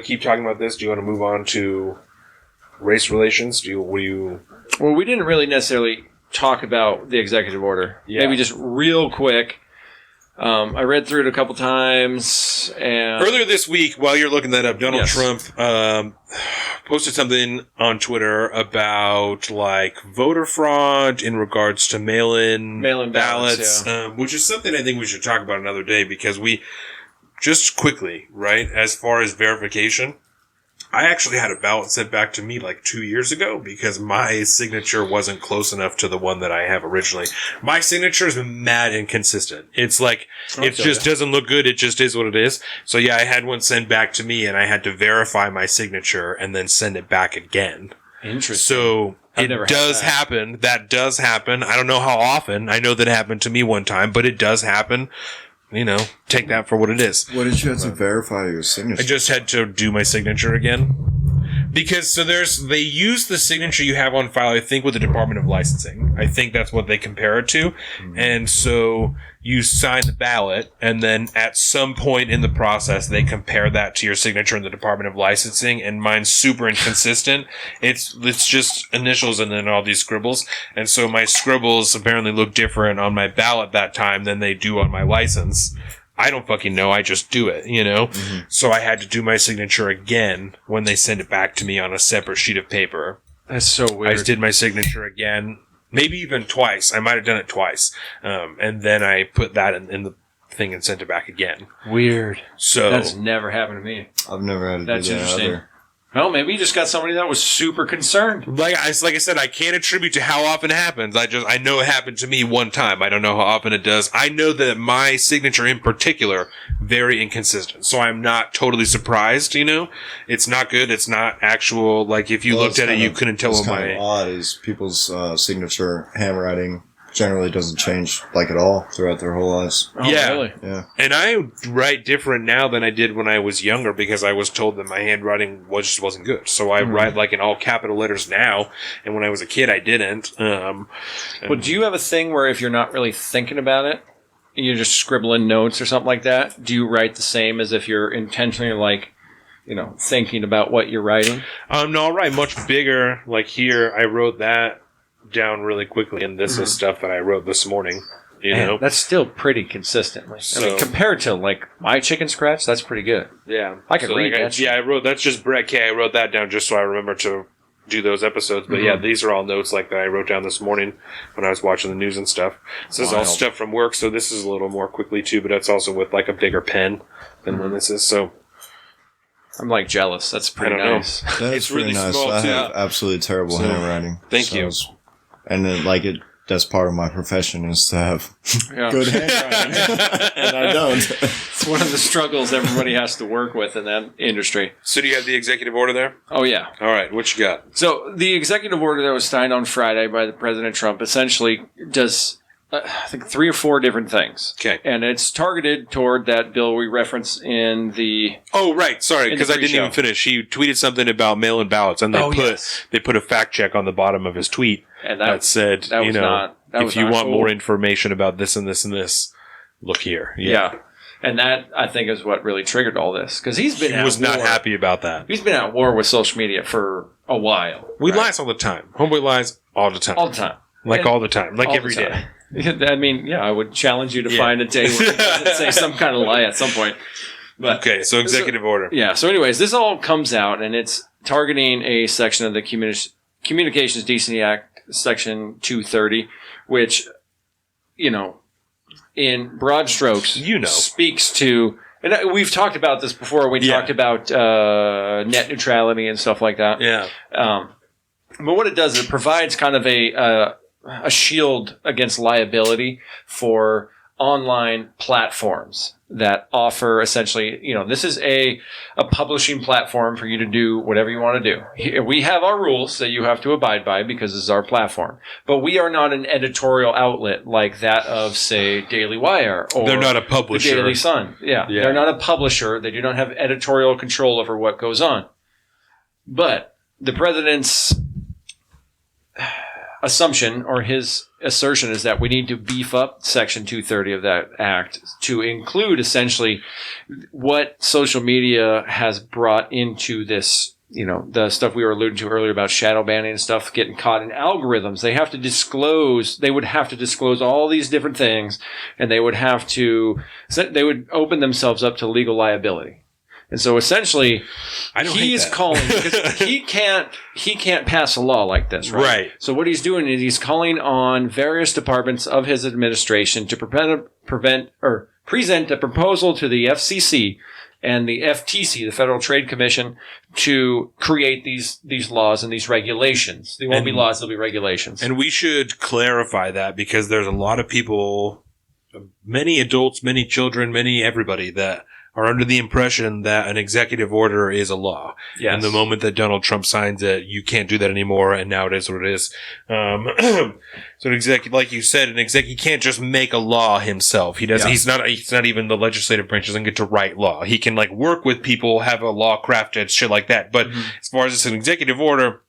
keep talking about this? Do you want to move on to race relations? Well, we didn't really necessarily talk about the executive order. Yeah. Maybe just real quick. I read through it a couple times, and Earlier this week, while you're looking that up, Donald Yes. Trump posted something on Twitter about like voter fraud in regards to mail-in ballots, which is something I think we should talk about another day because we just quickly, right, as far as verification, I actually had a ballot sent back to me like 2 years ago because my signature wasn't close enough to the one that I have originally. My signature is mad inconsistent. It's like, it just doesn't look good. It just is what it is. So yeah, I had one sent back to me and I had to verify my signature and then send it back again. interesting. So I've never it had does that. happen. That does happen. I don't know how often. I know that it happened to me one time, but it does happen. Take that for what it is. What did you have to verify your signature? I just had to do my signature again Because they use the signature you have on file, I think, with the Department of Licensing. I think that's what they compare it to. And so you sign the ballot, and then at some point in the process, they compare that to your signature in the Department of Licensing, and mine's super inconsistent. It's just initials and then all these scribbles. And so my scribbles apparently look different on my ballot that time than they do on my license. I don't fucking know. I just do it, you know? Mm-hmm. So I had to do my signature again when they send it back to me on a separate sheet of paper. That's so weird. I just did my signature again. Maybe even twice. I might have done it twice. And then I put that in the thing and sent it back again. Weird. So that's never happened to me. I've never had to That's do that interesting. either. Well, maybe you just got somebody that was super concerned. Like I said, I can't attribute to how often it happens. I know it happened to me one time. I don't know how often it does. I know that my signature in particular, very inconsistent. So I'm not totally surprised, you know? It's not good. It's not actual, like if you looked at it, you couldn't tell what's what kind of odd is people's signature handwriting generally doesn't change like at all throughout their whole lives. Oh, yeah. Really? Yeah. And I write different now than I did when I was younger because I was told that my handwriting just wasn't good. So I write like in all capital letters now, and when I was a kid, I didn't. Well, do you have a thing where if you're not really thinking about it, you're just scribbling notes or something like that? Do you write the same as if you're intentionally like, you know, thinking about what you're writing? No, I'll write much bigger. Like here, I wrote that down really quickly, and this is stuff that I wrote this morning. You know, that's still pretty consistently. I mean, compared to like my chicken scratch, that's pretty good. Yeah, I can read that. I wrote that's just Brett K. I wrote that down just so I remember to do those episodes. But yeah, these are all notes like that I wrote down this morning when I was watching the news and stuff. This is all stuff from work, so this is a little more quickly too. But that's also with like a bigger pen than when this is. So I'm like jealous. That's pretty nice. That It's is pretty really nice. small, I too. have absolutely terrible handwriting. Thank you. And then, that's part of my profession is to have Yeah. good handwriting. And I don't. It's one of the struggles everybody has to work with in that industry. So do you have the executive order there? Oh, yeah. All right, what you got? So the executive order that was signed on Friday by the President Trump essentially does, I think, 3 or 4 different things. Okay. And it's targeted toward that bill we reference in the... Oh, right. Sorry, because I didn't pre-show. even finish. He tweeted something about mail-in ballots, and they put a fact check on the bottom of his tweet And that said, that was if you want cool. more information about this and this and this, look here. Yeah. And that, I think, is what really triggered all this. Because he's been He was not happy about that. He's been at war with social media for a while. We right? lies all the time. Homeboy lies all the time. All the time. Like And all the time. Like all every the day. time. I mean, yeah, I would challenge you to find a day where he doesn't say some kind of lie at some point. But Okay, so executive order. yeah, so anyways, this all comes out, and it's targeting a section of the Communications Decency Act, Section 230, which, you know, in broad strokes, speaks to... And we've talked about this before. We talked about net neutrality and stuff like that. Yeah. But what it does is it provides kind of a shield against liability for online platforms that offer essentially, you know, this is a publishing platform for you to do whatever you want to do. Here, we have our rules that you have to abide by because this is our platform. But we are not an editorial outlet like that of, say, Daily Wire or They're not a publisher. the Daily Sun. Yeah. They're not a publisher. They do not have editorial control over what goes on. But the president's assumption or his assertion is that we need to beef up Section 230 of that act to include essentially what social media has brought into this, you know, the stuff we were alluding to earlier about shadow banning and stuff, getting caught in algorithms. They would have to disclose all these different things, and they would open themselves up to legal liability. And so essentially, he's calling because he can't pass a law like this, right? Right. So what he's doing is he's calling on various departments of his administration to present a proposal to the FCC and the FTC, the Federal Trade Commission, to create these laws and these regulations. They won't be laws; they'll be regulations. And we should clarify that because there's a lot of people, many adults, many children, many everybody that are under the impression that an executive order is a law. Yes. And the moment that Donald Trump signs it, you can't do that anymore, and now it is what it is. So an executive, like you said, he can't just make a law himself. He doesn't. Yeah. He's not even the legislative branch. Doesn't get to write law. He can like work with people, have a law crafted, shit like that. But as far as it's an executive order,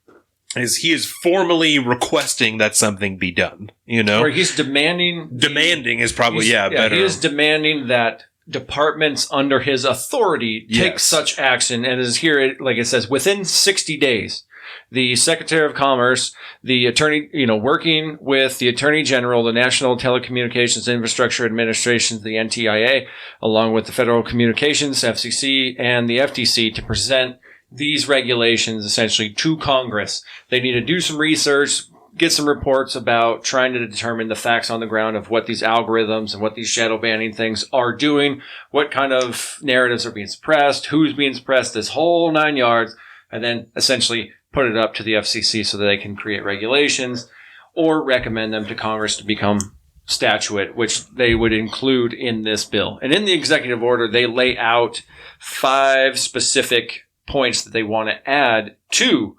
he is formally requesting that something be done. You know, or he's demanding. Demanding is probably better. He is demanding that departments under his authority take Yes. such action, and is here, like it says, within 60 days. The Secretary of Commerce, the Attorney, working with the Attorney General, the National Telecommunications Infrastructure Administration, the NTIA, along with the Federal Communications, FCC, and the FTC to present these regulations essentially to Congress. They need to do some research, get some reports about trying to determine the facts on the ground of what these algorithms and what these shadow banning things are doing, what kind of narratives are being suppressed, who's being suppressed, this whole 9 yards, and then essentially put it up to the FCC so that they can create regulations or recommend them to Congress to become statute, which they would include in this bill. And in the executive order, they lay out 5 specific points that they want to add to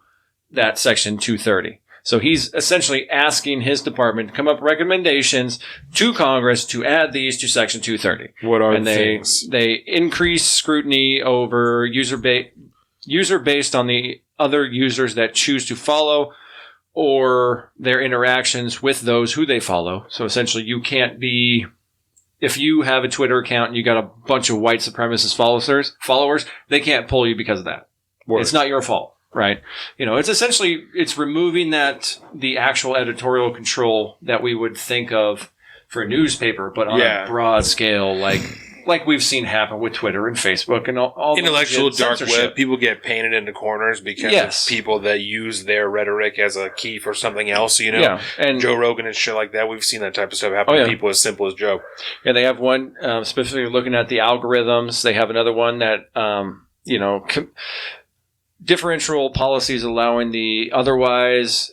that Section 230. So he's essentially asking his department to come up with recommendations to Congress to add these to Section 230. What are and things? They increase scrutiny over user based on the other users that choose to follow or their interactions with those who they follow. So essentially, you can't be, if you have a Twitter account and you got a bunch of white supremacist followers, they can't pull you because of that. Word. It's not your fault, right? It's essentially, it's removing the actual editorial control that we would think of for a newspaper, but on a broad scale, like we've seen happen with Twitter and Facebook and all intellectual the dark censorship. web. People get painted into corners because of people that use their rhetoric as a key for something else. Yeah, and Joe Rogan and shit like that. We've seen that type of stuff happen to people as simple as Joe. Yeah, they have one specifically looking at the algorithms. They have another one that differential policies allowing the otherwise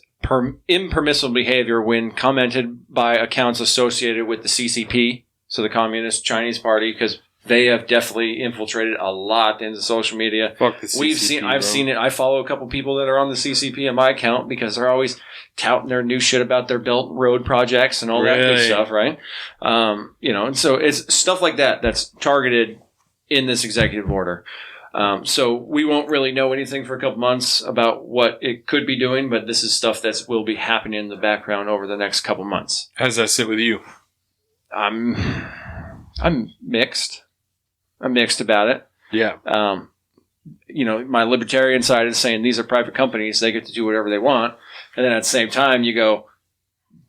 impermissible behavior when commented by accounts associated with the CCP. So the Communist Chinese Party, because they have definitely infiltrated a lot into social media. Fuck the CCP, I've seen it. I follow a couple people that are on the CCP in my account because they're always touting their new shit about their Belt Road projects and all that good stuff, right? And so it's stuff like that that's targeted in this executive order. So we won't really know anything for a couple months about what it could be doing, but this is stuff that will be happening in the background over the next couple months. How does that sit with you? I'm mixed. I'm mixed about it. Yeah. My libertarian side is saying these are private companies. They get to do whatever they want. And then at the same time, you go,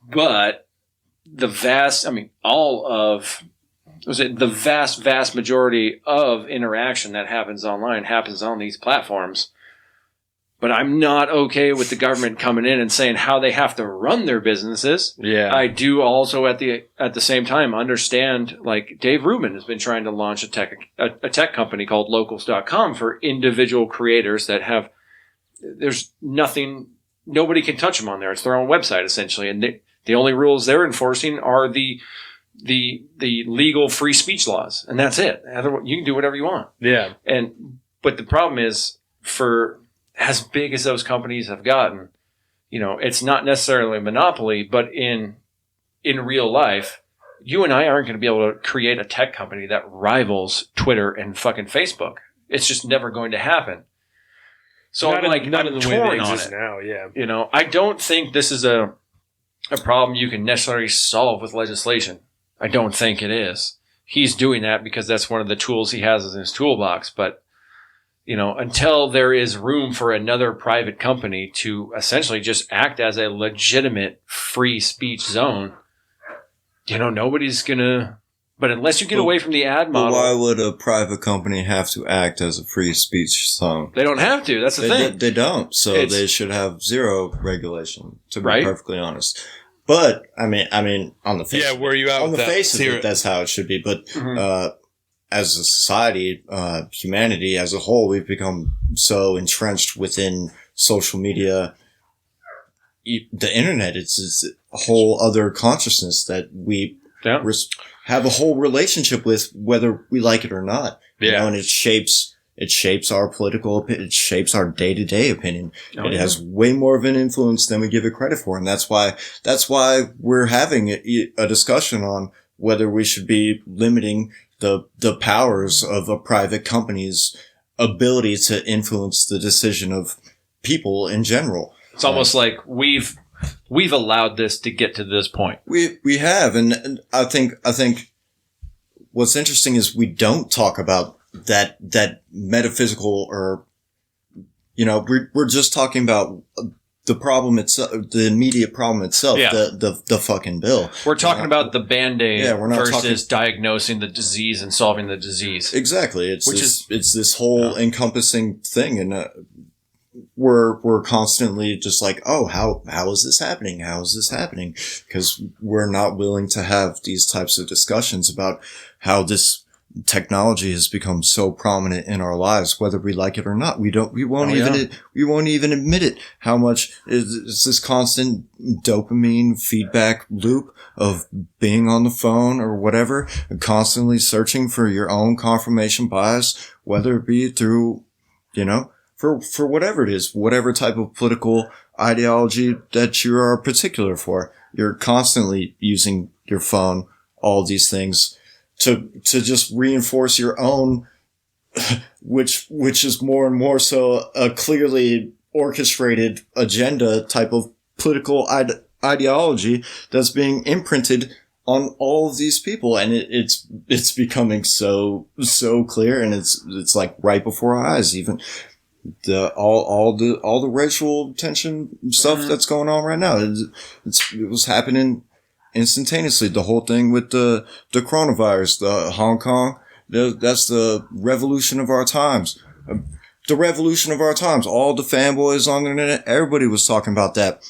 but the vast majority of interaction that happens online happens on these platforms. But I'm not okay with the government coming in and saying how they have to run their businesses. Yeah. I do also at the same time understand, like Dave Rubin has been trying to launch a tech company called locals.com for individual creators that have, there's nobody can touch them on there. It's their own website essentially. And the only rules they're enforcing are the legal free speech laws. And that's it. You can do whatever you want. Yeah. But the problem is, for as big as those companies have gotten, it's not necessarily a monopoly, but in real life, you and I aren't going to be able to create a tech company that rivals Twitter and fucking Facebook. It's just never going to happen. So not I'm in the way torn they on exist it. now. Yeah. I don't think this is a problem you can necessarily solve with legislation. I don't think it is. He's doing that because that's one of the tools he has in his toolbox, but until there is room for another private company to essentially just act as a legitimate free speech zone, nobody's gonna. But unless you get away from the ad model, why would a private company have to act as a free speech zone? They don't have to. That's the thing. They don't. So they should have zero regulation, to be perfectly honest. But I mean, on the face, where are you at? On with the that? face of it, that's how it should be. But as a society, humanity as a whole, we've become so entrenched within social media, the internet. It's a whole other consciousness that we have a whole relationship with, whether we like it or not. You know, and it shapes our political, it shapes our day-to-day opinion. It has way more of an influence than we give it credit for. And that's why we're having a discussion on whether we should be limiting the powers of a private company's ability to influence the decision of people in general. It's almost like we've allowed this to get to this point. We have. And I think what's interesting is we don't talk about that metaphysical, or, you know, we're just talking about the problem itself, the immediate problem itself, the fucking bill. We're talking about the Band-Aid we're not versus diagnosing the disease and solving the disease. Exactly. It's this whole encompassing thing. And, we're constantly just like, oh, how is this happening? How is this happening? Because we're not willing to have these types of discussions about how this technology has become so prominent in our lives, whether we like it or not. We won't even admit it. How much is this constant dopamine feedback loop of being on the phone or whatever, and constantly searching for your own confirmation bias, whether it be through, you know, for whatever it is, whatever type of political ideology that you are particular for. You're constantly using your phone, all these things, to just reinforce your own, which is more and more so a clearly orchestrated agenda type of political ideology that's being imprinted on all of these people. And it's becoming so clear, and it's like right before our eyes. Even all the racial tension stuff that's going on right now, it was happening instantaneously. The whole thing with the coronavirus, the Hong Kong, that's the revolution of our times. The revolution of our times. All the fanboys on the internet, everybody was talking about that.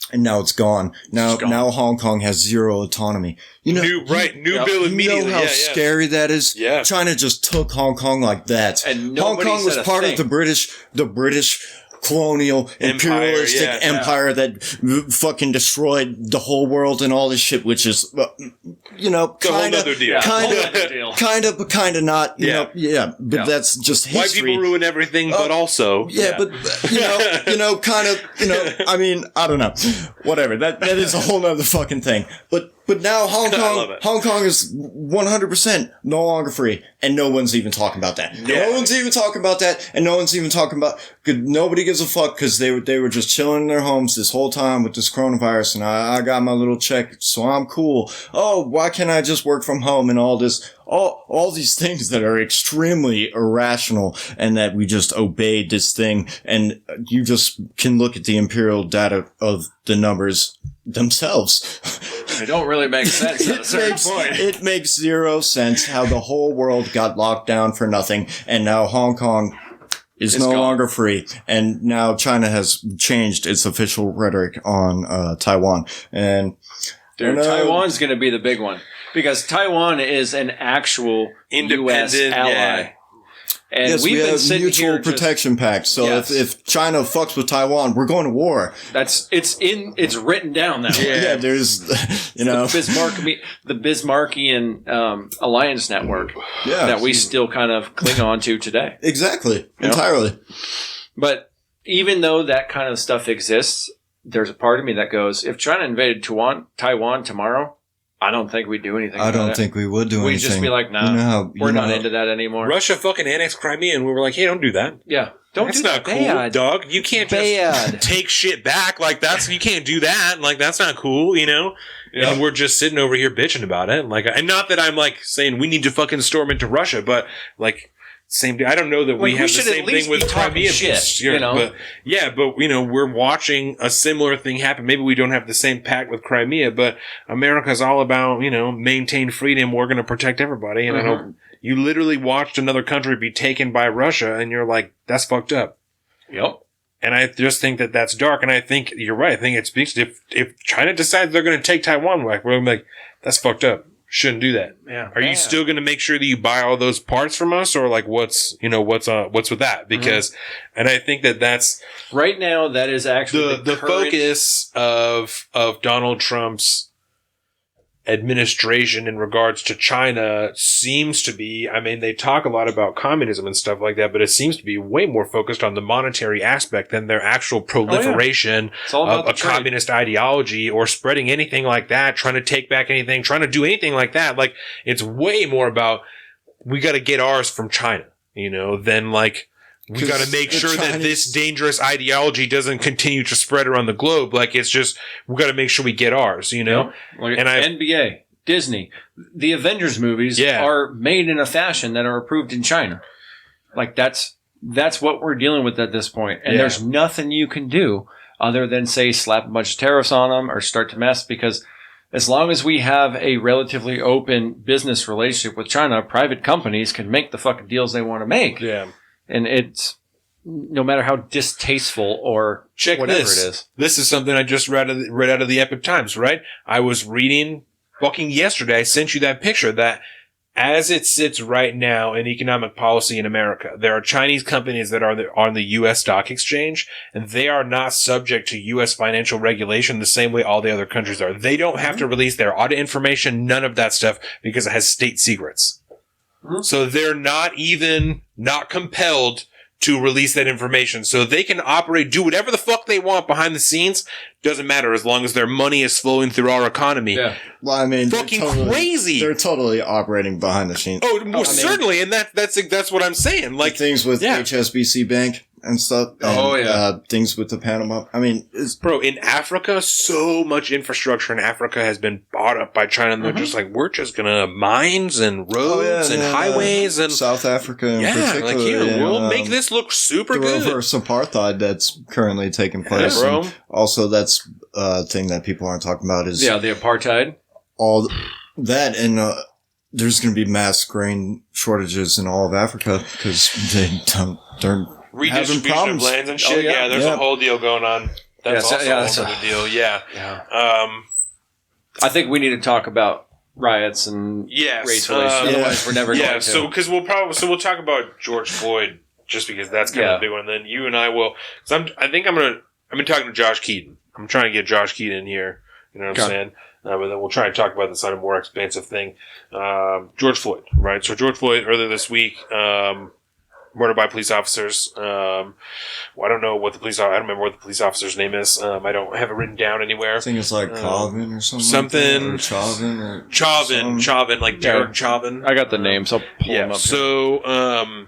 And now it's gone. Now Hong Kong has zero autonomy. You know, new bill immediately. You know how scary that is? Yeah. China just took Hong Kong like that. And Hong Kong was part of the British colonial imperialistic empire that fucking destroyed the whole world and all this shit, which is, you know, kind of not, you know, but that's just history. White people ruin everything, but also, but you know, kind of, you know, I mean, I don't know, whatever. That is a whole nother fucking thing. But now Hong Kong is 100% no longer free, and no one's even talking about that. No one's even talking about that, and no one's even talking about. Nobody gives a fuck, because they were just chilling in their homes this whole time with this coronavirus, and I got my little check, so I'm cool. Oh, why can't I just work from home and all this? All these things that are extremely irrational, and that we just obeyed this thing, and you just can look at the imperial data of the numbers themselves. It don't really make sense at a certain point. It makes zero sense how the whole world got locked down for nothing, and now Hong Kong is no longer free, and now China has changed its official rhetoric on Taiwan. And Taiwan's going to be the big one, because Taiwan is an actual U.S. ally. Yeah. And yes, we've been sitting mutual here protection pact. So if China fucks with Taiwan, we're going to war. It's written down that way. Yeah, there's, you know, the Bismarckian alliance network that we still kind of cling on to today. Exactly, entirely. But even though that kind of stuff exists, there's a part of me that goes, if China invaded Taiwan tomorrow, I don't think we'd do anything. I don't think we would do anything. We'd just be like, nah, we're not into that anymore. Russia fucking annexed Crimea, and we were like, hey, don't do that. Yeah. That's not cool, dog. You can't just take shit back. Like, you can't do that. Like, that's not cool, you know? Yeah. And we're just sitting over here bitching about it. Like, and not that I'm like saying we need to fucking storm into Russia, but like, same day. I don't know that we have the same thing with Crimea. Shit, you know? But you know, we're watching a similar thing happen. Maybe we don't have the same pact with Crimea, but America's all about, you know, maintain freedom. We're going to protect everybody. And I don't, you literally watched another country be taken by Russia, and you're like, that's fucked up. Yep. And I just think that that's dark. And I think you're right. I think it speaks to if China decides they're going to take Taiwan, we're going to be like, that's fucked up. Shouldn't do that. Yeah. Are you still going to make sure that you buy all those parts from us, or like what's with that? Because, and I think that that's right now, that is actually the focus of Donald Trump's administration in regards to China seems to be, I mean, they talk a lot about communism and stuff like that, but it seems to be way more focused on the monetary aspect than their actual proliferation It's all about of the a trade. communist ideology or spreading anything like that, trying to take back anything, trying to do anything like that. Like, it's way more about, we got to get ours from China, you know, than like, we got to make sure that this dangerous ideology doesn't continue to spread around the globe. Like, it's just, we got to make sure we get ours, you know? Like And NBA, Disney, the Avengers movies are made in a fashion that are approved in China. Like, that's what we're dealing with at this point. And there's nothing you can do other than, say, slap a bunch of tariffs on them or start to mess, because as long as we have a relatively open business relationship with China, private companies can make the fucking deals they want to make. Yeah. And it's, no matter how distasteful or whatever it is. This is something I just read out of the Epic Times, right? I was reading fucking yesterday. I sent you that picture that as it sits right now in economic policy in America, there are Chinese companies that are on the U.S. stock exchange, and they are not subject to U.S. financial regulation the same way all the other countries are. They don't have to release their audit information, none of that stuff, because it has state secrets. So they're not compelled to release that information. So they can operate, do whatever the fuck they want behind the scenes. Doesn't matter as long as their money is flowing through our economy. Yeah. Well, I mean, Fucking crazy. They're totally operating behind the scenes. Oh, well, certainly. And that's what I'm saying. Like, things with HSBC Bank and stuff. And, things with the Panama. I mean, bro, in Africa, so much infrastructure in Africa has been bought up by China. And they're just like, we're just gonna mines and roads and highways and South Africa in particular. like here, we'll make this look super the good. reverse apartheid that's currently taking place. bro. And also, that's a thing that people aren't talking about is the apartheid. All that, and there's going to be mass grain shortages in all of Africa because they're Redistribution of lands and shit. There's a whole deal going on. That's also a whole other deal. Yeah. I think we need to talk about riots and race relations. Otherwise, we're never going to. So because we'll talk about George Floyd just because that's kind of a big one. And then you and I will. Because I've been talking to Josh Keaton. I'm trying to get Josh Keaton in here. You know what I'm saying? But then we'll try and talk about this on a more expansive thing. George Floyd, right? So George Floyd earlier this week, murdered by police officers. I don't know what I don't remember what the police officer's name is. I don't have it written down anywhere. I think it's like Calvin or something. Something. Like Chauvin or Chauvin, like Derek Chauvin. I got the name, so I'll pull him up. So,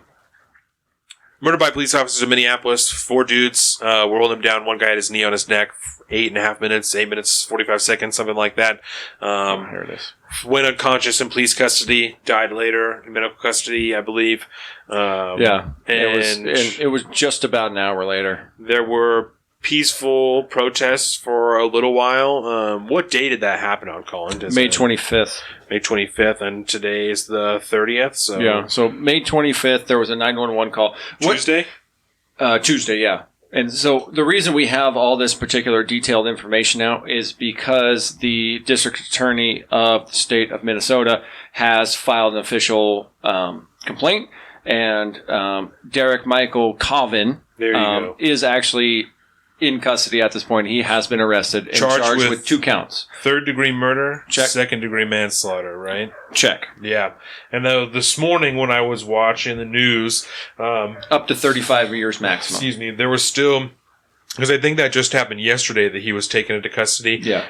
murdered by police officers in Minneapolis. 4 dudes were holding him down. One guy had his knee on his neck. 8.5 minutes, 8 minutes, 45 seconds, something like that. Here it is. Went unconscious in police custody. Died later in medical custody, I believe. It was just about an hour later. There were peaceful protests for a little while. What day did that happen on, Colin? May 25th. May 25th, and today is the 30th. So May 25th, there was a 911 call. Tuesday? Tuesday, yeah. And so the reason we have all this particular detailed information now is because the district attorney of the state of Minnesota has filed an official complaint, and Derek Michael Chauvin is actually in custody at this point. He has been arrested and charged with 2 counts. 3rd-degree murder, check. 2nd-degree manslaughter, right? Check. Yeah. And this morning when I was watching the news... up to 35 years maximum. Excuse me. There was still... Because I think that just happened yesterday that he was taken into custody. Yeah.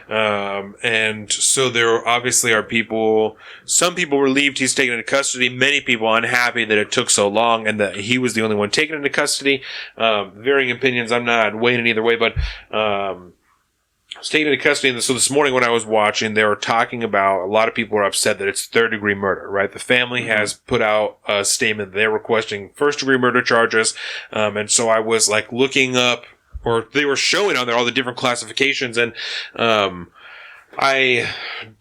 And so there obviously are people... Some people relieved he's taken into custody. Many people unhappy that it took so long and that he was the only one taken into custody. Varying opinions. I'm not weighing either way, but... was taken into custody, and so this morning when I was watching, they were talking about, a lot of people are upset that it's 3rd-degree murder, right? The family has put out a statement. They're requesting 1st-degree murder charges, and so I was like looking up, or they were showing on there all the different classifications, and I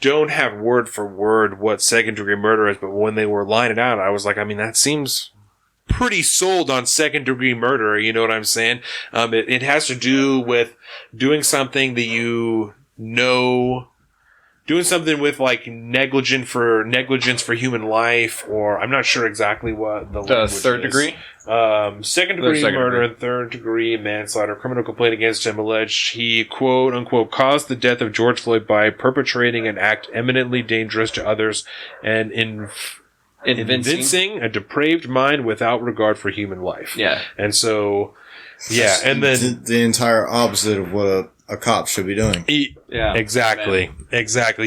don't have word for word what 2nd-degree murder is, but when they were lining it out, I was like, I mean, that seems pretty sold on 2nd-degree murder, you know what I'm saying? It has to do with doing something that you know doing something with like negligence for human life, or I'm not sure exactly what the third degree. Second degree Second murder degree. and third degree manslaughter. Criminal complaint against him alleged he quote unquote caused the death of George Floyd by perpetrating an act eminently dangerous to others and evincing a depraved mind without regard for human life. Yeah. And so, yeah, and then the entire opposite of what a cop should be doing. Yeah. Exactly.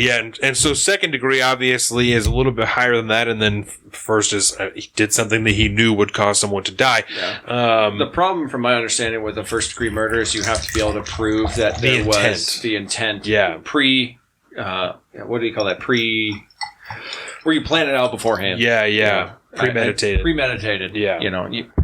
Yeah. And so second degree obviously is a little bit higher than that. And then first is he did something that he knew would cause someone to die. Yeah. The problem, from my understanding, with a first degree murder is you have to be able to prove that there was the intent. Yeah. What do you call that? Where you plan it out beforehand. Yeah. Premeditated. Premeditated. Yeah.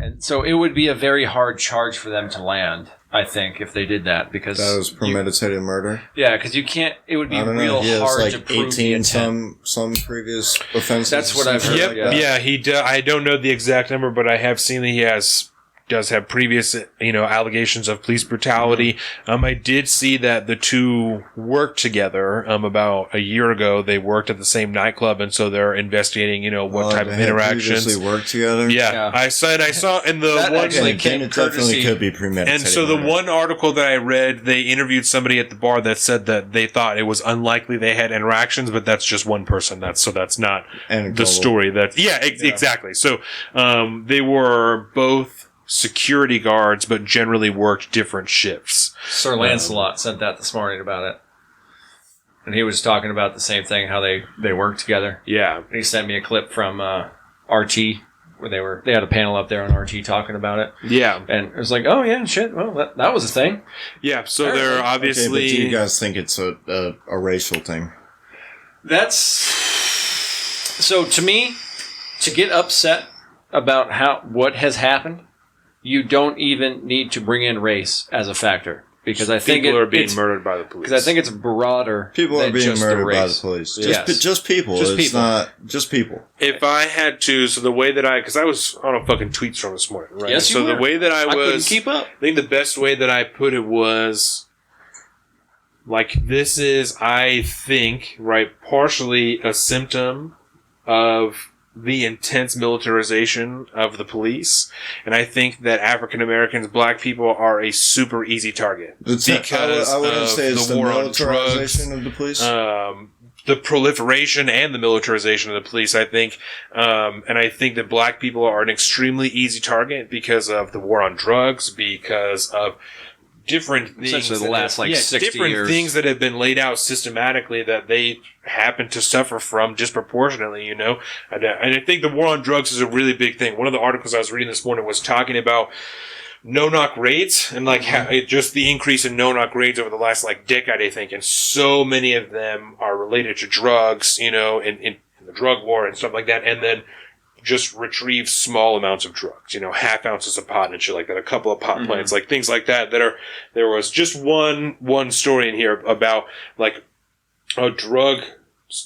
And so it would be a very hard charge for them to land, I think, if they did that, because That was premeditated murder. Yeah, because you can't. It would be I don't real know. He has hard like to prove 18 the intent. some previous offenses. That's what I've heard. Yep. Yeah. He does. I don't know the exact number, but I have seen that he does have previous, allegations of police brutality. I did see that the two worked together, about a year ago. They worked at the same nightclub, and so they're investigating, what type of they had interactions. previously worked together. Yeah. I saw in the That one, actually Then came it definitely courtesy. could be premeditated. and so the murder. one article that I read, they interviewed somebody at the bar that said that they thought it was unlikely they had interactions, but that's just one person. That's not the Anecdotal. story. Exactly. So, they were both security guards, but generally worked different shifts. Sir Lancelot sent that this morning about it, and he was talking about the same thing, how they work together. Yeah. And he sent me a clip from RT where they had a panel up there on RT talking about it, Yeah. and it was like, oh yeah, shit. Well, that was a thing. Yeah. So they're Okay, but obviously. do you guys think it's a racial thing? That's so to me, to get upset about what has happened. You don't even need to bring in race as a factor, because I think people are being it's murdered by the police. Because I think it's broader. People than are being just murdered by the race. police. Yes. Just people. Just It's people. not just people. If I had to, so the way that because I was on a fucking tweet storm this morning, right? Yes, you so were. the way that I couldn't was, keep up. I think the best way that I put it was, like, this is, I think, right, partially a symptom of the intense militarization of the police, and I think that African Americans, black people, are a super easy target because I wouldn't of say it's the the war on militarization drugs, of the police. the proliferation and the militarization of the police, I think. And I think that black people are an extremely easy target because of the war on drugs, because of different things. Essentially the that last, have- 60 different years. things that have been laid out systematically that they happen to suffer from disproportionately, And I think the war on drugs is a really big thing. One of the articles I was reading this morning was talking about no-knock raids and just the increase in no-knock raids over the last decade, I think, and so many of them are related to drugs, in the drug war and stuff like that, and then just retrieve small amounts of drugs, half ounces of pot and shit like that, a couple of pot plants, things like that there was just one story in here about a drug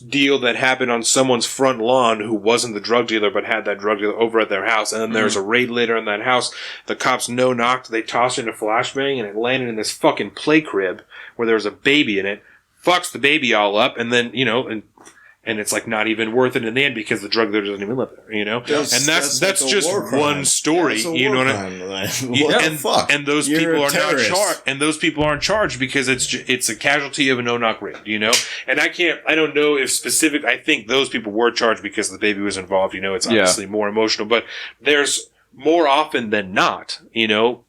deal that happened on someone's front lawn who wasn't the drug dealer but had that drug dealer over at their house, and then there was a raid later in that house. The cops no-knocked, they tossed it in a flashbang, and it landed in this fucking play crib where there was a baby in it, fucks the baby all up, and then, and it's not even worth it in the end because the drug dealer doesn't even live there, and that's like a just war crime. one story, That's a you know war what I mean? crime. What the fuck? And those You're people a are not terrorist. charged. And those people aren't charged because it's a casualty of a no-knock raid, And I don't know if specific. I think those people were charged because the baby was involved. It's obviously more emotional, but there's more often than not,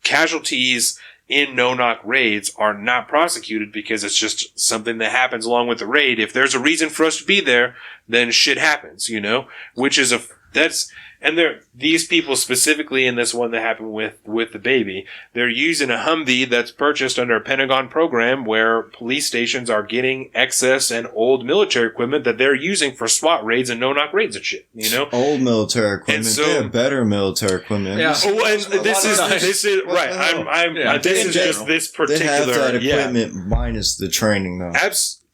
casualties in no-knock raids are not prosecuted because it's just something that happens along with the raid. If there's a reason for us to be there, then shit happens, which is these people specifically in this one that happened with the baby, they're using a Humvee that's purchased under a Pentagon program where police stations are getting excess and old military equipment that they're using for SWAT raids and no-knock raids and shit, Old military equipment. And so- they have better military equipment. Yeah. Oh, and this is right. This is just this particular. They have that equipment minus the training, though.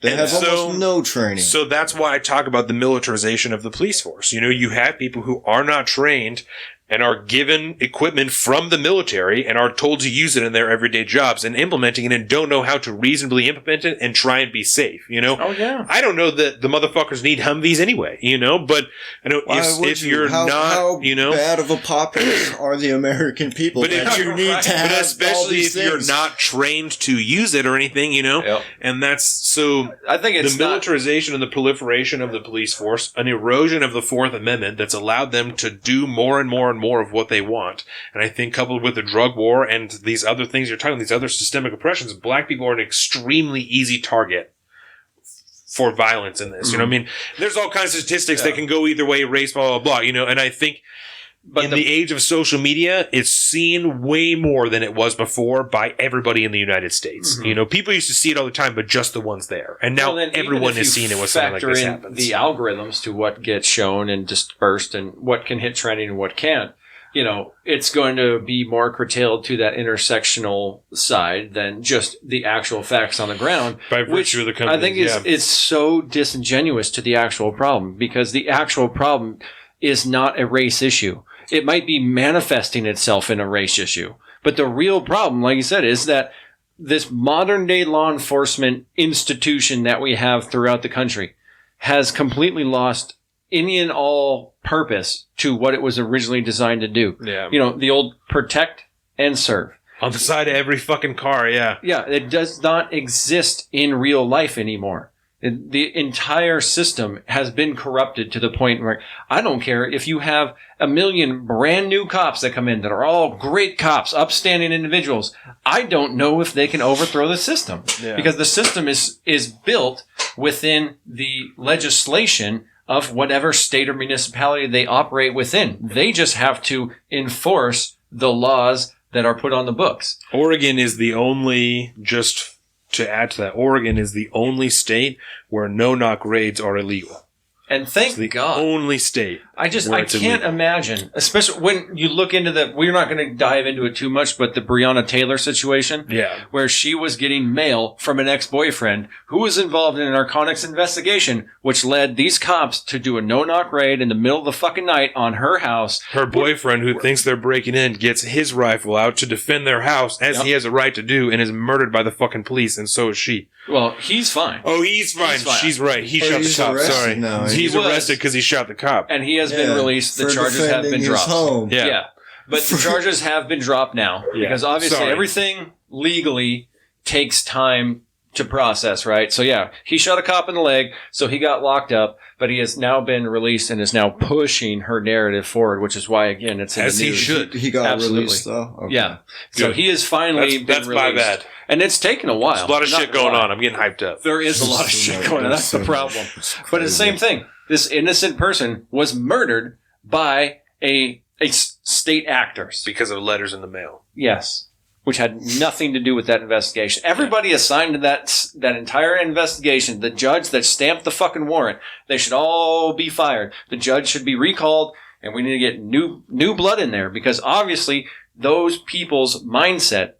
They have almost no training. So that's why I talk about the militarization of the police force. You have people who are not trained and are given equipment from the military and are told to use it in their everyday jobs and implementing it and don't know how to reasonably implement it and try and be safe, you know? Oh, yeah. I don't know that the motherfuckers need Humvees anyway, you know? But I know if you're how you know... bad of a populace are the American people But that you need to have but all especially these if you're things? not trained to use it or anything, you know? Yep. And that's so... I think it's the militarization and the proliferation of the police force, an erosion of the Fourth Amendment that's allowed them to do more and more and more of what they want. And I think coupled with the drug war and these other things you're talking about, these other systemic oppressions, black people are an extremely easy target for violence in this. You know what I mean? There's all kinds of statistics that can go either way, race, blah, blah, blah, you know, and I think in the age of social media, it's seen way more than it was before by everybody in the United States. You know, people used to see it all the time, but just the ones there. And now everyone has seen it when something like this happens. The algorithms to what gets shown and dispersed and what can hit trending and what can't. You know, it's going to be more curtailed to that intersectional side than just the actual facts on the ground. By virtue of the companies, I think it's so disingenuous to the actual problem, because the actual problem is not a race issue. It might be manifesting itself in a race issue. But the real problem, like you said, is that this modern day law enforcement institution that we have throughout the country has completely lost any and all purpose to what it was originally designed to do. Yeah. You know, the old protect and serve. On the side of every fucking car, yeah. Yeah, it does not exist in real life anymore. The entire system has been corrupted to the point where I don't care if you have 1 million brand new cops that come in that are all great cops, upstanding individuals. I don't know if they can overthrow the system because the system is built within the legislation of whatever state or municipality they operate within. They just have to enforce the laws that are put on the books. Oregon is the only, just to add to that, Oregon is the only state where no-knock raids are illegal. And thank It's the God. only state. I can't imagine, especially when you look into we're not going to dive into it too much, but the Breonna Taylor situation, where she was getting mail from an ex-boyfriend who was involved in a narcotics investigation, which led these cops to do a no-knock raid in the middle of the fucking night on her house. Her boyfriend, who thinks they're breaking in, gets his rifle out to defend their house, as he has a right to do, and is murdered by the fucking police, and so is she. Well, he's fine. Oh, he's fine. She's right. He shot the cop. Sorry. No, he's arrested because he shot the cop. And he has been released. The charges have been dropped. Home. Yeah. But the charges have been dropped now. Because obviously everything legally takes time to process, right? So yeah, he shot a cop in the leg, so he got locked up, but he has now been released and is now pushing her narrative forward, which is why, again, it's in As the he news. should. He got Absolutely. released, though? Okay. Yeah. So he has finally been released. my bad. And it's taken a while. There's a lot of shit going on. I'm getting hyped up. There is a lot of shit going on. That's the problem. But it's the same thing. This innocent person was murdered by a state actors. Because of letters in the mail. Yes. Which had nothing to do with that investigation. Everybody assigned to that entire investigation, the judge that stamped the fucking warrant, they should all be fired. The judge should be recalled, and we need to get new blood in there, because obviously those people's mindset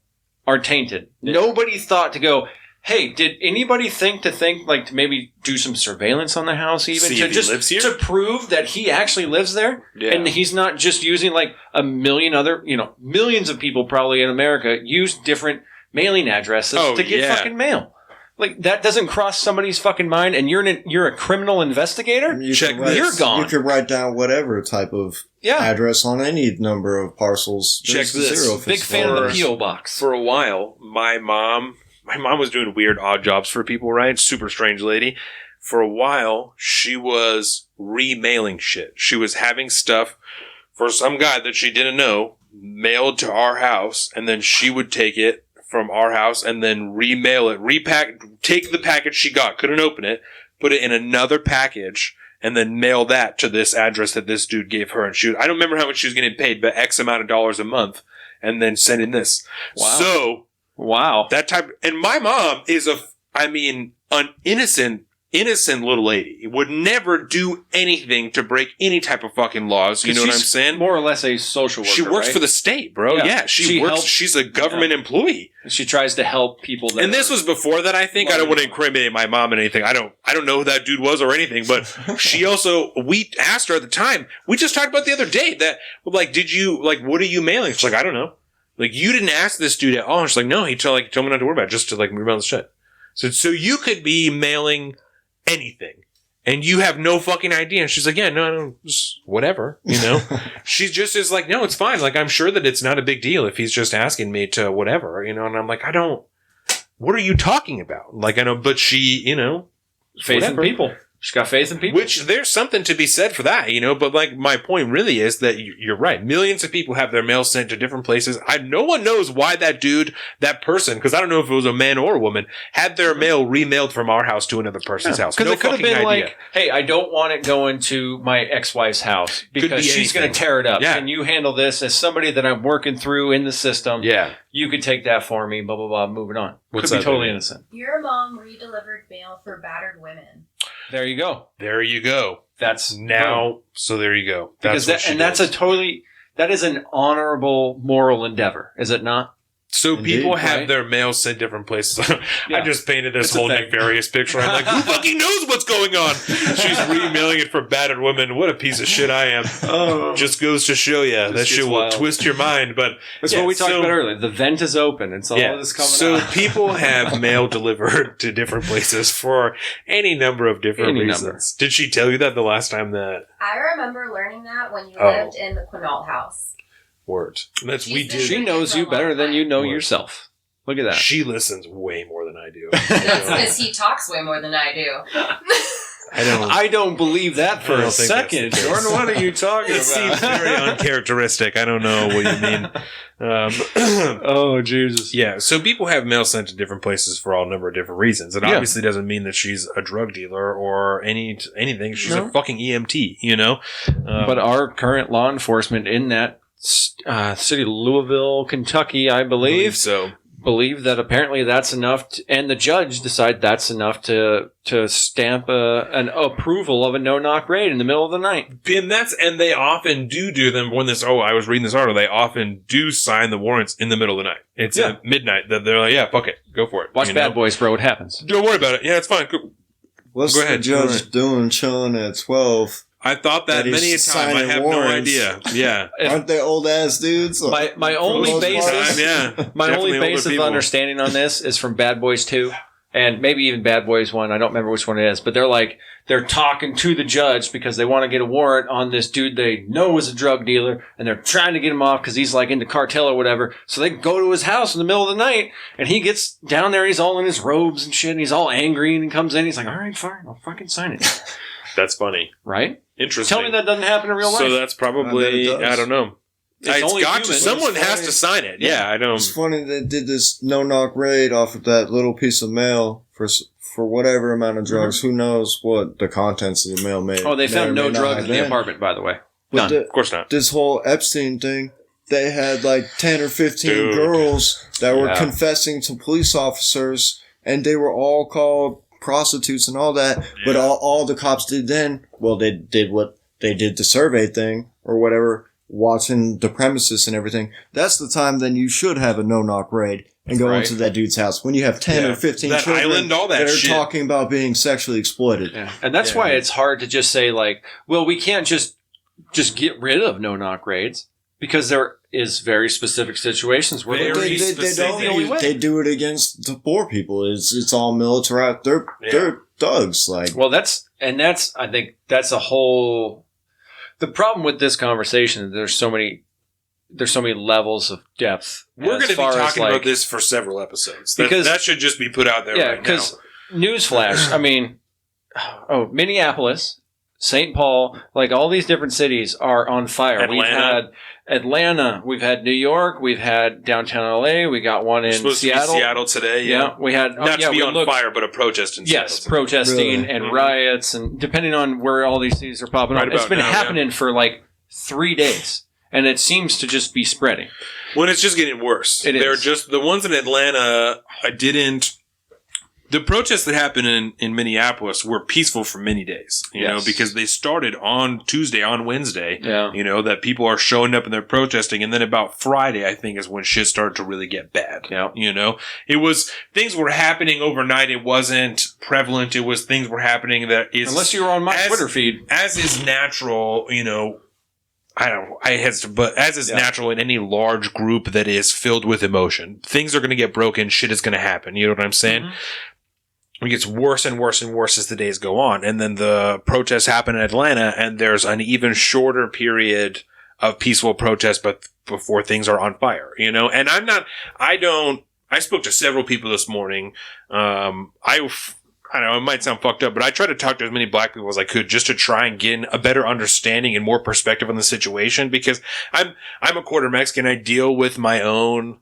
are tainted. Yeah. Nobody thought to go, hey, did anybody think to maybe do some surveillance on the house, even see if he lives here? To prove that he actually lives there, and he's not just using like a million other, millions of people probably in America use different mailing addresses to get fucking mail. Like, that doesn't cross somebody's fucking mind, and you're a criminal investigator? You're gone. You could write down whatever type of address on any number of parcels. Check this. Big fan of the P.O. box. For a while, my mom was doing weird odd jobs for people, right? Super strange lady. For a while, she was remailing shit. She was having stuff for some guy that she didn't know mailed to our house, and then she would take it from our house and then remail it, take the package she got, couldn't open it, put it in another package, and then mail that to this address that this dude gave her. And I don't remember how much she was getting paid, but X amount of dollars a month, and then send in this. Wow. So, that type, and my mom is an innocent innocent little lady, would never do anything to break any type of fucking laws. You know what I'm saying? More or less a social worker. She works right? for the state, bro. Yeah, she works. helps, she's a government employee. She tries to help people. And this was before that, I think. I don't want to incriminate my mom and anything. I don't know who that dude was or anything. But she also, we asked her at the time. We just talked about the other day that, like, did you, like, what are you mailing? She's like, I don't know. Like, you didn't ask this dude at all. She's like, no, he told me not to worry about it, just to, like, mail the shit. So you could be mailing anything, and you have no fucking idea. And she's like, yeah, no, I don't, just whatever, you know? She just is like, no, it's fine. Like, I'm sure that it's not a big deal if he's just asking me to whatever, you know? And I'm like, what are you talking about? Like, I know, but she, you know, faith in people. She's got faith in people. Which there's something to be said for that, you know, but like my point really is that you're right. Millions of people have their mail sent to different places. No one knows why that person, because I don't know if it was a man or a woman, had their mail remailed from our house to another person's house. Because No it could have fucking been idea. like, hey, I don't want it going to my ex-wife's house because she's going to tear it up. Yeah. Can you handle this as somebody that I'm working through in the system? Yeah. You could take that for me, blah, blah, blah, moving on. What's could be that, totally baby? innocent. Your mom redelivered mail for battered women. There you go. There you go. That's Now, so there you go. Because that's an honorable moral endeavor, is it not? So people have right? their mail sent different places. Yeah. I just painted this It's a whole thing. nefarious picture. I'm like, who fucking knows what's going on? She's remailing it for battered women. What a piece of shit I am. Just goes to show you. That gets shit will wild. twist your mind. But That's what we talked about earlier. The vent is open. It's all this coming so out. people have mail delivered to different places for any number of different reasons. Did she tell you that the last time that? I remember learning that when you Oh. lived in the Quinault house. Word. She knows you better than you know yourself. Look at that. She listens way more than I do. That's because he talks way more than I do. I don't believe that for I a don't think that's second. the case. Jordan, what are you talking It about? seems very uncharacteristic. I don't know what you mean. Oh, Jesus. Yeah, so people have mail sent to different places for all a number of different reasons. It obviously doesn't mean that she's a drug dealer or anything. She's a fucking EMT, you know? But our current law enforcement in that city of Louisville, Kentucky, I believe that apparently that's enough, and the judge decided that's enough to stamp an approval of a no-knock raid in the middle of the night. And they often do them when I was reading this article, they often do sign the warrants in the middle of the night. It's at midnight that they're like, yeah, fuck it, go for it. Watch Bad Boys, bro, what happens? Don't worry about it. Yeah, it's fine. What's Go ahead. the judge doing chilling at 12? I thought that That many a he's time. I signing have warrants. no idea. Yeah. Aren't they old ass dudes? My only most basis, part. Yeah. my only Definitely base older of people. understanding on this is from Bad Boys 2 and maybe even Bad Boys 1. I don't remember which one it is, but they're talking to the judge because they want to get a warrant on this dude they know is a drug dealer, and they're trying to get him off because he's like into cartel or whatever. So they go to his house in the middle of the night, and he gets down there. He's all in his robes and shit, and he's all angry, and he comes in. He's like, all right, fine, I'll fucking sign it. That's funny. Right? Interesting. Tell me that doesn't happen in real life. So that's probably, I don't know. It's only got to. human. Someone It's has funny. to sign it. Yeah, I don't. It's funny they did this no-knock raid off of that little piece of mail for whatever amount of drugs. Who knows what the contents of the mail may. Oh, they may found or no may not drugs have in the been. apartment, by the way. But None. Of course not. This whole Epstein thing, they had like 10 or 15 Dude. girls that were Yeah. confessing to police officers, and they were all called prostitutes and all that. But all the cops did then, well, they did what they did the survey thing or whatever, watching the premises and everything. That's the time then you should have a no-knock raid and go Right. into that dude's house. When you have 10 Yeah. or 15 That children island, all that are shit. talking about being sexually exploited. Yeah. And that's why it's hard to just say, like, well, we can't just get rid of no-knock raids because there is very specific situations where Very They specific. The only way. they do it against the poor people. It's all militarized. They're thugs. Like, Well, I think that's a whole. The problem with this conversation, there's so many levels of depth. We're as going to be far as, talking like- about this for several episodes. Because- that should just be put out there Yeah, right now. because newsflash. I mean, Minneapolis, St. Paul, like all these different cities are on fire. Atlanta. We've had Atlanta, we've had New York, we've had downtown LA, we got one in Supposed Seattle. to be Seattle today, Yeah, we had Not to be we on looked- fire, but a protest in Yes, Seattle. protesting Really? and Mhm. riots, and depending on where all these cities are popping Right up, it's about been now, happening for like 3 days, and it seems to just be spreading. When it's just getting worse. It They're is. just the ones in Atlanta. The protests that happened in Minneapolis were peaceful for many days, you know, because they started on Tuesday, on Wednesday, you know, that people are showing up and they're protesting. And then about Friday, I think, is when shit started to really get bad. Yeah. You know, things were happening overnight. It wasn't prevalent. It was things were happening that is. Unless you were on my Twitter feed. As is natural, you know. But as is natural in any large group that is filled with emotion, things are going to get broken. Shit is going to happen. You know what I'm saying? Mm-hmm. It gets worse and worse and worse as the days go on. And then the protests happen in Atlanta, and there's an even shorter period of peaceful protest, but before things are on fire, you know? And I spoke to several people this morning. I don't know, it might sound fucked up, but I tried to talk to as many black people as I could just to try and get a better understanding and more perspective on the situation, because I'm a quarter Mexican. I deal with my own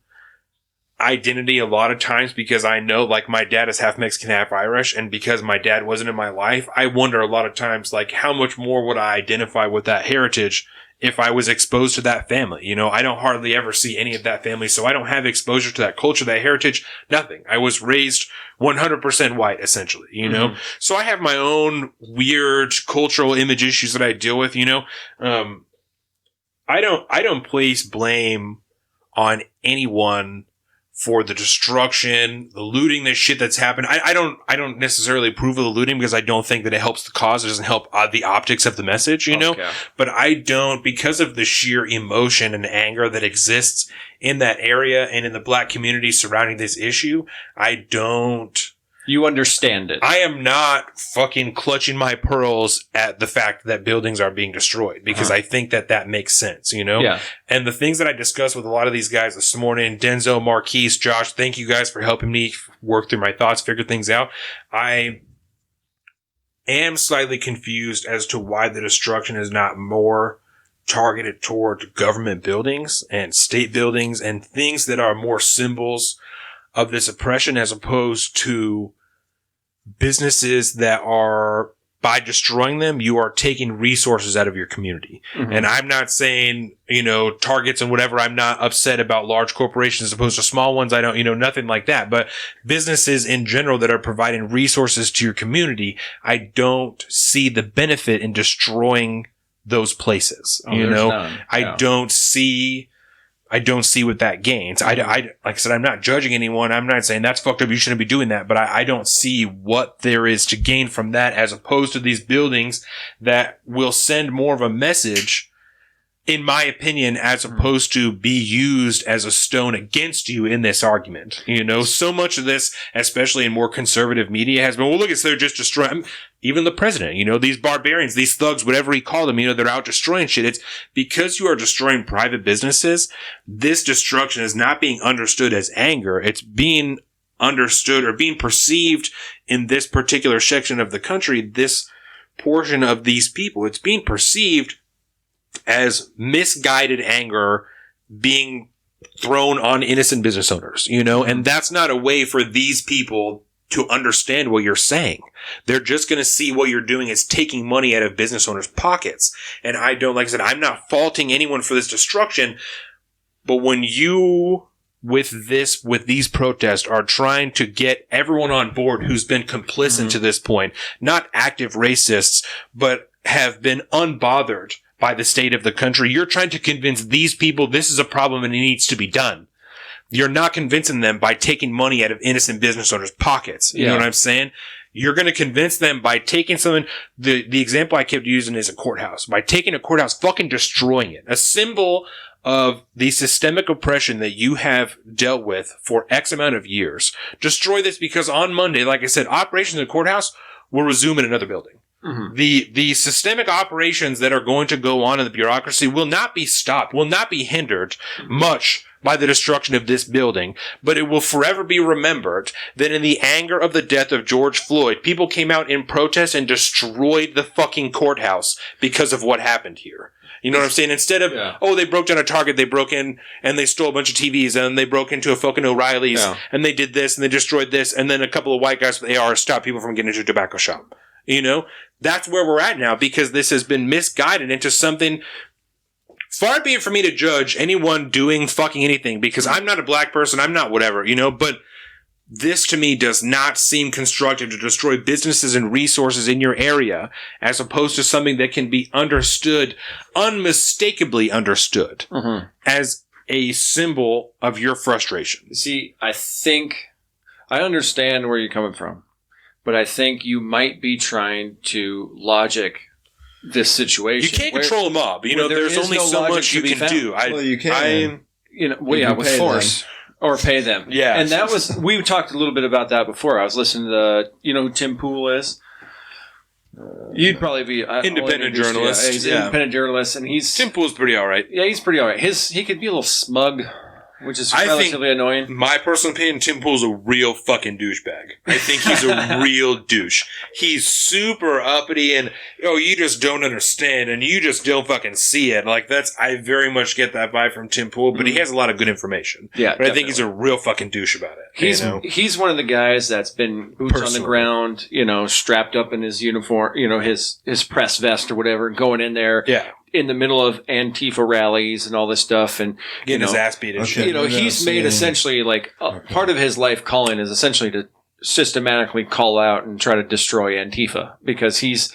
identity a lot of times because I know, like, my dad is half Mexican, half Irish, and because my dad wasn't in my life, I wonder a lot of times, like, how much more would I identify with that heritage if I was exposed to that family? You know, I don't hardly ever see any of that family, so I don't have exposure to that culture, that heritage, nothing. I was raised 100% white, essentially, you know? Mm-hmm. So I have my own weird cultural image issues that I deal with, you know? I don't place blame on anyone for the destruction, the looting, the shit that's happened. I don't necessarily approve of the looting because I don't think that it helps the cause. It doesn't help the optics of the message, you know? But I don't, because of the sheer emotion and anger that exists in that area and in the black community surrounding this issue, I don't... You understand it. I am not fucking clutching my pearls at the fact that buildings are being destroyed because I think that makes sense, you know? Yeah. And the things that I discussed with a lot of these guys this morning, Denzo, Marquise, Josh, thank you guys for helping me work through my thoughts, figure things out. I am slightly confused as to why the destruction is not more targeted toward government buildings and state buildings and things that are more symbols of this oppression as opposed to businesses that are, by destroying them, you are taking resources out of your community. Mm-hmm. And I'm not saying, you know, targets and whatever, I'm not upset about large corporations as opposed to small ones. I don't, you know, nothing like that. But businesses in general that are providing resources to your community, I don't see the benefit in destroying those places. You know, none. I don't see what that gains. I, like I said, I'm not judging anyone. I'm not saying that's fucked up. You shouldn't be doing that. But I don't see what there is to gain from that as opposed to these buildings that will send more of a message, in my opinion, as opposed to be used as a stone against you in this argument. You know, so much of this, especially in more conservative media, has been, well, look, they're just destroying. Even the president, you know, these barbarians, these thugs, whatever he called them, you know, they're out destroying shit. It's because you are destroying private businesses. This destruction is not being understood as anger. It's being understood or being perceived in this particular section of the country, this portion of these people. It's being perceived as misguided anger being thrown on innocent business owners, you know, and that's not a way for these people to understand what you're saying. They're just going to see what you're doing as taking money out of business owners' pockets. And I don't, like I said, I'm not faulting anyone for this destruction, but when you, with these protests, are trying to get everyone on board who's been complicit to this point, not active racists, but have been unbothered by the state of the country, you're trying to convince these people this is a problem and it needs to be done. You're not convincing them by taking money out of innocent business owners' pockets. You know what I'm saying? You're going to convince them by taking something. The example I kept using is a courthouse. By taking a courthouse, fucking destroying it. A symbol of the systemic oppression that you have dealt with for X amount of years. Destroy this because on Monday, like I said, operations in the courthouse will resume in another building. Mm-hmm. The systemic operations that are going to go on in the bureaucracy will not be stopped, will not be hindered much by the destruction of this building, but it will forever be remembered that in the anger of the death of George Floyd, people came out in protest and destroyed the fucking courthouse because of what happened here. You know what I'm saying? Instead of, they broke down a Target, they broke in and they stole a bunch of TVs and they broke into a fucking O'Reilly's and they did this and they destroyed this and then a couple of white guys with ARs stopped people from getting into a tobacco shop. You know? That's where we're at now because this has been misguided into something. Far be it for me to judge anyone doing fucking anything because I'm not a black person. I'm not whatever, you know, but this to me does not seem constructive to destroy businesses and resources in your area, as opposed to something that can be understood, unmistakably understood, as a symbol of your frustration. See, I think I understand where you're coming from, but I think you might be trying to logic this situation. You can't control a mob. You know, there's only so much you can do. Well, you can. With force. Or pay them. Yeah. And that was, we talked a little bit about that before. I was listening to you know who Tim Pool is? You'd probably be independent journalist. Yeah, he's an independent journalist, and Tim Pool's pretty all right. Yeah, he's pretty all right. He could be a little smug, which is relatively annoying. My personal opinion, Tim Pool's a real fucking douchebag. I think he's a real douche. He's super uppity and, you just don't understand and you just don't fucking see it. Like, I very much get that vibe from Tim Pool, but he has a lot of good information. Yeah, but I think he's a real fucking douche about it. He's one of the guys that's been boots on the ground, strapped up in his uniform, his press vest or whatever, going in there. Yeah. In the middle of Antifa rallies and all this stuff, and getting his ass beat and shit. He's made essentially part of his life calling is essentially to systematically call out and try to destroy Antifa, because he's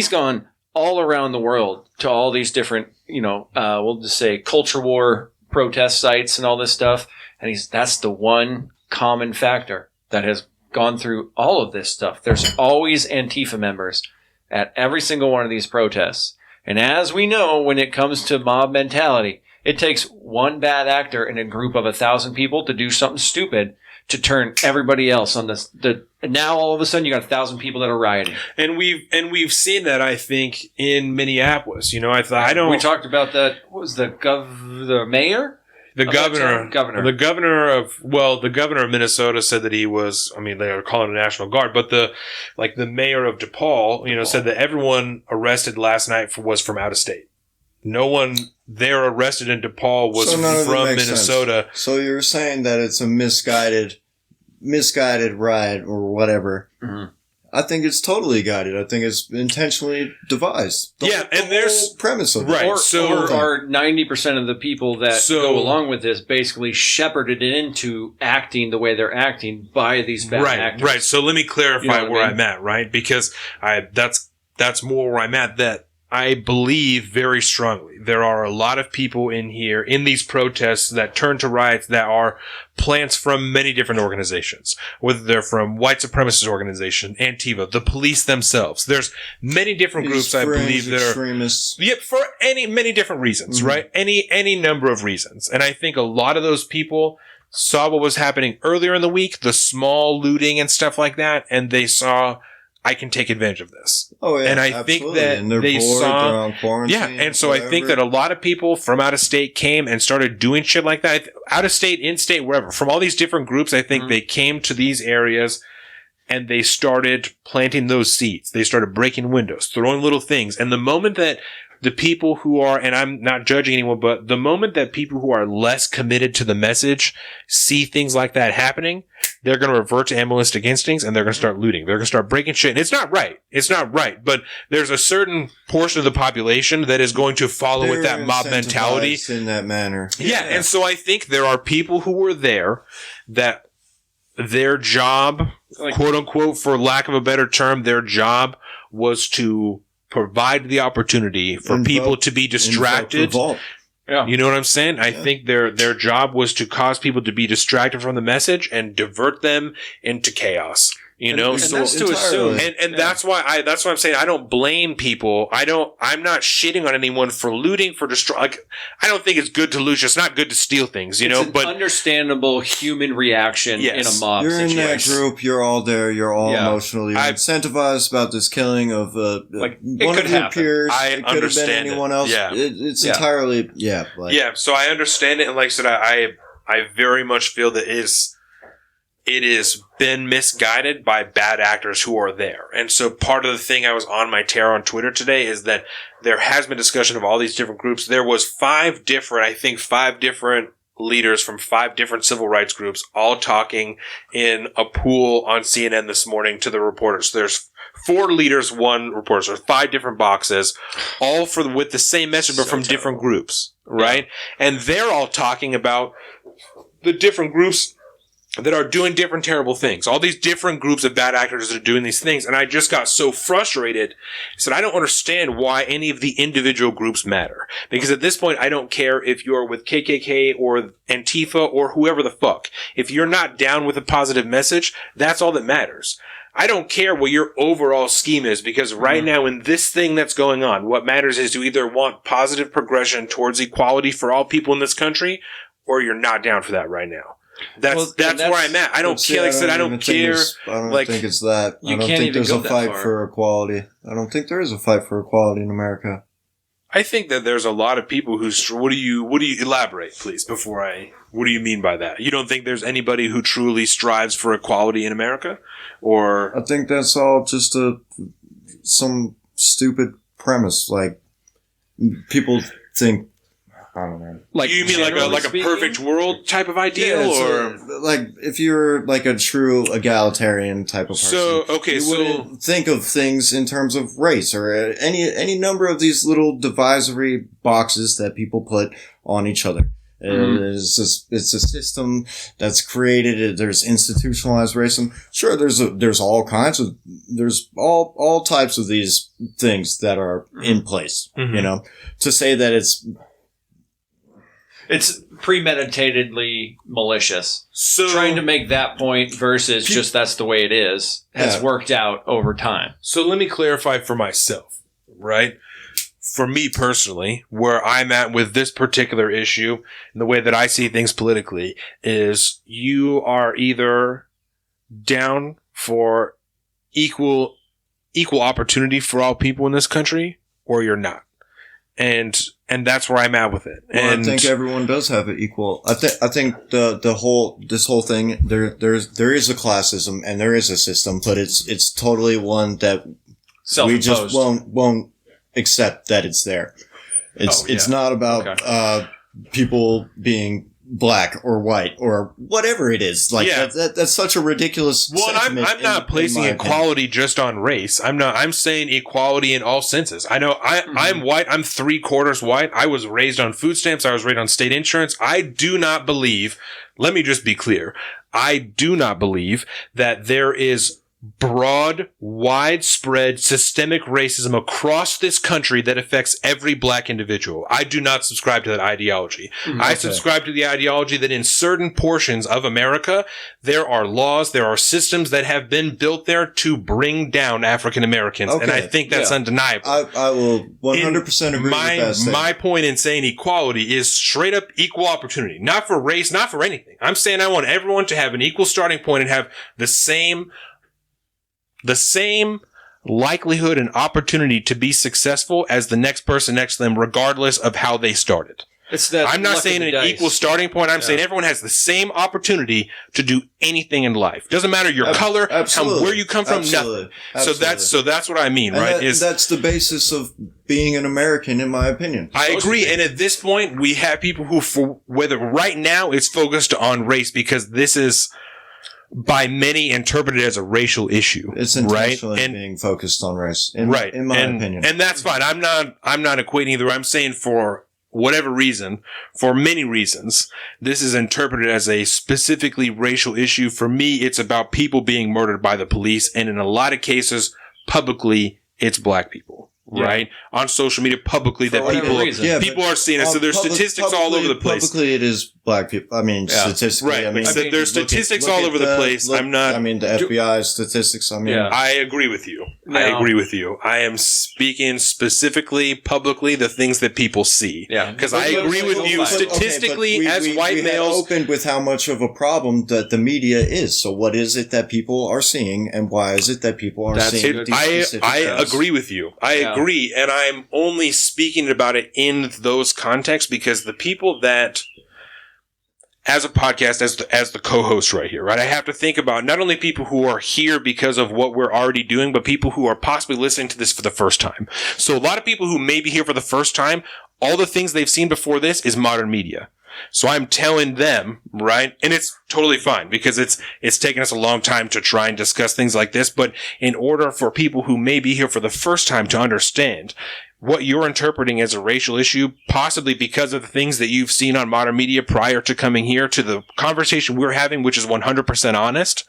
gone all around the world to all these different we'll just say culture war protest sites and all this stuff, and that's the one common factor that has gone through all of this stuff. There's always Antifa members at every single one of these protests. And as we know, when it comes to mob mentality, it takes one bad actor in a group of 1,000 people to do something stupid to turn everybody else on this. Now all of a sudden you got 1,000 people that are rioting. And we've seen that, I think, in Minneapolis. We talked about that. What was the mayor? The governor of Minnesota said that he was, they are calling it a National Guard, but the mayor of DePaul, said that everyone arrested last night was from out of state. No one there arrested in DePaul was from Minnesota. Sense. So you're saying that it's a misguided riot or whatever. Mm-hmm. I think it's totally guided. I think it's intentionally devised. There's premise of right. it. Or 90% of the people that go along with this basically shepherded into acting the way they're acting by these bad actors. Right. So let me clarify where I'm at, right? Because that's more where I'm at. That I believe very strongly there are a lot of people in here in these protests that turn to riots that are plants from many different organizations, whether they're from white supremacist organization, Antifa, the police themselves. There's many different groups I believe that are extremists. Yep, for many different reasons, right? Any number of reasons. And I think a lot of those people saw what was happening earlier in the week, the small looting and stuff like that, and they saw, I can take advantage of this. Oh, yeah. And I absolutely. think that and they're they bored, saw. They're on quarantine, and so whatever. I think that a lot of people from out of state came and started doing shit like that. Out of state, in state, wherever. From all these different groups, I think they came to these areas and they started planting those seeds. They started breaking windows, throwing little things. And the moment that the people who are, and I'm not judging anyone, but the moment that people who are less committed to the message see things like that happening, they're going to revert to animalistic instincts and they're going to start looting. They're going to start breaking shit. And it's not right. It's not right. But there's a certain portion of the population that is going to follow with that mob mentality. In that manner. Yeah. And so I think there are people who were there that their job, quote unquote, for lack of a better term, their job was to provide the opportunity for people to be distracted. Yeah. You know what I'm saying? I think their job was to cause people to be distracted from the message and divert them into chaos. And that's to assume. And that's why I'm saying I don't blame people. I'm not shitting on anyone for looting, for I don't think it's good to loot. It's not good to steal things, it's an but understandable human reaction in a mob You're situation. in that group, you're all there, you're all emotionally incentivized about this killing of one of your peers. It could have been anyone else. Yeah. It's entirely so I understand it, and like I said, I very much feel that it has been misguided by bad actors who are there. And so part of the thing I was on my tear on Twitter today is that there has been discussion of all these different groups. There was five different leaders from 5 different civil rights groups all talking in a pool on CNN this morning to the reporters. There's 4 leaders, 1 reporter. So 5 different boxes, all with the same message, but from different groups, right? And they're all talking about the different groups that are doing different terrible things. All these different groups of bad actors that are doing these things. And I just got so frustrated. I said, I don't understand why any of the individual groups matter. Because at this point, I don't care if you're with KKK or Antifa or whoever the fuck. If you're not down with a positive message, that's all that matters. I don't care what your overall scheme is, because right now in this thing that's going on, what matters is you either want positive progression towards equality for all people in this country, or you're not down for that right now. That's where I'm at. I don't care. Like I said, I don't care. I don't Like, think it's that. You I don't can't think even there's go a that fight far. for equality. I don't think there is a fight for equality in America. I think that there's a lot of people who. What do you elaborate, please? What do you mean by that? You don't think there's anybody who truly strives for equality in America, or? I think that's all just some stupid premise. Like, people think, I don't know. Like, You mean like a speaking? perfect world type of ideal, or? Like, if you're like a true egalitarian type of person, So, okay, you wouldn't think of things in terms of race or any number of these little divisory boxes that people put on each other. It's a system that's created. There's institutionalized racism. Sure, there's all types of these things that are in place. Mhm. You know, to say that it's premeditatedly malicious. So Trying to make that point versus just that's the way it is has Yeah. worked out over time. So let me clarify for myself, right? For me personally, where I'm at with this particular issue and the way that I see things politically is you are either down for equal opportunity for all people in this country, or you're not. And that's where I'm at with it. Well, And I think everyone does have it equal. I think this whole thing there is a classism and there is a system, but it's totally one that we Self-imposed. just won't accept that it's there. It's not about people being black or white or whatever it is. Like Yeah. that's such a ridiculous. Well, and sentiment I'm not placing my equality just on race. I'm saying equality in all senses. I know I'm white. I'm 3/4 white. I was raised on food stamps. I was raised on state insurance. I do not believe, let me just be clear. I do not believe that there is broad, widespread, systemic racism across this country that affects every black individual. I do not subscribe to that ideology. I subscribe to the ideology that in certain portions of America, there are laws, there are systems that have been built there to bring down African Americans. And I Okay. think that's undeniable. I will 100% agree with that statement. My point in saying equality is straight up equal opportunity. Not for race, not for anything. I'm saying I want everyone to have an equal starting point and have the same likelihood and opportunity to be successful as the next person next to them, regardless of how they started. It's that I'm not luck saying of an the dice. equal starting point. I'm saying everyone has the same opportunity to do anything in life. Doesn't matter your color, where you come from, Absolutely. nothing. So that's what I mean, right? That's the basis of being an American, in my opinion. I agree. And at this point, we have people who, for whether right now it's focused on race because this is by many interpreted as a racial issue. It's right? intentionally And being focused on race, in my opinion. And that's fine. I'm not equating either. I'm saying for whatever reason, for many reasons, this is interpreted as a specifically racial issue. For me, it's about people being murdered by the police. And in a lot of cases, publicly, it's black people. Right? On social media publicly that whatever reason. people are seeing it. So there's statistics all over the place. Publicly, it is black people. I mean, statistically. Right. I mean, So there's statistics look all at over the place. I I'm mean, the FBI statistics. I mean, Yeah. I agree with you. I Now- agree with you. I am speaking specifically publicly the things that people see. Yeah. Because I agree with you. Statistically, as white we males, opened with how much of a problem that the media is. So what is it that people are seeing, and why is it that people are that's seeing it. these specific I things? agree with you. I Yeah. agree. And I'm only speaking about it in those contexts because the people that, as a podcast, as the co-host right here, right, I have to think about not only people who are here because of what we're already doing, but people who are possibly listening to this for the first time. So a lot of people who may be here for the first time, all the things they've seen before this is modern media. So I'm telling them, right? And it's totally fine because it's taken us a long time to try and discuss things like this. But in order for people who may be here for the first time to understand what you're interpreting as a racial issue, possibly because of the things that you've seen on modern media prior to coming here to the conversation we're having, which is 100% honest,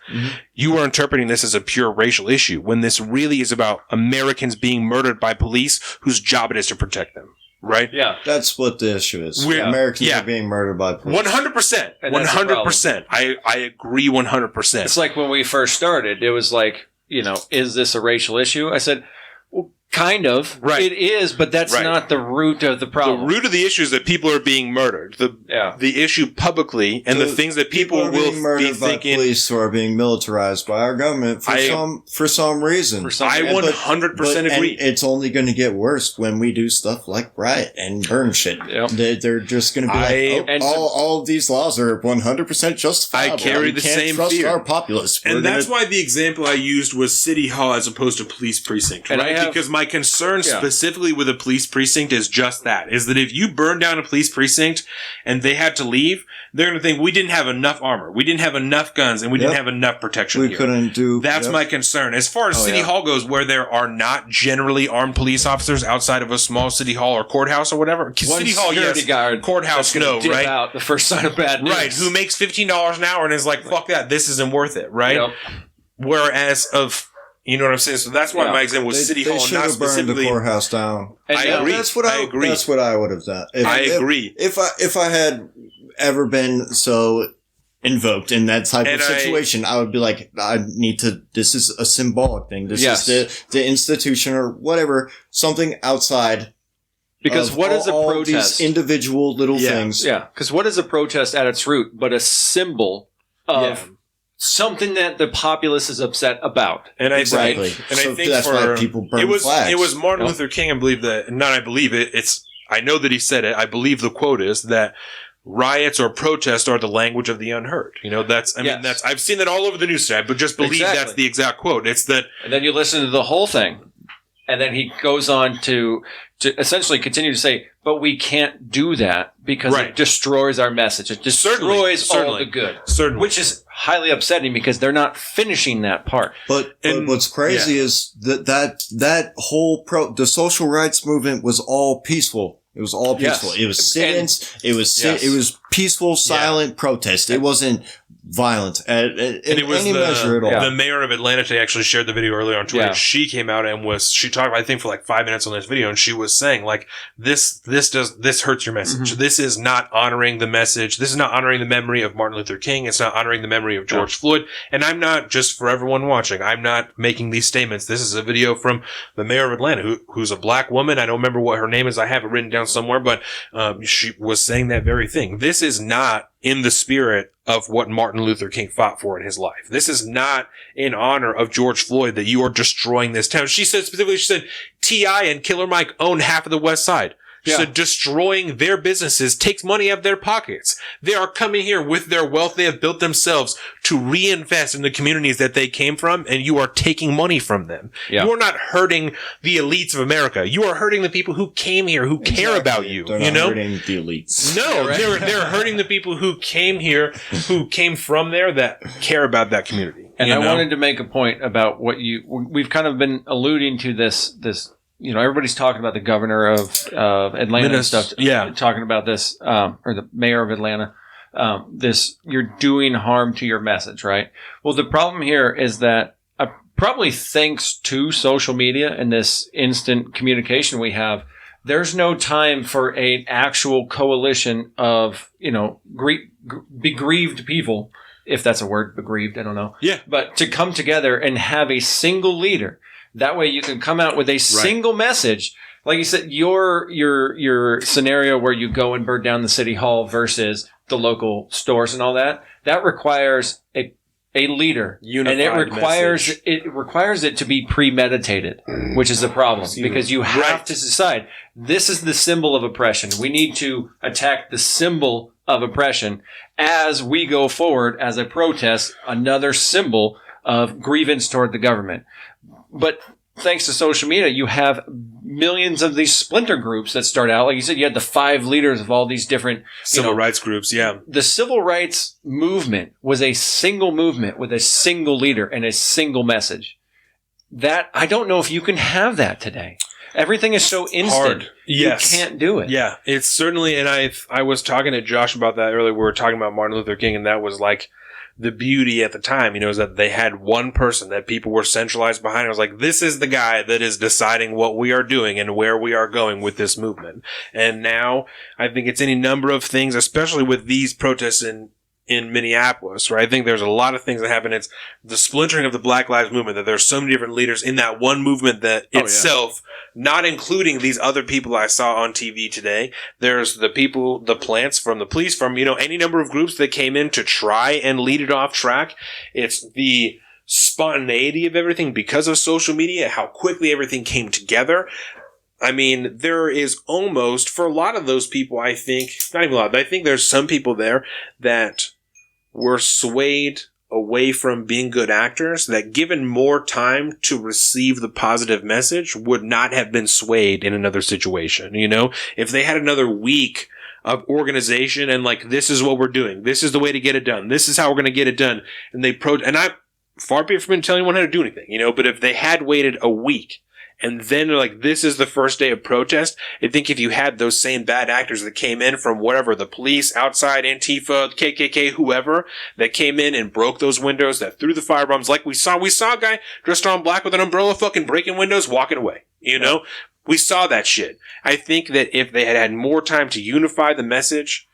you are interpreting this as a pure racial issue when this really is about Americans being murdered by police whose job it is to protect them. Right? Yeah. That's what the issue is. We're- Americans yeah. are being murdered by police. 100%. And that's the 100%. I agree 100%. It's like when we first started, it was like, is this a racial issue? I said, well, kind of. Right. It is, but that's Right. not the root of the The problem. root of the issue is that people are being murdered. The issue publicly and the things that people are will being murdered be by thinking. police who are being militarized by our government for some reason. I 100% and agree. it's only going to get worse when we do stuff like riot and burn shit. Yep. They're just going to be and all of these laws are 100% justifiable. I carry We the can't same trust fear. our populace. And that's why the example I used was City Hall as opposed to police precinct, And right? I have- Because my concern specifically with a police precinct is just that, is that if you burn down a police precinct and they had to leave, they're going to think we didn't have enough armor, we didn't have enough guns, and we didn't have enough protection we here. couldn't do. That's my concern. As far as City Hall goes, where there are not generally armed police officers outside of a small city hall or courthouse or whatever. One City Hall, security yes. guard Courthouse, that's gonna no, dip right? out the first sign of bad news. Right, who makes $15 an hour and is like, fuck that, this isn't worth it, right? Yep. Whereas you know what I'm saying? So that's why my example was City Hall, should not have burned the specifically. courthouse down. And I now- agree. That's what I agree. That's what I would have done. I agree. If I had ever been so invoked in that type And of situation, I would be like, I need to. This is a symbolic thing. This is the institution or whatever, something outside. Because of what is a all protest? These individual little things. Yeah, because what is a protest at its root but a symbol of something that the populace is upset about? And I Exactly. think, and So I think that's why people burn it was flags. it was Martin Yep. Luther King. I believe that. Not I believe it. It's I know that he said it. I believe the quote is that riots or protests are the language of the unheard. That's I mean that's I've seen that all over the news today. But just believe that's the exact quote. It's that. And then you listen to the whole thing, and then he goes on to essentially continue to say, but we can't do that because it destroys our message. It destroys all the good. Certainly. Which is highly upsetting because they're not finishing that part. But what's crazy is that whole the social rights movement was all peaceful. It was all peaceful. Yes. It was sit-ins. It was peaceful, silent protest. It wasn't violent in it was any measure at all. The mayor of Atlanta today actually shared the video earlier on Twitter. Yeah. She came out and she talked, I think, for like 5 minutes on this video, and she was saying like this hurts your message. Mm-hmm. This is not honoring the message. This is not honoring the memory of Martin Luther King. It's not honoring the memory of George Floyd. And I'm not, just for everyone watching, I'm not making these statements. This is a video from the mayor of Atlanta, who's a black woman. I don't remember what her name is. I have it written down somewhere, but she was saying that very thing. This is not in the spirit of what Martin Luther King fought for in his life. This is not in honor of George Floyd that you are destroying this town. She said T.I. and Killer Mike own half of the West Side. So destroying their businesses takes money out of their pockets. They are coming here with their wealth they have built themselves to reinvest in the communities that they came from, and you are taking money from them. Yeah. You are not hurting the elites of America. You are hurting the people who came here, who care about you. They're not hurting the elites. No, they're hurting the people who came here, who came from there, that care about that community. And I wanted to make a point about what we've kind of been alluding to this, everybody's talking about the governor of Atlanta and stuff. Yeah. Talking about this, or the mayor of Atlanta. You're doing harm to your message, right? Well, the problem here is that probably thanks to social media and this instant communication we have, there's no time for an actual coalition of, begrieved people, if that's a word, begrieved, I don't know. Yeah. But to come together and have a single leader. That way you can come out with a single message. Like you said, your scenario where you go and burn down the city hall versus the local stores and all that requires a leader. Unified and it requires it to be premeditated, which is the problem. Because you have to decide, this is the symbol of oppression. We need to attack the symbol of oppression as we go forward as a protest, another symbol of grievance toward the government. But thanks to social media, you have millions of these splinter groups that start out. Like you said, you had the 5 leaders of all these different civil rights groups. Yeah. The civil rights movement was a single movement with a single leader and a single message. That I don't know if you can have that today. Everything is so instant. Hard. Yes. You can't do it. Yeah, it's certainly, and I was talking to Josh about that earlier. We were talking about Martin Luther King, and that was like the beauty at the time, is that they had one person that people were centralized behind. I was like, this is the guy that is deciding what we are doing and where we are going with this movement. And now I think it's any number of things, especially with these protests in Minneapolis, where I think there's a lot of things that happen. It's the splintering of the Black Lives Movement, that there's so many different leaders in that one movement that itself, not including these other people I saw on TV today. There's the people, the plants from the police, from, any number of groups that came in to try and lead it off track. It's the spontaneity of everything because of social media, how quickly everything came together. I mean, there is almost, for a lot of those people, I think, not even a lot, but I think there's some people there that were swayed away from being good actors, that given more time to receive the positive message would not have been swayed in another situation. If they had another week of organization and like, this is what we're doing, this is the way to get it done, this is how we're going to get it done, and and I'm far be it from telling anyone how to do anything, but if they had waited a week, and then they're like, this is the first day of protest. I think if you had those same bad actors that came in from whatever, the police, outside, Antifa, KKK, whoever, that came in and broke those windows, that threw the firebombs, like we saw a guy dressed all in black with an umbrella fucking breaking windows, walking away, We saw that shit. I think that if they had had more time to unify the message,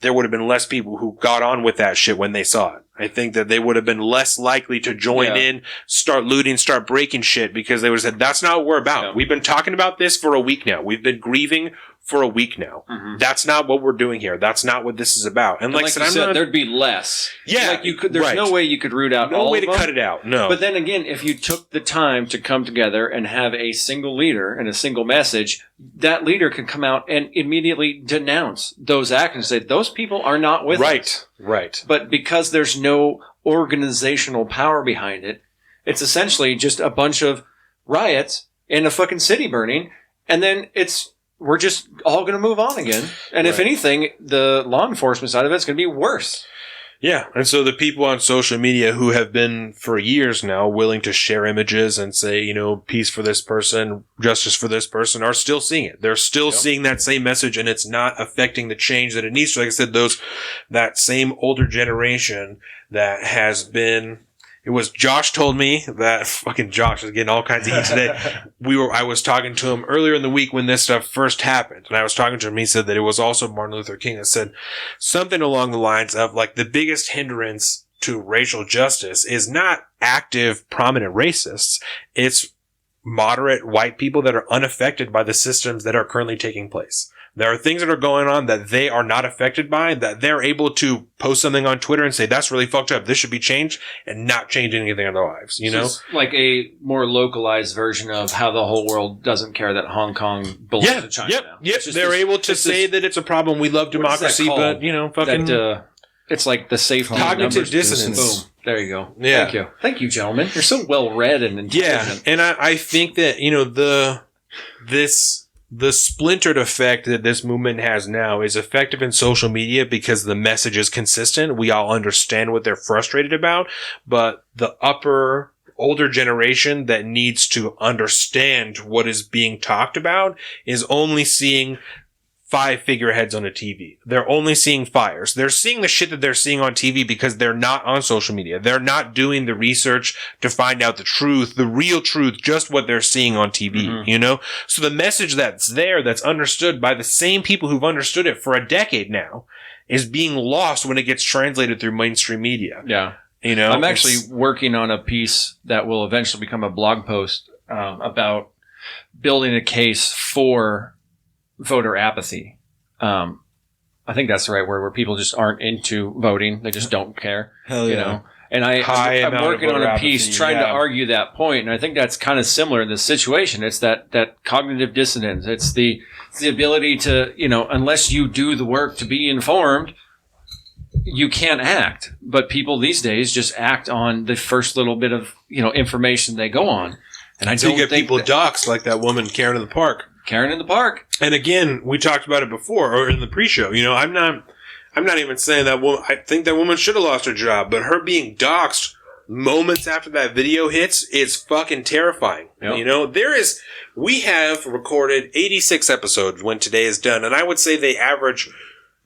there would have been less people who got on with that shit when they saw it. I think that they would have been less likely to join in, start looting, start breaking shit, because they would have said, that's not what we're about. Yeah. We've been talking about this for a week now. We've been grieving for a week now. Mm-hmm. That's not what we're doing here. That's not what this is about. And like I said, there'd be less. Yeah. Like you could, there's no way you could root out all of them. No way to cut it out. No. But then again, if you took the time to come together and have a single leader and a single message, that leader could come out and immediately denounce those actions and say, those people are not with us. Right. But because there's no organizational power behind it, it's essentially just a bunch of riots and a fucking city burning, and then we're just all going to move on again. And if anything, the law enforcement side of it's going to be worse. Yeah. And so the people on social media who have been for years now willing to share images and say, peace for this person, justice for this person, are still seeing it. They're still seeing that same message, and it's not affecting the change that it needs to. Like I said, that same older generation that has been, it was Josh told me that, fucking Josh is getting all kinds of heat today. I was talking to him earlier in the week when this stuff first happened, and I was talking to him. He said that it was also Martin Luther King that said something along the lines of like, the biggest hindrance to racial justice is not active, prominent racists. It's moderate white people that are unaffected by the systems that are currently taking place. There are things that are going on that they are not affected by, that they're able to post something on Twitter and say, that's really fucked up, this should be changed, and not change anything in their lives, It's like a more localized version of how the whole world doesn't care that Hong Kong belongs to China now. Yep. They're able to say that it's a problem. We love democracy, but, fucking... it's like the safety cognitive dissonance. Boom. There you go. Yeah. Thank you, gentlemen. You're so well read and intelligent. Yeah, and I think that, the splintered effect that this movement has now is effective in social media because the message is consistent. We all understand what they're frustrated about, but the older generation that needs to understand what is being talked about is only seeing 5 figureheads on a TV. They're only seeing fires. They're seeing the shit that they're seeing on TV because they're not on social media. They're not doing the research to find out the truth, the real truth, just what they're seeing on TV, So the message that's there, that's understood by the same people who've understood it for a decade now, is being lost when it gets translated through mainstream media. Yeah. I'm actually working on a piece that will eventually become a blog post about building a case for voter apathy. I think that's the right word, where people just aren't into voting. They just don't care. Hell yeah. And I'm working on a piece trying to argue that point. And I think that's kind of similar in this situation. It's that cognitive dissonance. It's the ability to, unless you do the work to be informed, you can't act. But people these days just act on the first little bit of, information they go on. And I So don't you get think people that- doxxed like that woman Karen in the park. Karen in the park. And again, we talked about it before, or in the pre-show. You know, I'm not even saying that woman. I think that woman should have lost her job, but her being doxxed moments after that video hits is fucking terrifying. Yep. You know, we have recorded 86 episodes when today is done, and I would say they average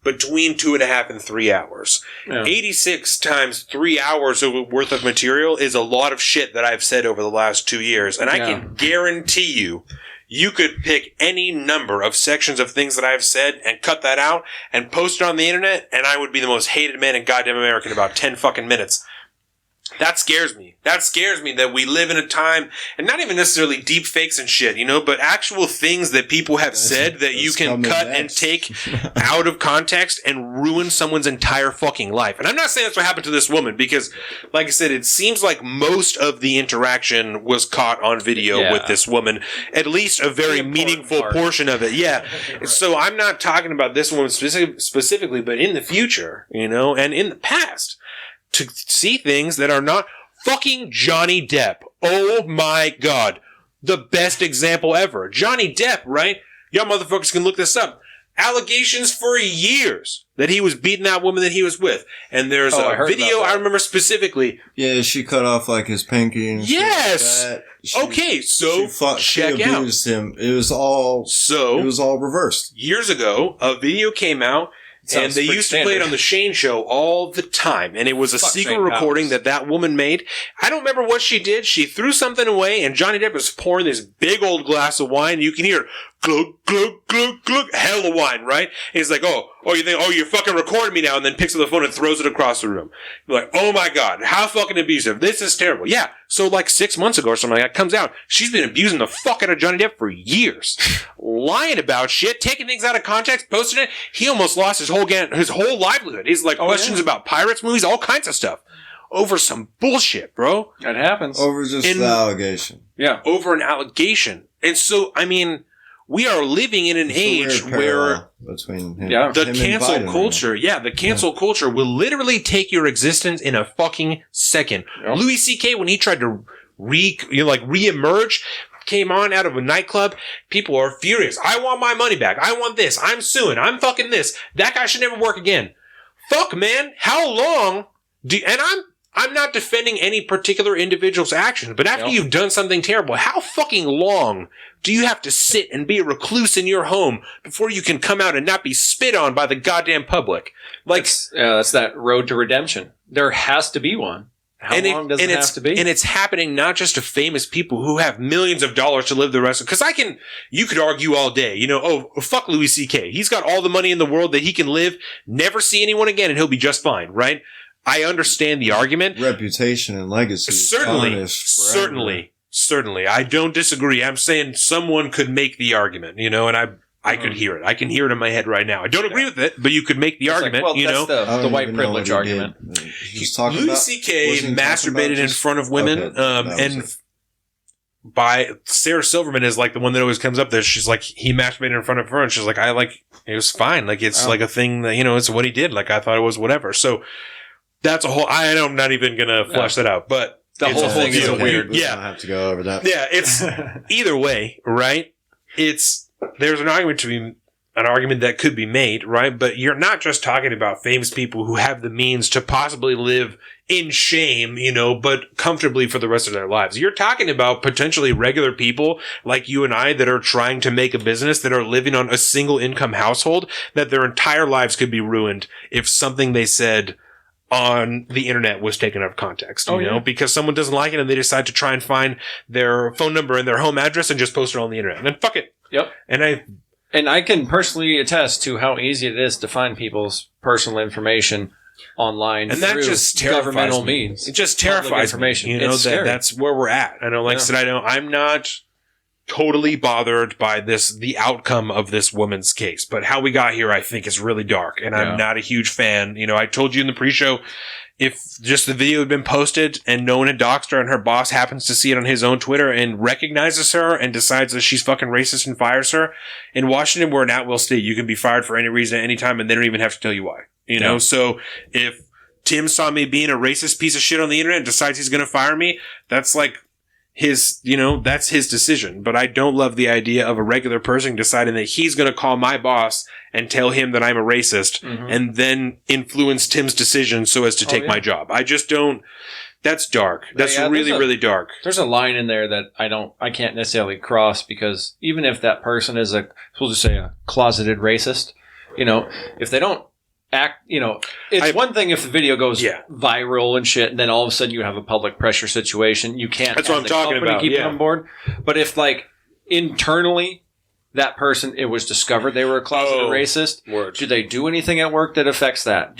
between 2.5 and 3 hours. Yeah. 86 times 3 hours worth of material is a lot of shit that I've said over the last 2 years, and I can guarantee you could pick any number of sections of things that I've said and cut that out and post it on the internet, and I would be the most hated man in goddamn America in about 10 fucking minutes. That scares me. That scares me that we live in a time, and not even necessarily deep fakes and shit, you know, but actual things that people have said that you can cut and take out of context and ruin someone's entire fucking life. And I'm not saying that's what happened to this woman, because, like I said, it seems like most of the interaction was caught on video with this woman, at least a very meaningful portion of it. Yeah. So I'm not talking about this woman specifically, but in the future, you know, and in the past, to see things that are not fucking Johnny Depp. Oh my God. The best example ever. Johnny Depp, right? Y'all motherfuckers can look this up. Allegations for years that he was beating that woman that he was with. And there's a video I remember specifically. Yeah, she cut off like his pinky and yes. shit like that. Okay, so check she abused him. It was all reversed. Years ago, a video came out. And they used to play it on the Shane Show all the time. And it was a secret recording that woman made. I don't remember what she did. She threw something away, and Johnny Depp was pouring this big old glass of wine. You can hear glug, glug, glug, glug, hell of wine, right? And he's like, you think, you're fucking recording me now, and then picks up the phone and throws it across the room. You're like, oh my God, how fucking abusive. This is terrible. Yeah. So like 6 months ago or something like that comes out. She's been abusing the fuck out of Johnny Depp for years. Lying about shit, taking things out of context, posting it. He almost lost his whole livelihood. He's like questions about Pirates movies, all kinds of stuff. Over some bullshit, bro. That happens. Over just the allegation. Yeah. Over an allegation. And so, I mean, we are living in an age where between him, the cancel culture, the cancel culture will literally take your existence in a fucking second. Yep. Louis C.K., when he tried to re-emerge, came on out of a nightclub, people are furious. I want my money back. I want this. I'm suing. I'm fucking this. That guy should never work again. Fuck, man. How long and I'm not defending any particular individual's actions, but after you've done something terrible, how fucking long do you have to sit and be a recluse in your home before you can come out and not be spit on by the goddamn public? Like, that's that road to redemption. There has to be one. How long does it have to be? And it's happening not just to famous people who have millions of dollars to live the rest of, because you could argue all day, you know, fuck Louis C.K. He's got all the money in the world that he can live, never see anyone again, and he'll be just fine, right? I understand the argument. Reputation and legacy. Certainly. I don't disagree. I'm saying someone could make the argument, you know, and I could hear it. I can hear it in my head right now. I don't agree with it, but you could make the argument, that's the white privilege argument. Louis C.K. masturbated in front of women, by Sarah Silverman is like the one that always comes up there. She's like, he masturbated in front of her, and she's like, it was fine. Like, it's like a thing that, you know, it's what he did. Like, I thought it was whatever. So that's a whole, I'm not even going to flesh that out, but the whole thing is weird. Yeah. I have to go over that. Yeah. It's either way, right? There's an argument that could be made, right? But you're not just talking about famous people who have the means to possibly live in shame, you know, but comfortably for the rest of their lives. You're talking about potentially regular people like you and I that are trying to make a business, that are living on a single income household, that their entire lives could be ruined if something they said on the internet was taken out of context, you know, because someone doesn't like it and they decide to try and find their phone number and their home address and just post it on the internet. And then fuck it. Yep. And I can personally attest to how easy it is to find people's personal information online, and that just governmental means. It just terrifies me. You know, that's where we're at. I know, like I said, I'm not totally bothered by the outcome of this woman's case, but how we got here, I think, is really dark, and I'm not a huge fan. You know, I told you in the pre-show, if just the video had been posted and no one had doxed her and her boss happens to see it on his own Twitter and recognizes her and decides that she's fucking racist and fires her, in Washington, we're an at-will state. You can be fired for any reason at any time, and they don't even have to tell you why. You know, so if Tim saw me being a racist piece of shit on the internet and decides he's going to fire me, that's like his, that's his decision. But I don't love the idea of a regular person deciding that he's going to call my boss and tell him that I'm a racist and then influence Tim's decision so as to take my job. I just don't. That's dark. That's really dark. There's a line in there that I can't necessarily cross, because even if that person is we'll just say a closeted racist, if they don't act, it's one thing if the video goes viral and shit, and then all of a sudden you have a public pressure situation. You can't. That's what I'm talking about. Keep it on board. But if internally that person, it was discovered they were a closeted racist, do they do anything at work that affects that?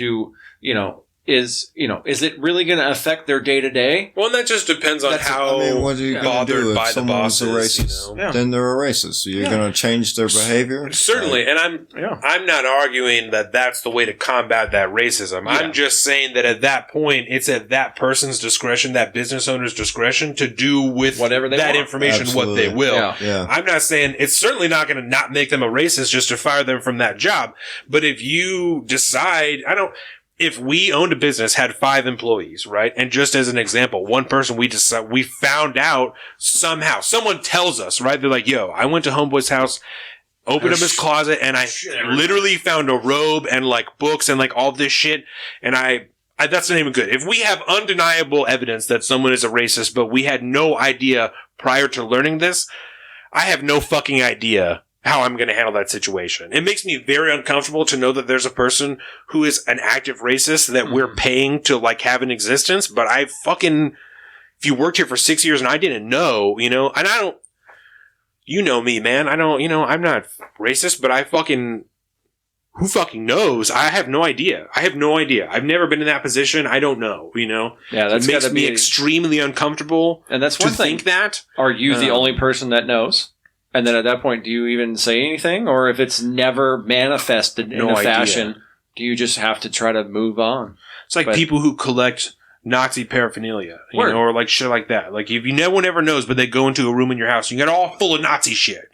Is it really going to affect their day to day? Well, and that just depends on how what are you bothered by the bosses. A racist, then they're a racist. So you're going to change their behavior. Certainly, and I'm not arguing that that's the way to combat that racism. Yeah. I'm just saying that at that point, it's at that person's discretion, that business owner's discretion, to do with whatever that information what they will. Yeah. I'm not saying it's certainly not going to not make them a racist just to fire them from that job. But if you decide, if we owned a business, had 5 employees, right? And just as an example, one person we found out somehow, someone tells us, right? They're like, yo, I went to Homeboy's house, opened up his closet, and I literally found a robe and books and all this shit. And I that's not even good. If we have undeniable evidence that someone is a racist, but we had no idea prior to learning this, I have no fucking idea how I'm going to handle that situation. It makes me very uncomfortable to know that there's a person who is an active racist that we're paying to have an existence. But if you worked here for 6 years and I didn't know, and I don't, me, man, I don't, I'm not racist, but who fucking knows? I have no idea. I've never been in that position. I don't know, Yeah, it makes me extremely uncomfortable. And that's one thing. Think that. Are you the only person that knows? And then at that point, do you even say anything? Or if it's never manifested in a fashion, do you just have to try to move on? It's like people who collect Nazi paraphernalia, or shit like that. If no one ever knows, but they go into a room in your house, you got all full of Nazi shit,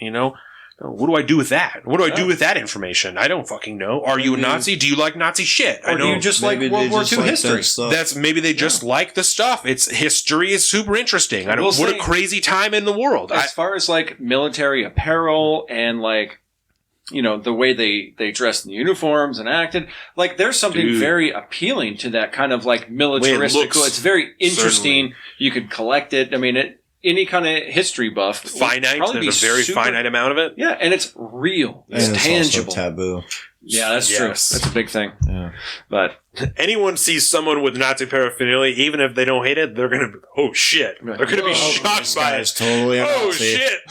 What do I do with that? What do I do with that information? I don't fucking know. Are you a Nazi? Do you like Nazi shit? Or do you just like World War II history? That's maybe they just like the stuff. It's history is super interesting. What a crazy time in the world. As far as military apparel and the way they dressed in the uniforms and acted, there's something very appealing to that kind of militaristic. It's very interesting. Certainly. You could collect it. I mean, any kind of history buff. Finite. There's a very finite amount of it. Yeah, and it's real. It's tangible. Also taboo. Yeah, that's true. That's a big thing. Yeah. But anyone sees someone with Nazi paraphernalia, even if they don't hate it, they're going to, oh shit. They're going to be shocked by it. Totally shit.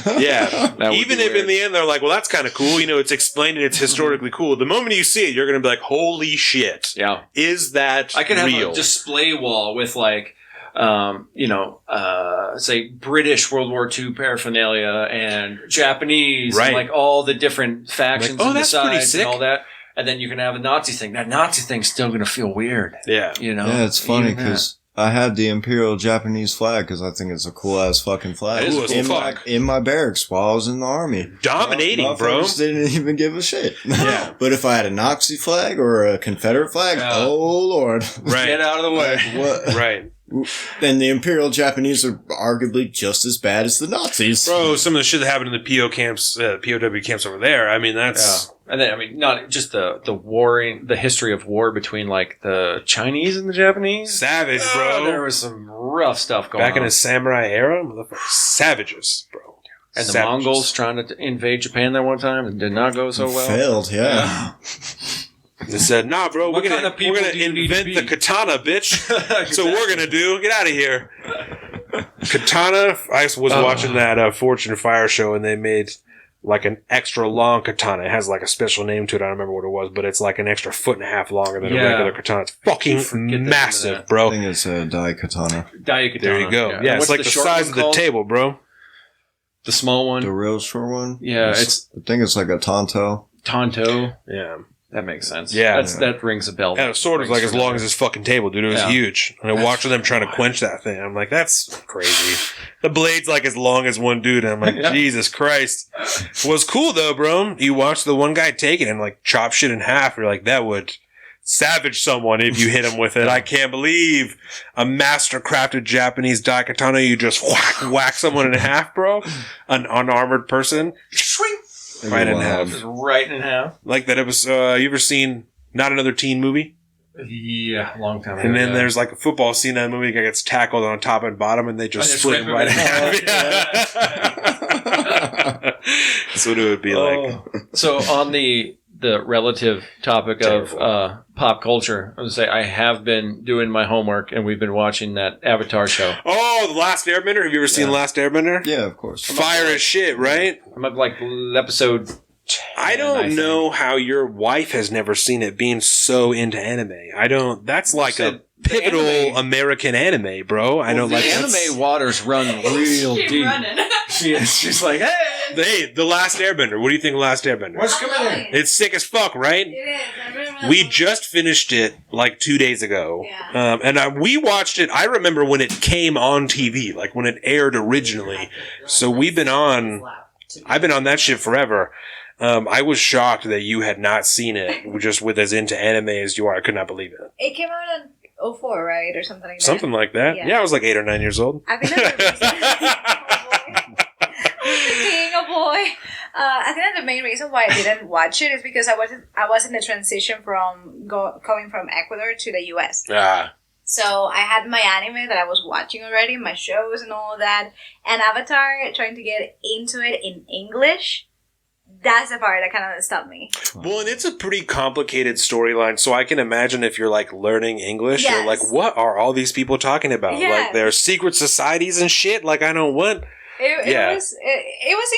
Yeah. Even if in the end they're like, well, that's kind of cool. It's explained and it's historically cool. The moment you see it, you're going to be like, holy shit. Yeah. Is that real? I could have a display wall with say British World War II paraphernalia and Japanese, and all the different factions and the sides and all that. And then you can have a Nazi thing. That Nazi thing's still going to feel weird. Yeah. Yeah, it's funny because I had the Imperial Japanese flag because I think it's a cool ass fucking flag. It is in my barracks while I was in the army. Dominating, bro. Didn't even give a shit. Yeah. But if I had a Nazi flag or a Confederate flag, oh Lord. Right. Get out of the way. What? Right. And the Imperial Japanese are arguably just as bad as the Nazis. Bro, some of the shit that happened in the POW camps over there, I mean, that's... Yeah. And then, not just the warring, the history of war between, the Chinese and the Japanese. Savage, bro. There was some rough stuff going on. Back in the samurai era, savages, bro. And the Mongols trying to invade Japan that one time and did not go so well. Failed, yeah. They said, nah, bro, we're gonna invent the katana, bitch. That's what we're gonna do. Get out of here. Katana, I was watching that Fortune Fire show, and they made an extra long katana. It has a special name to it. I don't remember what it was, but it's an extra 1.5 feet longer than a regular katana. It's fucking massive, bro. I think it's a Dai katana. Dai katana. There you go. Yeah, it's the size of the table, bro. The small one. The real short one? Yeah, I think it's like a Tonto. Tonto. Yeah. That makes sense. Yeah. That rings a bell. Yeah, the sword was as long as this fucking table, dude. It was huge. And I watched them trying to quench that thing. I'm like, that's crazy. The blade's as long as one dude. And I'm like, Jesus Christ. It was cool though, bro. You watch the one guy take it and chop shit in half. You're like, that would savage someone if you hit him with it. I can't believe a master-crafted Japanese daikatana. You just whack someone in half, bro. An unarmored person. Right in half. Just right in half. Like that episode, you ever seen Not Another Teen Movie? Yeah, long time ago. And then there's like a football scene in that movie that gets tackled on top and bottom, and they just split him right in half. That's what it would be like. So on the relative topic of pop culture, I would say I have been doing my homework, and we've been watching that Avatar show. Oh, The Last Airbender? Have you ever seen The Last Airbender? Yeah, of course. Fire as shit, right? I'm up like episode 10, I don't know how your wife has never seen it being so into anime. That's like a pivotal American anime, bro. I know, like anime waters run real deep. She's like, hey, The Last Airbender. What do you think of Last Airbender? what's coming in? It's sick as fuck, right? It is. I remember We just finished it like 2 days ago. Yeah. And we watched it. I remember when it came on TV, like when it aired originally. So I've been on that shit forever. I was shocked that you had not seen it, just with as into anime as you are. I could not believe it. It came out in 2004, right? Or something like that. Something like that. Yeah. Yeah, I was like 8 or 9 years old. I think that's being a boy. I think that the main reason why I didn't watch it is because I was in the transition from coming from Ecuador to the US. So I had my anime that I was watching already, my shows and all that, and Avatar, trying to get into it in English. That's the part that kind of stopped me. Well, and it's a pretty complicated storyline, so I can imagine if you're like learning English, you're Yes. like, what are all these people talking about? Yeah. Like, there's secret societies and shit. Like, I don't want. It was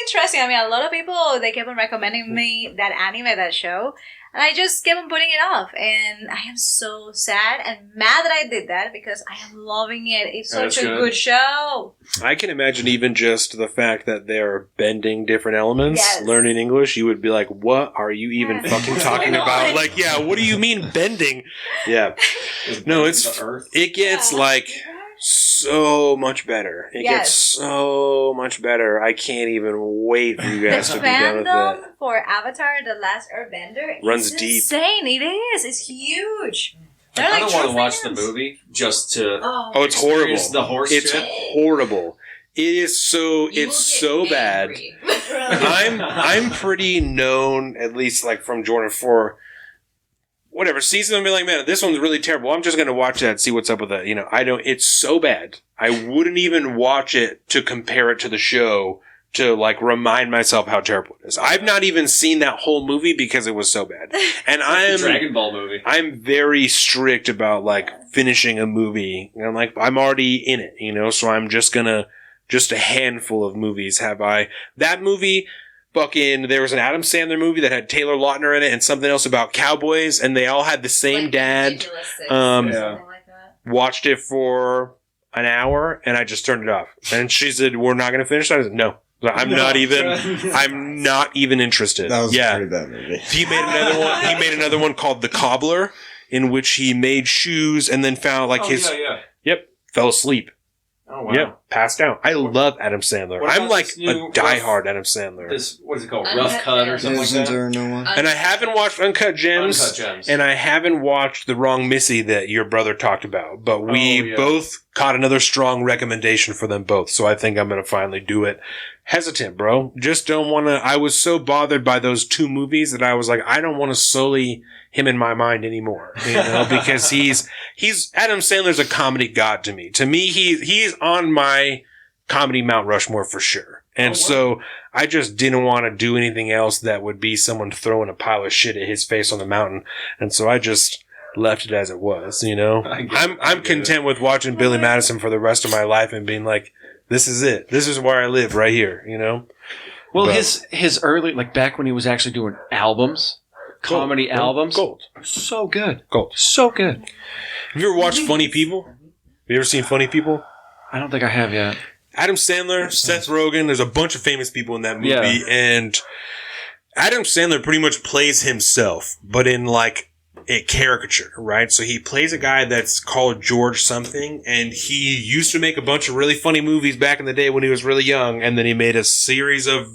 interesting. I mean, a lot of people, they kept on recommending me that anime, that show, and I just kept on putting it off. And I am so sad and mad that I did that because I am loving it. It's such a good show. I can imagine even just the fact that they're bending different elements, Yes. learning English, you would be like, what are you even Yes. fucking talking about? Like, yeah, what do you mean bending? Yeah. No, it gets like so much better. It gets so much better. I can't even wait for you guys The to be done with fandom that. for Avatar: The Last Airbender Runs is deep. insane. It is. It's huge. I They're don't like want to true watch the fans. movie just to. Oh, it's horrible. Experience the horse It's shit. horrible. It is so. It's so bad. I'm pretty known, at least like from Jordan, for whatever season. I'll be like, man, this one's really terrible. I'm just gonna watch that and see what's up with it. You know, I don't. It's so bad. I wouldn't even watch it to compare it to the show to like remind myself how terrible it is. I've not even seen that whole movie because it was so bad. And The Dragon Ball movie. I'm very strict about like finishing a movie. And I'm like, I'm already in it, you know, so I'm just gonna, just a handful of movies have I. That movie, fucking, there was an Adam Sandler movie that had Taylor Lautner in it and something else about cowboys, and they all had the same dad. Watched it for an hour, and I just turned it off. And she said, we're not gonna finish that? I said, no. I'm not even interested. That was a yeah. pretty bad movie. He made another one called The Cobbler, in which he made shoes and then found like Yep, fell asleep. Oh wow. Yep, passed out. I love Adam Sandler. What about I'm like this a new diehard Adam Sandler. This, what is it called? Uncut Rough Cut or something like Isn't that? there no one? And I haven't watched Uncut Gems. Uncut Gems. And I haven't watched The Wrong Missy that your brother talked about. But we both caught another strong recommendation for them both. So I think I'm going to finally do it. Hesitant, bro. Just don't want to. I was so bothered by those two movies that I was like, I don't want to sully him in my mind anymore. You know, because he's Adam Sandler's a comedy god to me. To me, he's on my comedy Mount Rushmore for sure. And so I just didn't want to do anything else that would be someone throwing a pile of shit at his face on the mountain. And so I just left it as it was, you know. I'm content with watching Billy Madison for the rest of my life and being like, this is it. This is where I live right here, you know. Well, his early, like back when he was actually doing albums, comedy albums, Gold. so good, Gold. so good. Have you ever watched Funny People? Have you ever seen Funny People? I don't think I have yet. Adam Sandler, Seth Rogen, there's a bunch of famous people in that movie, Yeah. and Adam Sandler pretty much plays himself, but in like a caricature, right? So he plays a guy that's called George something, and he used to make a bunch of really funny movies back in the day when he was really young, and then he made a series of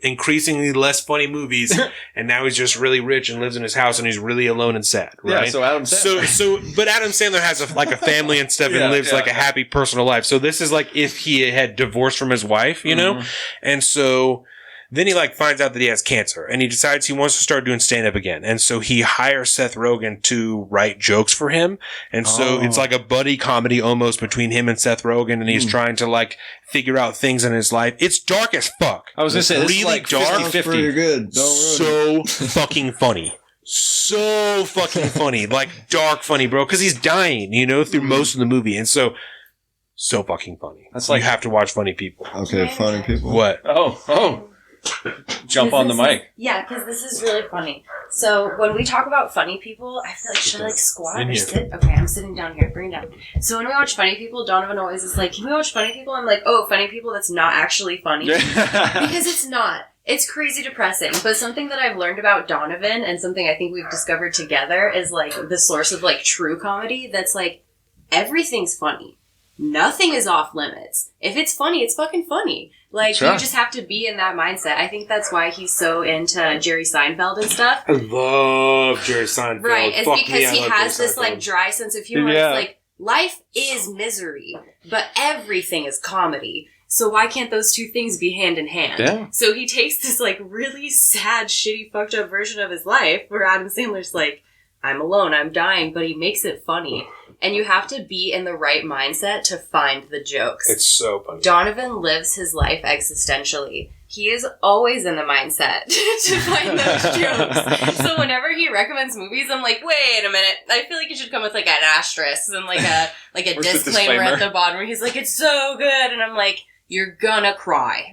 increasingly less funny movies, and now he's just really rich and lives in his house, and he's really alone and sad, right? Yeah, so Adam Sandler. But Adam Sandler has a family and stuff, and lives like a happy personal life. So this is like if he had divorced from his wife, you know? And so then he like finds out that he has cancer, and he decides he wants to start doing stand-up again. And so he hires Seth Rogen to write jokes for him. And so it's like a buddy comedy almost between him and Seth Rogen, and he's trying to like figure out things in his life. It's dark as fuck. I was going to say, this really is like dark. 50-50. Pretty good. So fucking funny. So fucking funny. Like dark funny, bro. Because he's dying, you know, through most of the movie. And so fucking funny. That's like, you have to watch Funny People. Okay, funny people. What? Oh. Jump on the mic. Yeah, because this is really funny. So when we talk about funny people, I feel like, should I like squat or sit? Okay, I'm sitting down here. Bring it down. So when we watch Funny People, Donovan always is like, can we watch Funny People? I'm like, oh, Funny People, that's not actually funny. Because it's not. It's crazy depressing. But something that I've learned about Donovan, and something I think we've discovered together, is like the source of like true comedy that's like, everything's funny. Nothing is off limits. If it's funny, it's fucking funny. Like, Sure. you just have to be in that mindset. I think that's why he's so into Jerry Seinfeld and stuff. I love Jerry Seinfeld. Right, it's Fuck me, because I he love has Jerry this, Seinfeld. like, dry sense of humor. Yeah. It's like, life is misery, but everything is comedy. So why can't those two things be hand in hand? Yeah. So he takes this, like, really sad, shitty, fucked up version of his life, where Adam Sandler's like, I'm alone, I'm dying, but he makes it funny. And you have to be in the right mindset to find the jokes. It's so funny. Donovan lives his life existentially. He is always in the mindset to find those jokes. So whenever he recommends movies, I'm like, wait a minute. I feel like you should come with like an asterisk and like a Where's the disclaimer at disclaimer? the bottom where he's like, it's so good. And I'm like, you're gonna cry.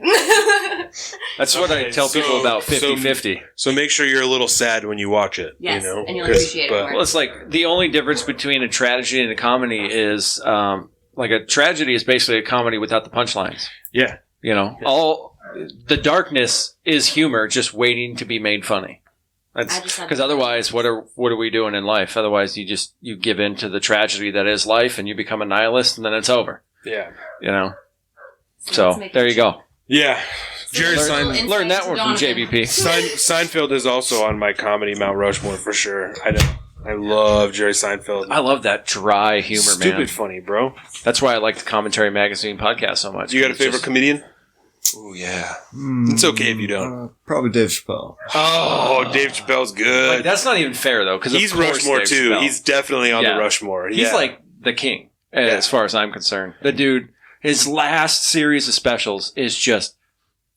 That's what I Okay, tell people so- about so- 50-50. So make sure you're a little sad when you watch it. Yes, you know? and you'll 'Cause- appreciate it but- more. Well, it's like the only difference between a tragedy and a comedy is like a tragedy is basically a comedy without the punchlines. Yeah. You know, all the darkness is humor just waiting to be made funny. That's I just have because to- otherwise, what are we doing in life? Otherwise, you give in to the tragedy that is life, and you become a nihilist, and then it's over. Yeah. You know. let's So make there it you go. Yeah. Jerry Little Seinfeld. insight Learn that to one from Donovan. JBP. Seinfeld is also on my comedy Mount Rushmore for sure. I love Jerry Seinfeld. I love that dry humor, Stupid man. funny, bro. That's why I like the Commentary Magazine podcast so much. You got a It's favorite just- comedian? Oh yeah. It's okay if you don't. Probably Dave Chappelle. Oh, Dave Chappelle's good. Like, that's not even fair though, because He's Rushmore too. He's definitely on Yeah. the Rushmore. He's Yeah. like the king, as far as I'm concerned. The dude, his last series of specials is just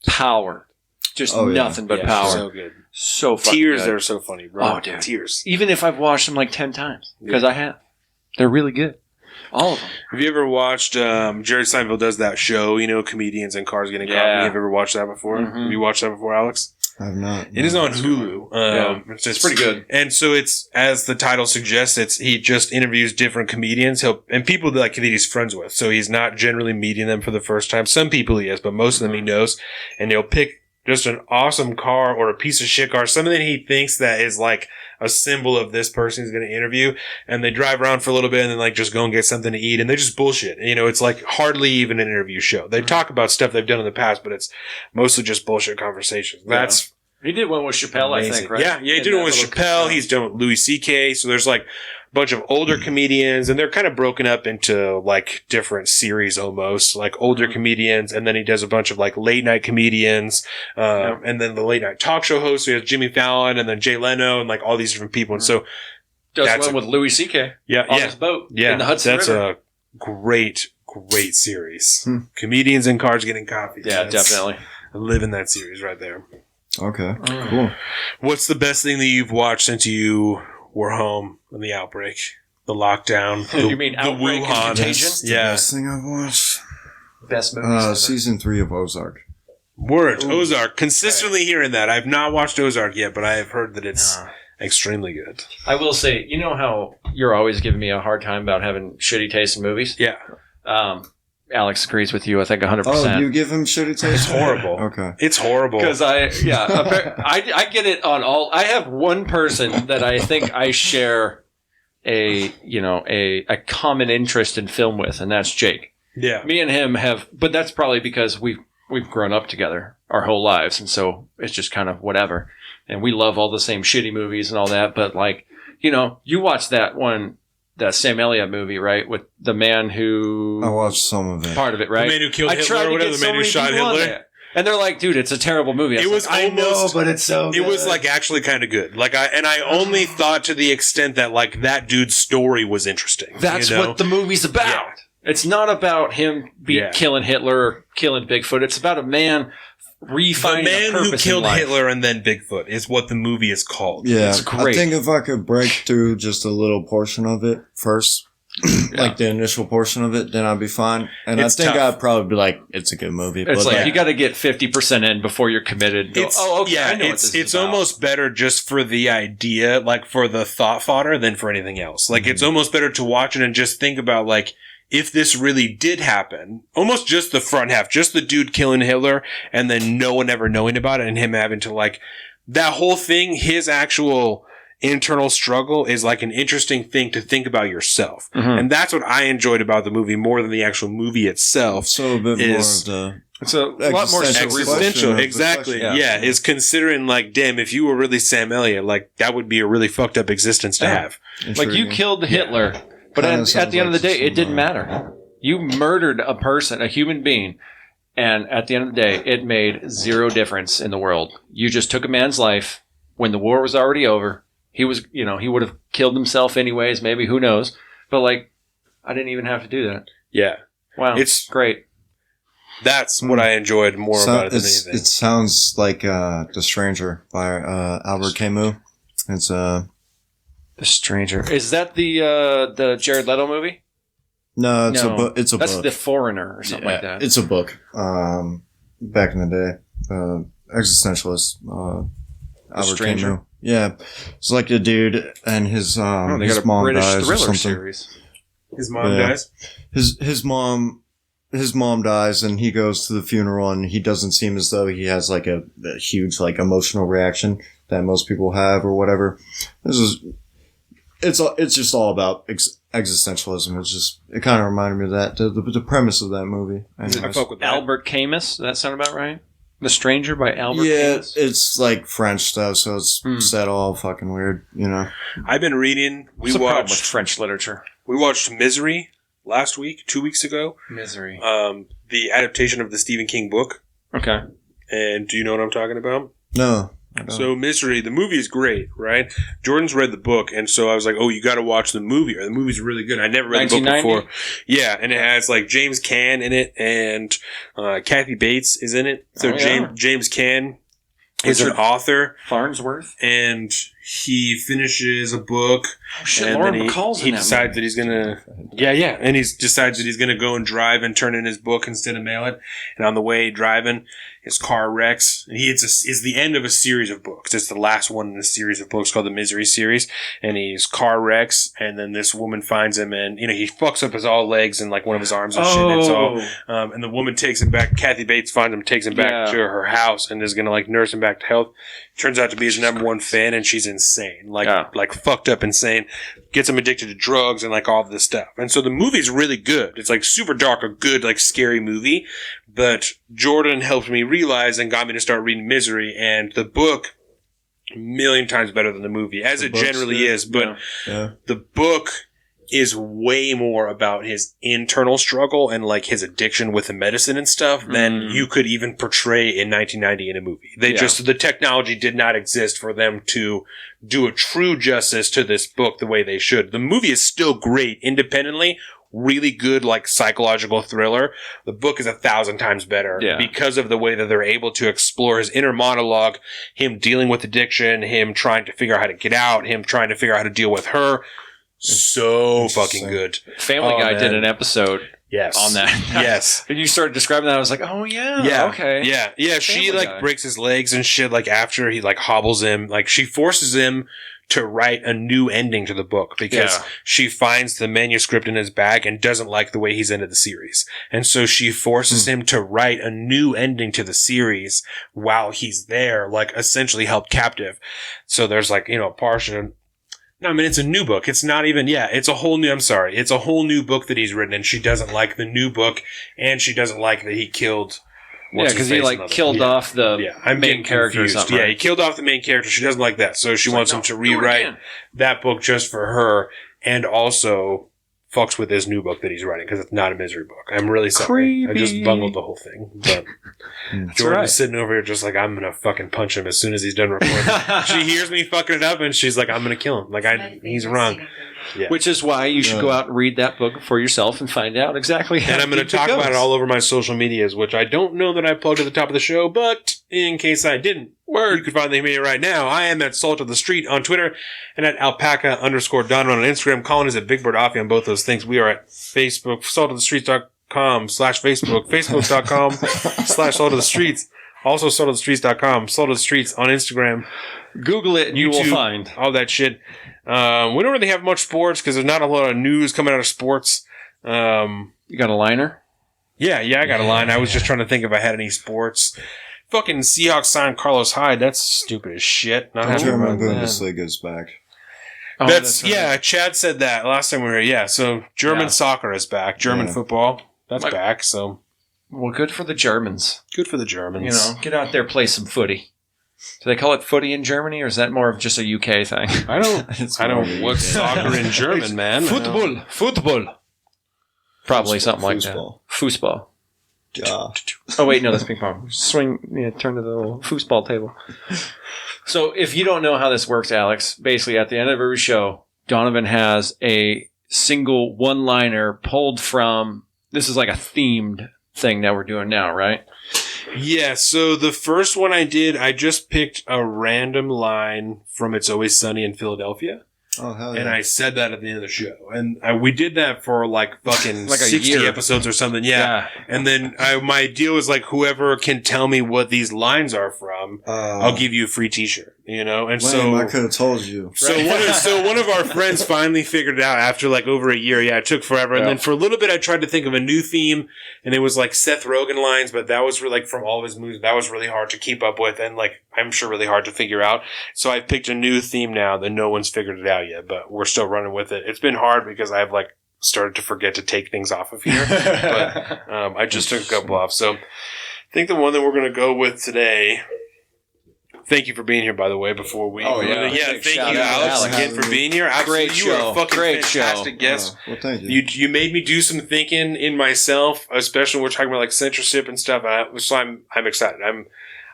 power, just Oh, yeah. nothing but Yeah, power. so good. So fucking Tears good. are so funny, bro. Oh, dude. Tears. Even if I've watched them like 10 times, because I have, they're really good. All of them. Have you ever watched Jerry Seinfeld does that show, you know, comedians and cars getting Yeah. coffee? Have you ever watched that before? Mhm. Have you watched that before, Alex? I have not. It is on Hulu. It's pretty good. And so it's, as the title suggests, he just interviews different comedians and people that he's friends with. So he's not generally meeting them for the first time. Some people he is, but most of them he knows. And he'll pick just an awesome car or a piece of shit car, something that he thinks that is like a symbol of this person he's going to interview. And they drive around for a little bit and then just go and get something to eat. And they just bullshit. You know, it's like hardly even an interview show. They talk about stuff they've done in the past, but it's mostly just bullshit conversations. That's He did one with Chappelle, amazing. I think, right? Yeah, he In did it that with little- Chappelle. He's done with Louis C.K. So there's like a bunch of older comedians, and they're kind of broken up into like different series almost, like older comedians, and then he does a bunch of like late night comedians, and then the late night talk show host. So he has Jimmy Fallon, and then Jay Leno, and like all these different people. And so Does that's one with Louis C.K. yeah, on yeah, his boat yeah. in the Hudson That's River. a great series. Comedians and cars getting coffee. Yeah, That's- definitely. I live in that series right there. Okay, cool. What's the best thing that you've watched since you were home in the outbreak, the lockdown? You mean Outbreak and Contagion? Yeah. Best thing I've watched. Best movies. Season 3 of Ozark. Word. Ozark. Consistently hearing that. I've not watched Ozark yet, but I have heard that it's extremely good. I will say, you know how you're always giving me a hard time about having shitty taste in movies? Yeah. Alex agrees with you, I think, 100%. Oh, you give him shitty taste? It's horrible. Okay. It's horrible. Because I get it on all. I have one person that I think I share a common interest in film with, and that's Jake. Yeah. Me and him have, but that's probably because we we've grown up together our whole lives, and so it's just kind of whatever. And we love all the same shitty movies and all that, but like, you know, you watch that Sam Elliott movie, right? With the man who... I watched some of it. Part of it, right? The man who killed Hitler or whatever, the man who shot Hitler. And they're like, dude, it's a terrible movie. I know, but it's so good. It was like actually kind of good. Like I only thought to the extent that like that dude's story was interesting. That's what the movie's about. Yeah. It's not about him killing Hitler or killing Bigfoot. It's about a man refining the man a purpose who killed in life. Hitler and then Bigfoot is what the movie is called. Yeah, it's great. I think if I could break through just a little portion of it first, like the initial portion of it, then I'd be fine. And It's I think tough. I'd probably be like, it's a good movie. It's but like you got to get 50% in before you're committed. Go, I know what this is it's about. almost better just for the idea, like for the thought fodder, than for anything else. Like it's almost better to watch it and just think about like, if this really did happen, almost just the front half, just the dude killing Hitler and then no one ever knowing about it and him having to like, that whole thing, his actual internal struggle is like an interesting thing to think about yourself. Mm-hmm. And that's what I enjoyed about the movie more than the actual movie itself. So a bit more of the... It's a lot more existential. Exactly. Yeah. Is considering like, damn, if you were really Sam Elliott, like that would be a really fucked up existence to have. Like you killed Hitler, but at the end of the day, it didn't matter. You murdered a person, a human being. And at the end of the day, it made zero difference in the world. You just took a man's life when the war was already over. He was, he would have killed himself anyways, maybe, who knows. But like, I didn't even have to do that. Yeah. Wow. It's great. That's what I enjoyed more about it than anything. It sounds like The Stranger by Albert Camus. It's The Stranger. Is that the Jared Leto movie? No, it's a book. It's a book. That's The Foreigner or something like that. It's a book. Back in the day, existentialist. Albert Stranger? Camus. Yeah, it's like a dude and his they got his a mom British dies or thriller something. series. His mom dies? His mom dies and he goes to the funeral and he doesn't seem as though he has like a huge like emotional reaction that most people have or whatever. It's just all about existentialism. It kind of reminded me of that, the premise of that movie. Anyways. I fuck with that. Albert Camus. Does that sound about right? The Stranger by Albert Yeah, Camus? it's like French stuff, so it's set all fucking weird, I've been reading. What's the problem with French literature? We watched Misery last week, 2 weeks ago. Misery. The adaptation of the Stephen King book. Okay. And do you know what I'm talking about? No. I don't. So Misery, the movie is great, right? Jordan's read the book, and so I was like, oh, you got to watch the movie, or the movie's really good. I never read the book before. Yeah, and it has like James Caan in it, and Kathy Bates is in it. So James Caan is an author. Farnsworth? And he finishes a book. Oh, shit, and Lauren then McCall's he in that decides that he's gonna and he decides that he's gonna go and drive and turn in his book instead of mail it. And on the way driving, his car wrecks, and it's the end of a series of books. It's the last one in a series of books called the Misery series. And his car wrecks, and then this woman finds him, and he fucks up his all legs and like one of his arms and shit. And it's all, and the woman takes him back. Kathy Bates finds him, takes him back to her house, and is gonna like nurse him back to health. Turns out to be his number one fan, and she's insane, like fucked up insane. Gets him addicted to drugs and like all of this stuff. And so the movie's really good. It's like super dark, a good like scary movie. But Jordan helped me realize and got me to start reading Misery, and the book a million times better than the movie, as it generally is. But the book is way more about his internal struggle and like his addiction with the medicine and stuff than you could even portray in 1990 in a movie. The technology did not exist for them to do a true justice to this book the way they should. The movie is still great independently. Really good, like, psychological thriller. The book is 1,000 times better because of the way that they're able to explore his inner monologue, him dealing with addiction, him trying to figure out how to get out, him trying to figure out how to deal with her. So fucking good. Family Guy did an episode on that. Yes. And you started describing that, I was like, oh yeah. Okay. Yeah. Yeah. She like breaks his legs and shit like after he like hobbles him. Like she forces him to write a new ending to the book because she finds the manuscript in his bag and doesn't like the way he's ended the series. And so she forces him to write a new ending to the series while he's there, like essentially held captive. So there's like, a portion. No, I mean, it's a new book. It's not even, it's a whole new, it's a whole new book that he's written, and she doesn't like the new book, and she doesn't like that he killed because he like killed off the main character or something. Yeah, he killed off the main character. She doesn't like that, so she wants him to rewrite that book just for her, and also fucks with his new book that he's writing because it's not a misery book. I'm really sorry. I just bungled the whole thing. But Jordan's sitting over here just like, I'm going to fucking punch him as soon as he's done recording. She hears me fucking it up and she's like, I'm going to kill him. Like, he's wrong. Yeah. Which is why you should go out and read that book for yourself and find out exactly how. And I'm going to talk about it all over my social medias, which I don't know that I plugged at the top of the show, but in case I didn't, you can find me right now. I am at Salt of the Street on Twitter and at alpaca_Donovan on Instagram. Colin is at Big Bird Offie on both those things. We are at Facebook, saltofthestreets.com/Facebook, facebook.com/saltofthestreets. Also saltofthestreets.com, Salt of the Streets on Instagram. Google it and you will find all that shit. We don't really have much sports because there's not a lot of news coming out of sports. You got a liner? Yeah, I got a line. I was just trying to think if I had any sports. Fucking Seahawks signed Carlos Hyde. That's stupid as shit. Not German Bundesliga is back. Oh, that's right. Chad said that last time we were here. Yeah, so German soccer is back. German football, that's back. So, well, good for the Germans. Good for the Germans. You know, get out there, play some footy. Do they call it footy in Germany, or is that more of just a UK thing? I don't. What's soccer in German, man? Football. Probably something like that. Foosball. Yeah. Oh wait, no, that's ping pong. Swing, turn to the little foosball table. So if you don't know how this works, Alex, basically at the end of every show, Donovan has a single one-liner pulled from. This is like a themed thing that we're doing now, right? Yeah. So the first one I did, I just picked a random line from "It's Always Sunny in Philadelphia." Oh, hell yeah. And I said that at the end of the show. And we did that for like fucking like 60 episodes or something. Yeah. And then my deal was like, whoever can tell me what these lines are from, I'll give you a free t-shirt, you know? And so I could have told you. So one of our friends finally figured it out after like over a year. Yeah, it took forever. And then for a little bit, I tried to think of a new theme, and it was like Seth Rogen lines, but that was like from all of his movies. That was really hard to keep up with, and like I'm sure really hard to figure out. So I picked a new theme now that no one's figured it out yet, but we're still running with it. It's been hard because I've like started to forget to take things off of here, but I just took a couple off. So I think the one that we're going to go with today. Thank you for being here, by the way. Before we, thank you, Alex, again for being here. Great show. You are a fucking fantastic guest. Well, thank you. You made me do some thinking in myself, especially when we're talking about like censorship and stuff. So I'm excited.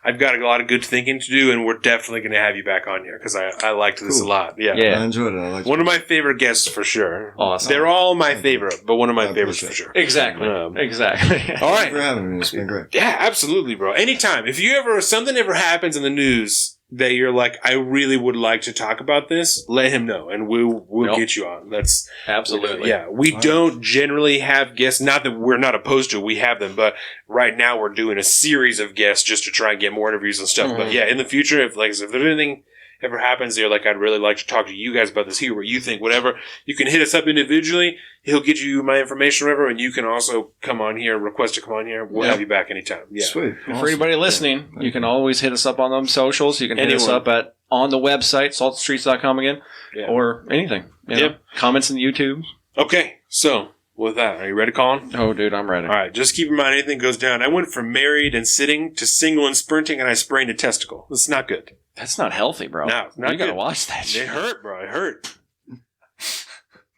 I've got a lot of good thinking to do, and we're definitely going to have you back on here because I liked this a lot. Yeah, I enjoyed it. I liked one of my favorite guests for sure. Awesome. They're all my favorite, but one of my favorites for sure. Exactly. Exactly. All right. Thanks for having me. It's been great. Yeah, absolutely, bro. Anytime. If something ever happens in the news that you're like, I really would like to talk about this, let him know, and we'll get you on. That's absolutely. Yeah, we don't generally have guests. Not that we're not opposed to it. We have them, but right now we're doing a series of guests just to try and get more interviews and stuff. Mm-hmm. But yeah, in the future, if there's anything ever happens, you're like, I'd really like to talk to you guys about this here, what you think, whatever. You can hit us up individually. He'll get you my information, whatever, and you can also come on here, request to come on here. We'll have you back anytime. Yeah. Sweet. Awesome. For anybody listening, you can always hit us up on them socials. You can hit us up on the website, saltstreets.com again, or anything. Comments in the YouTube. Okay, so with that, are you ready, Colin? Oh, dude, I'm ready. All right, just keep in mind anything goes down. I went from married and sitting to single and sprinting, and I sprained a testicle. This is not good. That's not healthy, bro. No, not you got to watch that shit. It hurt, bro. It hurt.